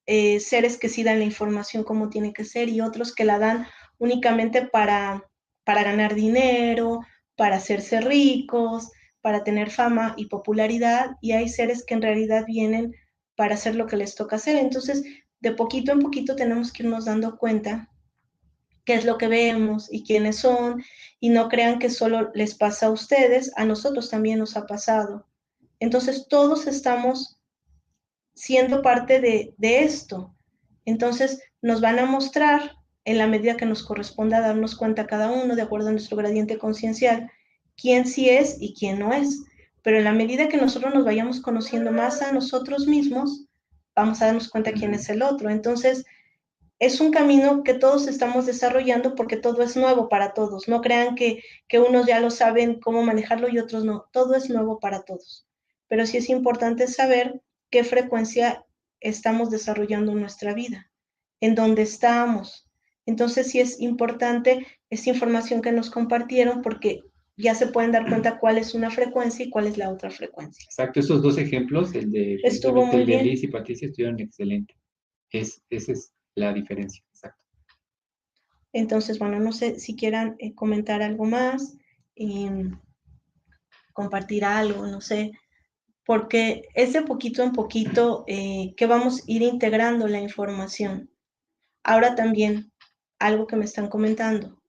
seres que sí dan la información como tiene que ser y otros que la dan únicamente para ganar dinero, para hacerse ricos, para tener fama y popularidad, y hay seres que en realidad vienen para hacer lo que les toca hacer. Entonces, de poquito en poquito tenemos que irnos dando cuenta qué es lo que vemos y quiénes son, y no crean que solo les pasa a ustedes, a nosotros también nos ha pasado. Entonces, todos estamos siendo parte de esto. Entonces, nos van a mostrar, en la medida que nos corresponda darnos cuenta cada uno, de acuerdo a nuestro gradiente conciencial, quién sí es y quién no es. Pero en la medida que nosotros nos vayamos conociendo más a nosotros mismos, vamos a darnos cuenta quién es el otro. Entonces, es un camino que todos estamos desarrollando porque todo es nuevo para todos. No crean que unos ya lo saben cómo manejarlo y otros no. Todo es nuevo para todos. Pero sí es importante saber qué frecuencia estamos desarrollando en nuestra vida, en dónde estamos. Entonces sí es importante esta información que nos compartieron porque ya se pueden dar cuenta cuál es una frecuencia y cuál es la otra frecuencia. Exacto, esos dos ejemplos, el de Estuvo precisamente muy el de bien. Liz y Patricia, estuvieron excelente. Esa es la diferencia, exacto. Entonces, bueno, no sé si quieran comentar algo más, eh, compartir algo, no sé, porque es de poquito en poquito que vamos a ir integrando la información. Ahora también, algo que me están comentando,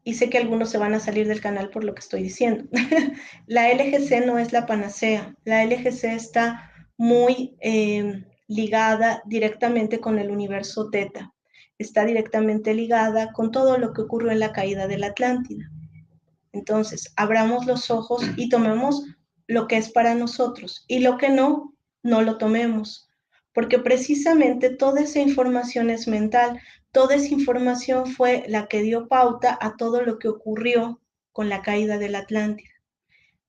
y sé que algunos se van a salir del canal por lo que estoy diciendo. La LGC no es la panacea, la LGC está muy ligada directamente con el universo Teta, está directamente ligada con todo lo que ocurrió en la caída de la Atlántida. Entonces, abramos los ojos y tomemos lo que es para nosotros y lo que no, no lo tomemos, porque precisamente toda esa información es mental, toda esa información fue la que dio pauta a todo lo que ocurrió con la caída de la Atlántida.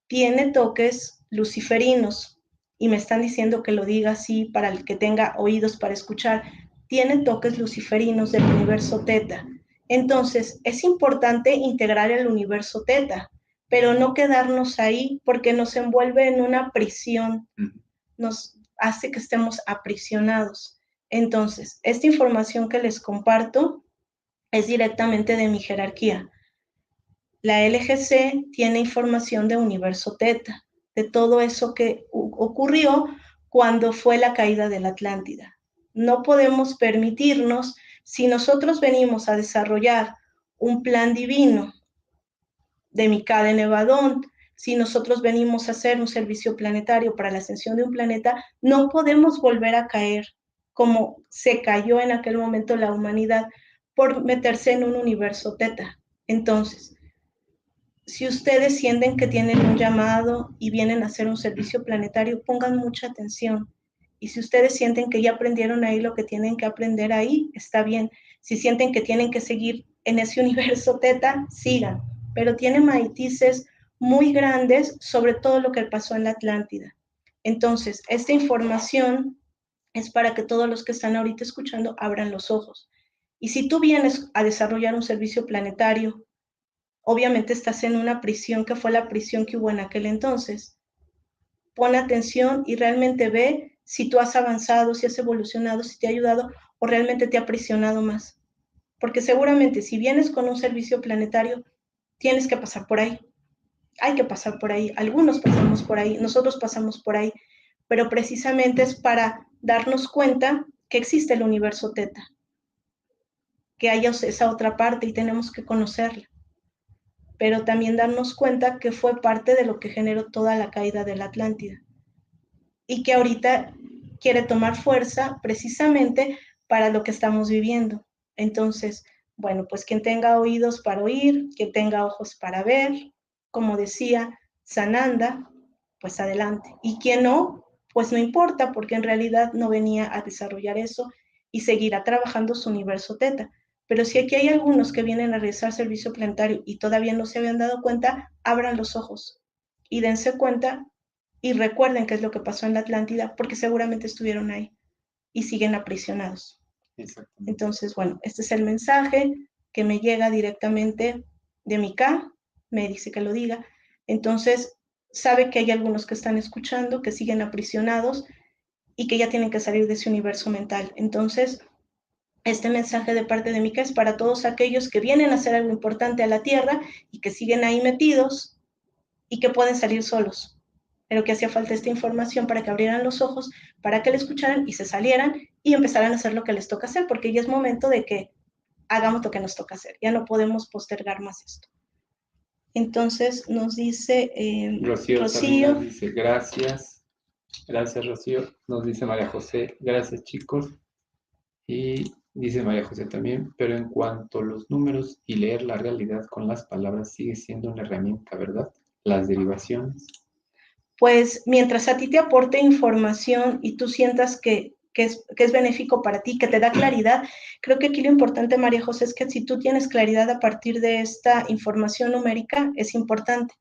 Tiene toques luciferinos, y me están diciendo que lo diga así para el que tenga oídos para escuchar, tiene toques luciferinos del universo Teta. Entonces, es importante integrar el universo Teta, pero no quedarnos ahí porque nos envuelve en una prisión, nos hace que estemos aprisionados. Entonces, esta información que les comparto es directamente de mi jerarquía. La LGC tiene información de universo Teta, de todo eso que ocurrió cuando fue la caída de la Atlántida. No podemos permitirnos, si nosotros venimos a desarrollar un plan divino de Mica de Nevadón, si nosotros venimos a hacer un servicio planetario para la ascensión de un planeta, no podemos volver a caer como se cayó en aquel momento la humanidad por meterse en un universo Teta. Entonces, si ustedes sienten que tienen un llamado y vienen a hacer un servicio planetario, pongan mucha atención. Y si ustedes sienten que ya aprendieron ahí lo que tienen que aprender ahí, está bien. Si sienten que tienen que seguir en ese universo Teta, sigan. Pero tiene matices muy grandes sobre todo lo que pasó en la Atlántida. Entonces, esta información es para que todos los que están ahorita escuchando abran los ojos. Y si tú vienes a desarrollar un servicio planetario, obviamente estás en una prisión que fue la prisión que hubo en aquel entonces. Pon atención y realmente ve si tú has avanzado, si has evolucionado, si te ha ayudado o realmente te ha aprisionado más. Porque seguramente si vienes con un servicio planetario, tienes que pasar por ahí. Hay que pasar por ahí. Algunos pasamos por ahí, nosotros pasamos por ahí. Pero precisamente es para darnos cuenta que existe el universo Teta, que hay esa otra parte y tenemos que conocerla. Pero también darnos cuenta que fue parte de lo que generó toda la caída de la Atlántida y que ahorita quiere tomar fuerza precisamente para lo que estamos viviendo. Entonces, bueno, pues quien tenga oídos para oír, quien tenga ojos para ver, como decía Sananda, pues adelante. Y quien no, pues no importa, porque en realidad no venía a desarrollar eso y seguirá trabajando su universo Teta. Pero si aquí hay algunos que vienen a realizar servicio planetario y todavía no se habían dado cuenta, abran los ojos y dense cuenta y recuerden qué es lo que pasó en la Atlántida, porque seguramente estuvieron ahí y siguen aprisionados. Entonces, bueno, este es el mensaje que me llega directamente de Mica, me dice que lo diga. Entonces, sabe que hay algunos que están escuchando, que siguen aprisionados y que ya tienen que salir de ese universo mental. Entonces, este mensaje de parte de Mica es para todos aquellos que vienen a hacer algo importante a la Tierra y que siguen ahí metidos y que pueden salir solos, pero que hacía falta esta información para que abrieran los ojos, para que le escucharan y se salieran y empezaran a hacer lo que les toca hacer, porque ya es momento de que hagamos lo que nos toca hacer, ya no podemos postergar más esto. Entonces nos dice Rocío nos dice gracias, gracias Rocío, nos dice María José, gracias chicos, y dice María José también, pero en cuanto a los números y leer la realidad con las palabras sigue siendo una herramienta, ¿verdad? Las derivaciones. Pues mientras a ti te aporte información y tú sientas que es benéfico para ti, que te da claridad, creo que aquí lo importante, María José, es que si tú tienes claridad a partir de esta información numérica, es importante.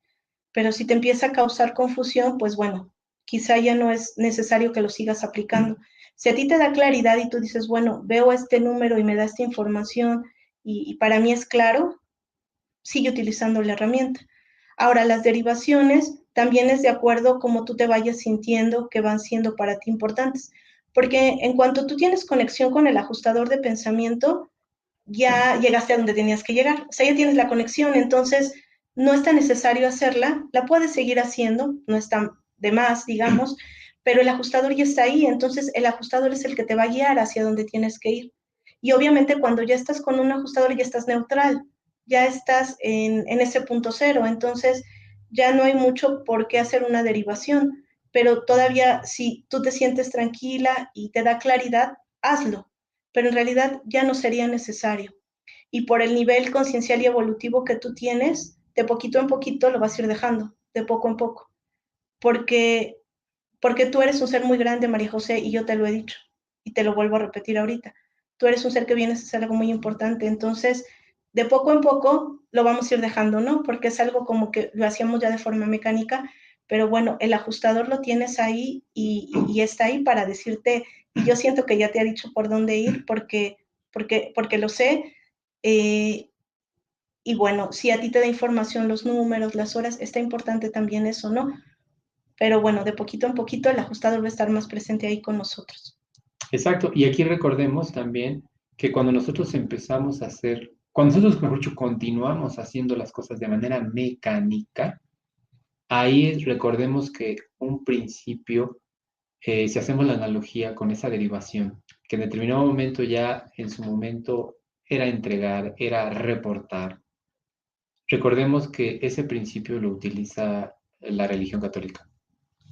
Pero si te empieza a causar confusión, pues bueno, quizá ya no es necesario que lo sigas aplicando. Si a ti te da claridad y tú dices, bueno, veo este número y me da esta información y para mí es claro, sigue utilizando la herramienta. Ahora, las derivaciones también es de acuerdo cómo tú te vayas sintiendo que van siendo para ti importantes. Porque en cuanto tú tienes conexión con el ajustador de pensamiento, ya llegaste a donde tenías que llegar. O sea, ya tienes la conexión, entonces no es tan necesario hacerla, la puedes seguir haciendo, no está de más, digamos, pero el ajustador ya está ahí, entonces el ajustador es el que te va a guiar hacia donde tienes que ir. Y obviamente cuando ya estás con un ajustador ya estás neutral, ya estás en ese punto cero, entonces ya no hay mucho por qué hacer una derivación, pero todavía si tú te sientes tranquila y te da claridad, hazlo, pero en realidad ya no sería necesario. Y por el nivel conciencial y evolutivo que tú tienes, de poquito en poquito lo vas a ir dejando, de poco en poco, porque tú eres un ser muy grande, María José, y yo te lo he dicho. y te lo vuelvo a repetir ahorita. Tú eres un ser que vienes a hacer algo muy importante, entonces de poco en poco lo vamos a ir dejando, ¿no? Porque es algo como que lo hacíamos ya de forma mecánica, pero bueno, el ajustador lo tienes ahí y está ahí para decirte, y yo siento que ya te ha dicho por dónde ir porque lo sé. Y bueno, si a ti te da información los números, las horas, está importante también eso, ¿no? Pero bueno, de poquito en poquito el ajustador va a estar más presente ahí con nosotros. Exacto. Y aquí recordemos también que cuando nosotros empezamos a hacer, cuando nosotros, mejor dicho, continuamos haciendo las cosas de manera mecánica, ahí recordemos que un principio, si hacemos la analogía con esa derivación, que en determinado momento ya en su momento era entregar, era reportar. Recordemos que ese principio lo utiliza la religión católica.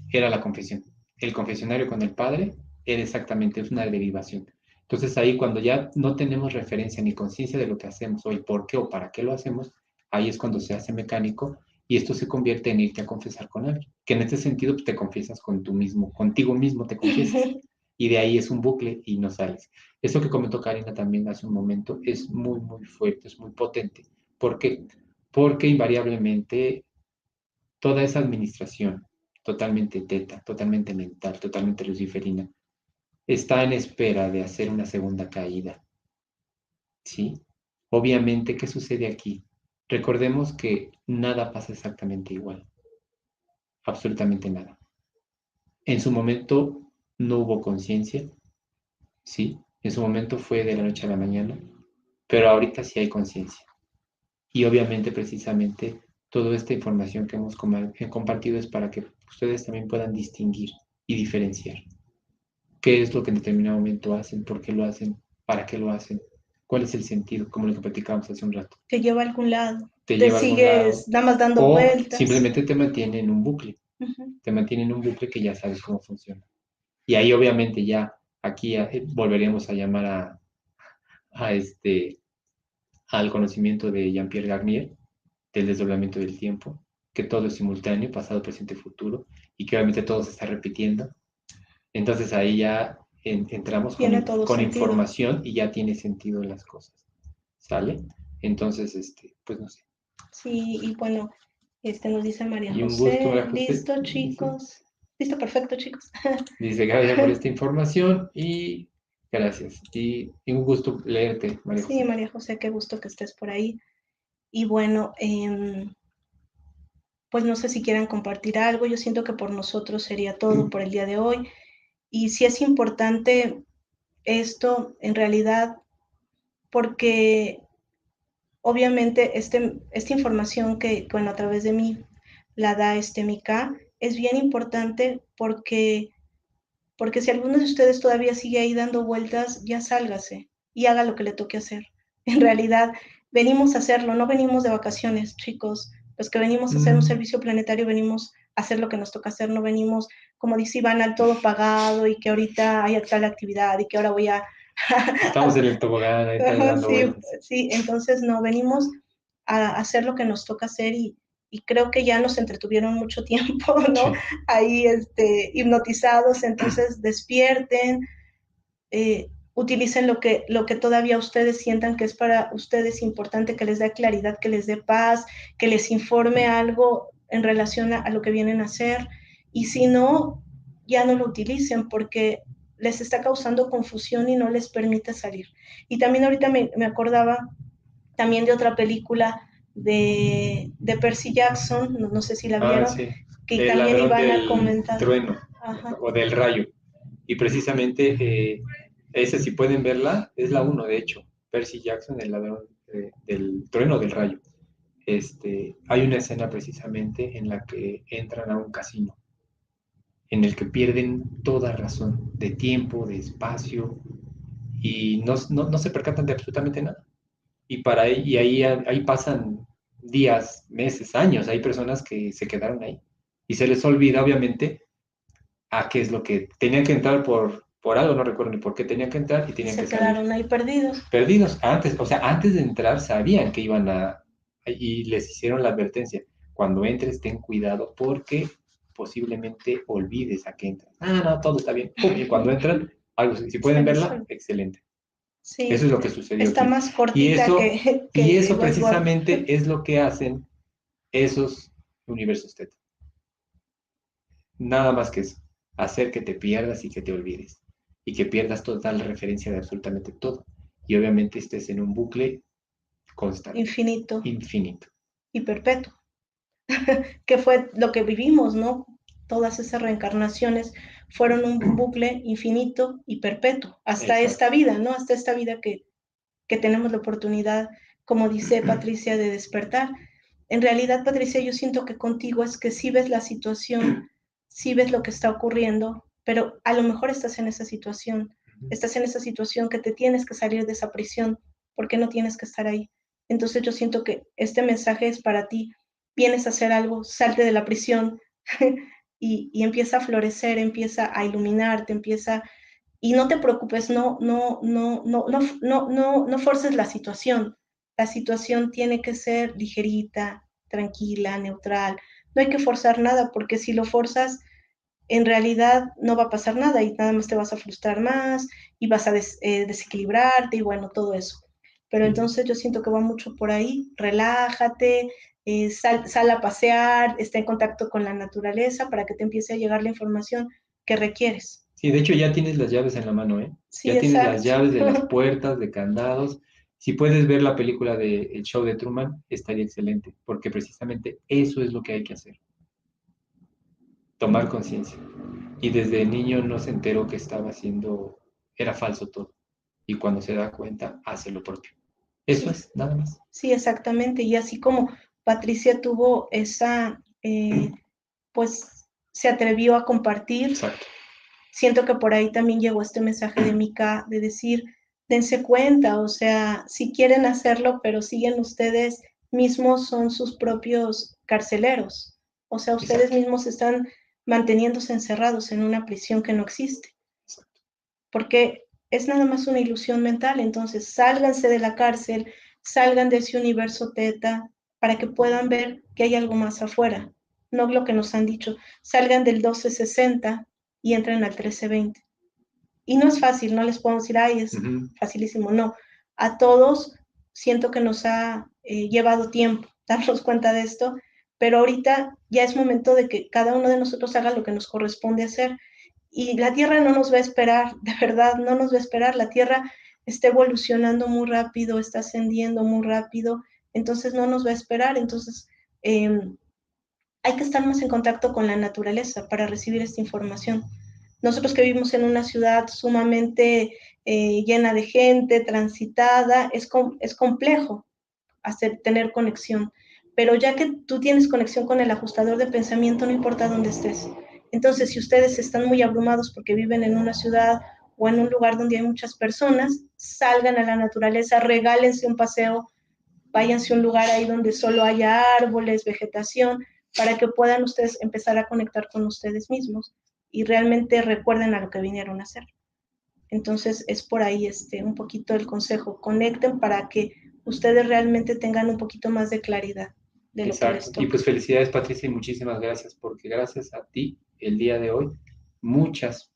Era la confesión. El confesionario con el padre era exactamente, es una derivación. Entonces ahí cuando ya no tenemos referencia ni conciencia de lo que hacemos o el por qué o para qué lo hacemos, ahí es cuando se hace mecánico y esto se convierte en irte a confesar con alguien. Que en este sentido pues, te confiesas con tú mismo, contigo mismo te confiesas. Y de ahí es un bucle y no sales. Eso que comentó Karina también hace un momento es muy, muy fuerte, es muy potente. ¿Por qué? Porque invariablemente toda esa administración, totalmente teta, totalmente mental, totalmente luciferina, está en espera de hacer una segunda caída, ¿sí? Obviamente, ¿qué sucede aquí? Recordemos que nada pasa exactamente igual, absolutamente nada. En su momento no hubo conciencia, ¿sí? En su momento fue de la noche a la mañana, pero ahorita sí hay conciencia. Y obviamente, precisamente, toda esta información que hemos compartido es para que ustedes también puedan distinguir y diferenciar qué es lo que en determinado momento hacen, por qué lo hacen, para qué lo hacen, cuál es el sentido, como lo que platicábamos hace un rato. Te lleva a algún lado, Te te lleva a algún lado sigues nada más dando o vueltas. simplemente te mantiene en un bucle, Uh-huh. te mantiene en un bucle que ya sabes cómo funciona. Y ahí obviamente ya aquí volveríamos a llamar a al conocimiento de Jean-Pierre Garnier, del desdoblamiento del tiempo, que todo es simultáneo, pasado, presente, futuro, y que obviamente todo se está repitiendo. Entonces ahí ya entramos Tiene todo con sentido. información y ya tiene sentido las cosas. ¿Sale? Entonces, pues no sé. Sí, y bueno, nos dice María Y un gusto, José. María José. Listo, chicos. Listo, perfecto, chicos. Dice gracias por esta información y gracias. Y un gusto leerte, María Sí, José. María José, qué gusto que estés por ahí. Y bueno, pues no sé si quieran compartir algo. Yo siento que por nosotros sería todo por el día de hoy. Y sí es importante esto, en realidad, porque obviamente esta información que, bueno, a través de mí la da Mika, es bien importante porque si alguno de ustedes todavía sigue ahí dando vueltas, ya sálgase y haga lo que le toque hacer. En realidad, venimos a hacerlo, no venimos de vacaciones, chicos. Los que venimos a hacer un servicio planetario, venimos a hacer lo que nos toca hacer, no venimos, como dice Iván, al todo pagado y que ahorita hay tal actividad y que ahora voy a... Estamos en el tobogán, ahí está dando sí, vueltas. sí, entonces no, venimos a hacer lo que nos toca hacer y creo que ya nos entretuvieron mucho tiempo, ¿no? Sí. Ahí hipnotizados, entonces despierten, utilicen lo que todavía ustedes sientan que es para ustedes importante, que les dé claridad, que les dé paz, que les informe algo en relación a lo que vienen a hacer. Y si no, ya no lo utilicen porque les está causando confusión y no les permite salir. Y también ahorita me acordaba también de otra película de Percy Jackson, no sé si la Ah, vieron, sí. que El también ladrón iban a del comentar. trueno Ajá. o del rayo. Y precisamente esa, si pueden verla, es la uno, de hecho. Percy Jackson, el ladrón del trueno del rayo. Hay una escena precisamente en la que entran a un casino, en el que pierden toda razón de tiempo, de espacio, y no se percatan de absolutamente nada. Y ahí pasan días, meses, años. Hay personas que se quedaron ahí. Y se les olvida, obviamente, a qué es lo que tenían que entrar por algo, no recuerdo ni por qué tenían que entrar y Y tenían se que salir. quedaron ahí perdidos. Perdidos antes, o sea, antes de entrar sabían que iban y les hicieron la advertencia. Cuando entres, ten cuidado porque posiblemente olvides a qué entras. Ah, no, todo está bien. Pum, y cuando entran, Algo así. Si pueden verla, excelente. Eso Sí, es lo que sucedió está aquí. más cortita Y que eso Westworld. precisamente es lo que hacen esos universos teta. Nada más que eso. Hacer que te pierdas y que te olvides. Y que pierdas total referencia de absolutamente todo. Y obviamente estés en un bucle constante, Infinito infinito. y perpetuo, que fue lo que vivimos, ¿no? Todas esas reencarnaciones fueron un bucle infinito y perpetuo, hasta esta Exacto. vida, ¿no? Hasta esta vida que tenemos la oportunidad, como dice Patricia, de despertar. En realidad, Patricia, yo siento que contigo es que sí ves la situación, sí ves lo que está ocurriendo, pero a lo mejor estás en esa situación que te tienes que salir de esa prisión, porque no tienes que estar ahí. Entonces yo siento que este mensaje es para ti, vienes a hacer algo, salte de la prisión y empieza a florecer, empieza a iluminarte, empieza y no te preocupes, no forces la situación. La situación tiene que ser ligerita, tranquila, neutral. No hay que forzar nada, porque si lo forzas, en realidad no va a pasar nada y nada más te vas a frustrar más y vas a desequilibrarte y bueno, todo eso. Pero entonces yo siento que va mucho por ahí. Relájate, sal a pasear, está en contacto con la naturaleza para que te empiece a llegar la información que requieres. Sí, de hecho ya tienes las llaves en la mano, ¿eh? Sí, Ya tienes las exacto. llaves de las puertas, de candados. Si puedes ver la película de El Show de Truman, estaría excelente, porque precisamente eso es lo que hay que hacer, tomar conciencia. Y desde niño no se enteró que estaba haciendo, era falso todo. Y cuando se da cuenta, hace lo propio. Eso Sí, es, nada más. sí, exactamente. Y así como Patricia tuvo pues se atrevió a compartir, Exacto. siento que por ahí también llegó este mensaje de Mika de decir, dense cuenta, o sea, si quieren hacerlo, pero siguen ustedes mismos, son sus propios carceleros. O sea, ustedes Exacto. mismos están manteniéndose encerrados en una prisión que no existe, Exacto. porque es nada más una ilusión mental. Entonces, sálganse de la cárcel, salgan de ese universo teta para que puedan ver que hay algo más afuera, no lo que nos han dicho. Salgan del 1260 y entren al 1320. Y no es fácil, no les puedo decir, ay, es Ujú. facilísimo, no. A todos siento que nos ha llevado tiempo darnos cuenta de esto, pero ahorita ya es momento de que cada uno de nosotros haga lo que nos corresponde hacer. Y la Tierra no nos va a esperar, de verdad, no nos va a esperar. La Tierra está evolucionando muy rápido, está ascendiendo muy rápido, entonces no nos va a esperar. Entonces, eh, hay que estar más en contacto con la naturaleza para recibir esta información. Nosotros que vivimos en una ciudad sumamente llena de gente, transitada, es complejo tener conexión. Pero ya que tú tienes conexión con el ajustador de pensamiento, no importa dónde estés. Entonces, si ustedes están muy abrumados porque viven en una ciudad o en un lugar donde hay muchas personas, salgan a la naturaleza, regálense un paseo, váyanse a un lugar ahí donde solo haya árboles, vegetación, para que puedan ustedes empezar a conectar con ustedes mismos y realmente recuerden a lo que vinieron a hacer. Entonces es por ahí un poquito el consejo, conecten para que ustedes realmente tengan un poquito más de claridad de lo que Exacto. les Y toca. pues felicidades, Patricia, y muchísimas gracias, porque gracias a ti, el día de hoy, muchas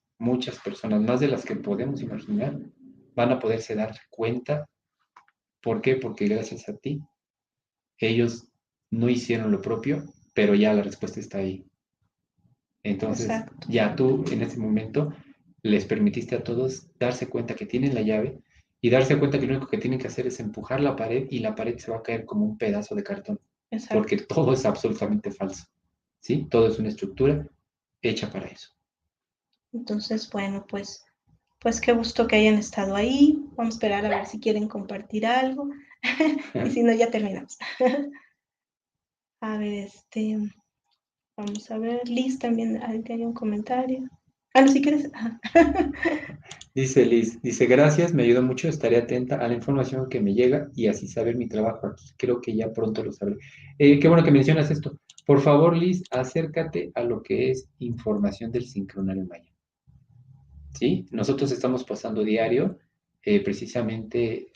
personas, más de las que podemos imaginar, van a poderse dar cuenta. ¿Por qué? Porque gracias a ti, ellos no hicieron lo propio, pero ya la respuesta está ahí. Entonces, Exacto, ya tú en ese momento les permitiste a todos darse cuenta que tienen la llave y darse cuenta que lo único que tienen que hacer es empujar la pared y la pared se va a caer como un pedazo de cartón, porque exacto. todo es absolutamente falso, ¿sí? Todo es una estructura hecha para eso. Entonces, bueno, pues qué gusto que hayan estado ahí. Vamos a esperar a ver si quieren compartir algo. Y si no, ya terminamos. A ver, vamos a ver. Liz también, hay un comentario. Ah, no, si quieres. Dice Liz, dice, gracias, me ayudó mucho, estaré atenta a la información que me llega y así saber mi trabajo aquí. Creo que ya pronto lo sabré. Qué bueno que mencionas esto. Por favor, Liz, acércate a lo que es información del sincronario maya. ¿Sí? Nosotros estamos pasando diario, precisamente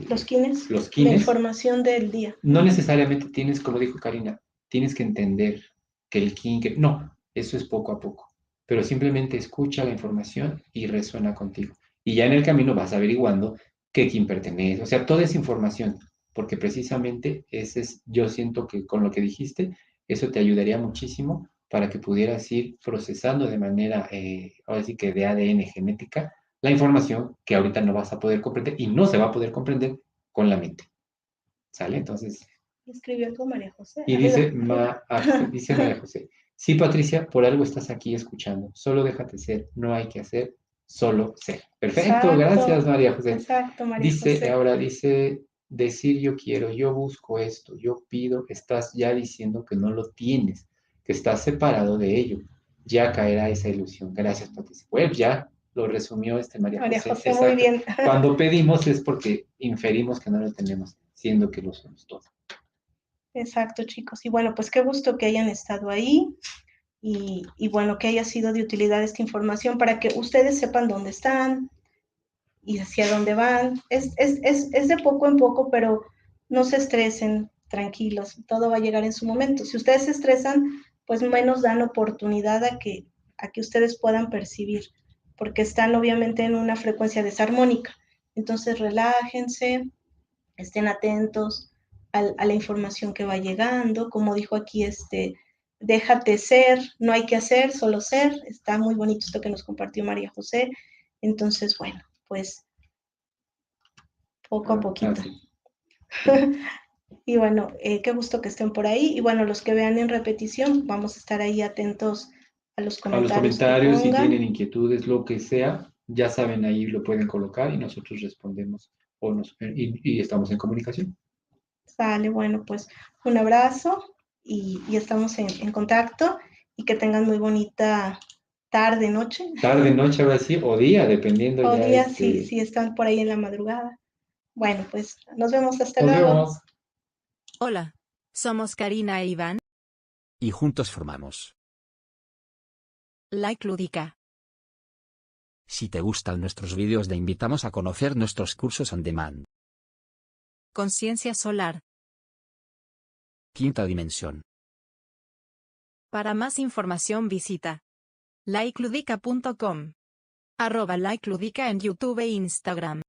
Los kines, los la kines. información del día. No necesariamente tienes, como dijo Karina, tienes que entender que el kin, no, eso es poco a poco. pero simplemente escucha la información y resuena contigo. Y ya en el camino vas averiguando qué quién pertenece, o sea, toda esa información, porque precisamente ese es, yo siento que con lo que dijiste, eso te ayudaría muchísimo para que pudieras ir procesando de manera, ahora sí que de ADN genética, la información que ahorita no vas a poder comprender y no se va a poder comprender con la mente. ¿Sale? Entonces, Escribió algo María José. y dice María José, sí, Patricia, por algo estás aquí escuchando. Solo déjate ser, no hay que hacer, solo ser. Perfecto, gracias, Exacto, María José. exacto, María José. Dice, decir yo quiero, yo busco esto, yo pido, estás ya diciendo que no lo tienes, que estás separado de ello. Ya caerá esa ilusión. Gracias, Patricia. Pues ya lo resumió María María José. José, muy Exacto. bien. Cuando pedimos es porque inferimos que no lo tenemos, siendo que lo somos todos. Exacto, chicos. Y bueno, pues qué gusto que hayan estado ahí y bueno, que haya sido de utilidad esta información para que ustedes sepan dónde están y hacia dónde van. Es de poco en poco, pero no se estresen, tranquilos, todo va a llegar en su momento. Si ustedes se estresan, pues menos dan oportunidad a que ustedes puedan percibir, porque están obviamente en una frecuencia desarmónica. Entonces, relájense, estén atentos a la información que va llegando. Como dijo aquí, déjate ser, no hay que hacer, solo ser. Está muy bonito esto que nos compartió María José. Entonces, bueno, pues poco a poquito. Sí. Y bueno, qué gusto que estén por ahí. Y bueno, los que vean en repetición, vamos a estar ahí atentos a los A los comentarios que comentarios, si tienen pongan. inquietudes, lo que sea, ya saben, ahí lo pueden colocar y nosotros respondemos y estamos en comunicación. Sale, bueno, pues un abrazo y estamos en contacto y que tengan muy bonita tarde, noche Tarde, noche, ahora sí, o día, dependiendo o ya día si están por ahí en la madrugada. Bueno, pues nos vemos, hasta Nos luego. vemos. Hola, somos Karina e Iván. Y juntos formamos. Like Lúdica. Si te gustan nuestros vídeos, te invitamos a conocer nuestros cursos on demand. Conciencia solar. Quinta dimensión. Para más información visita likeludica.com. @likeludica en YouTube e Instagram.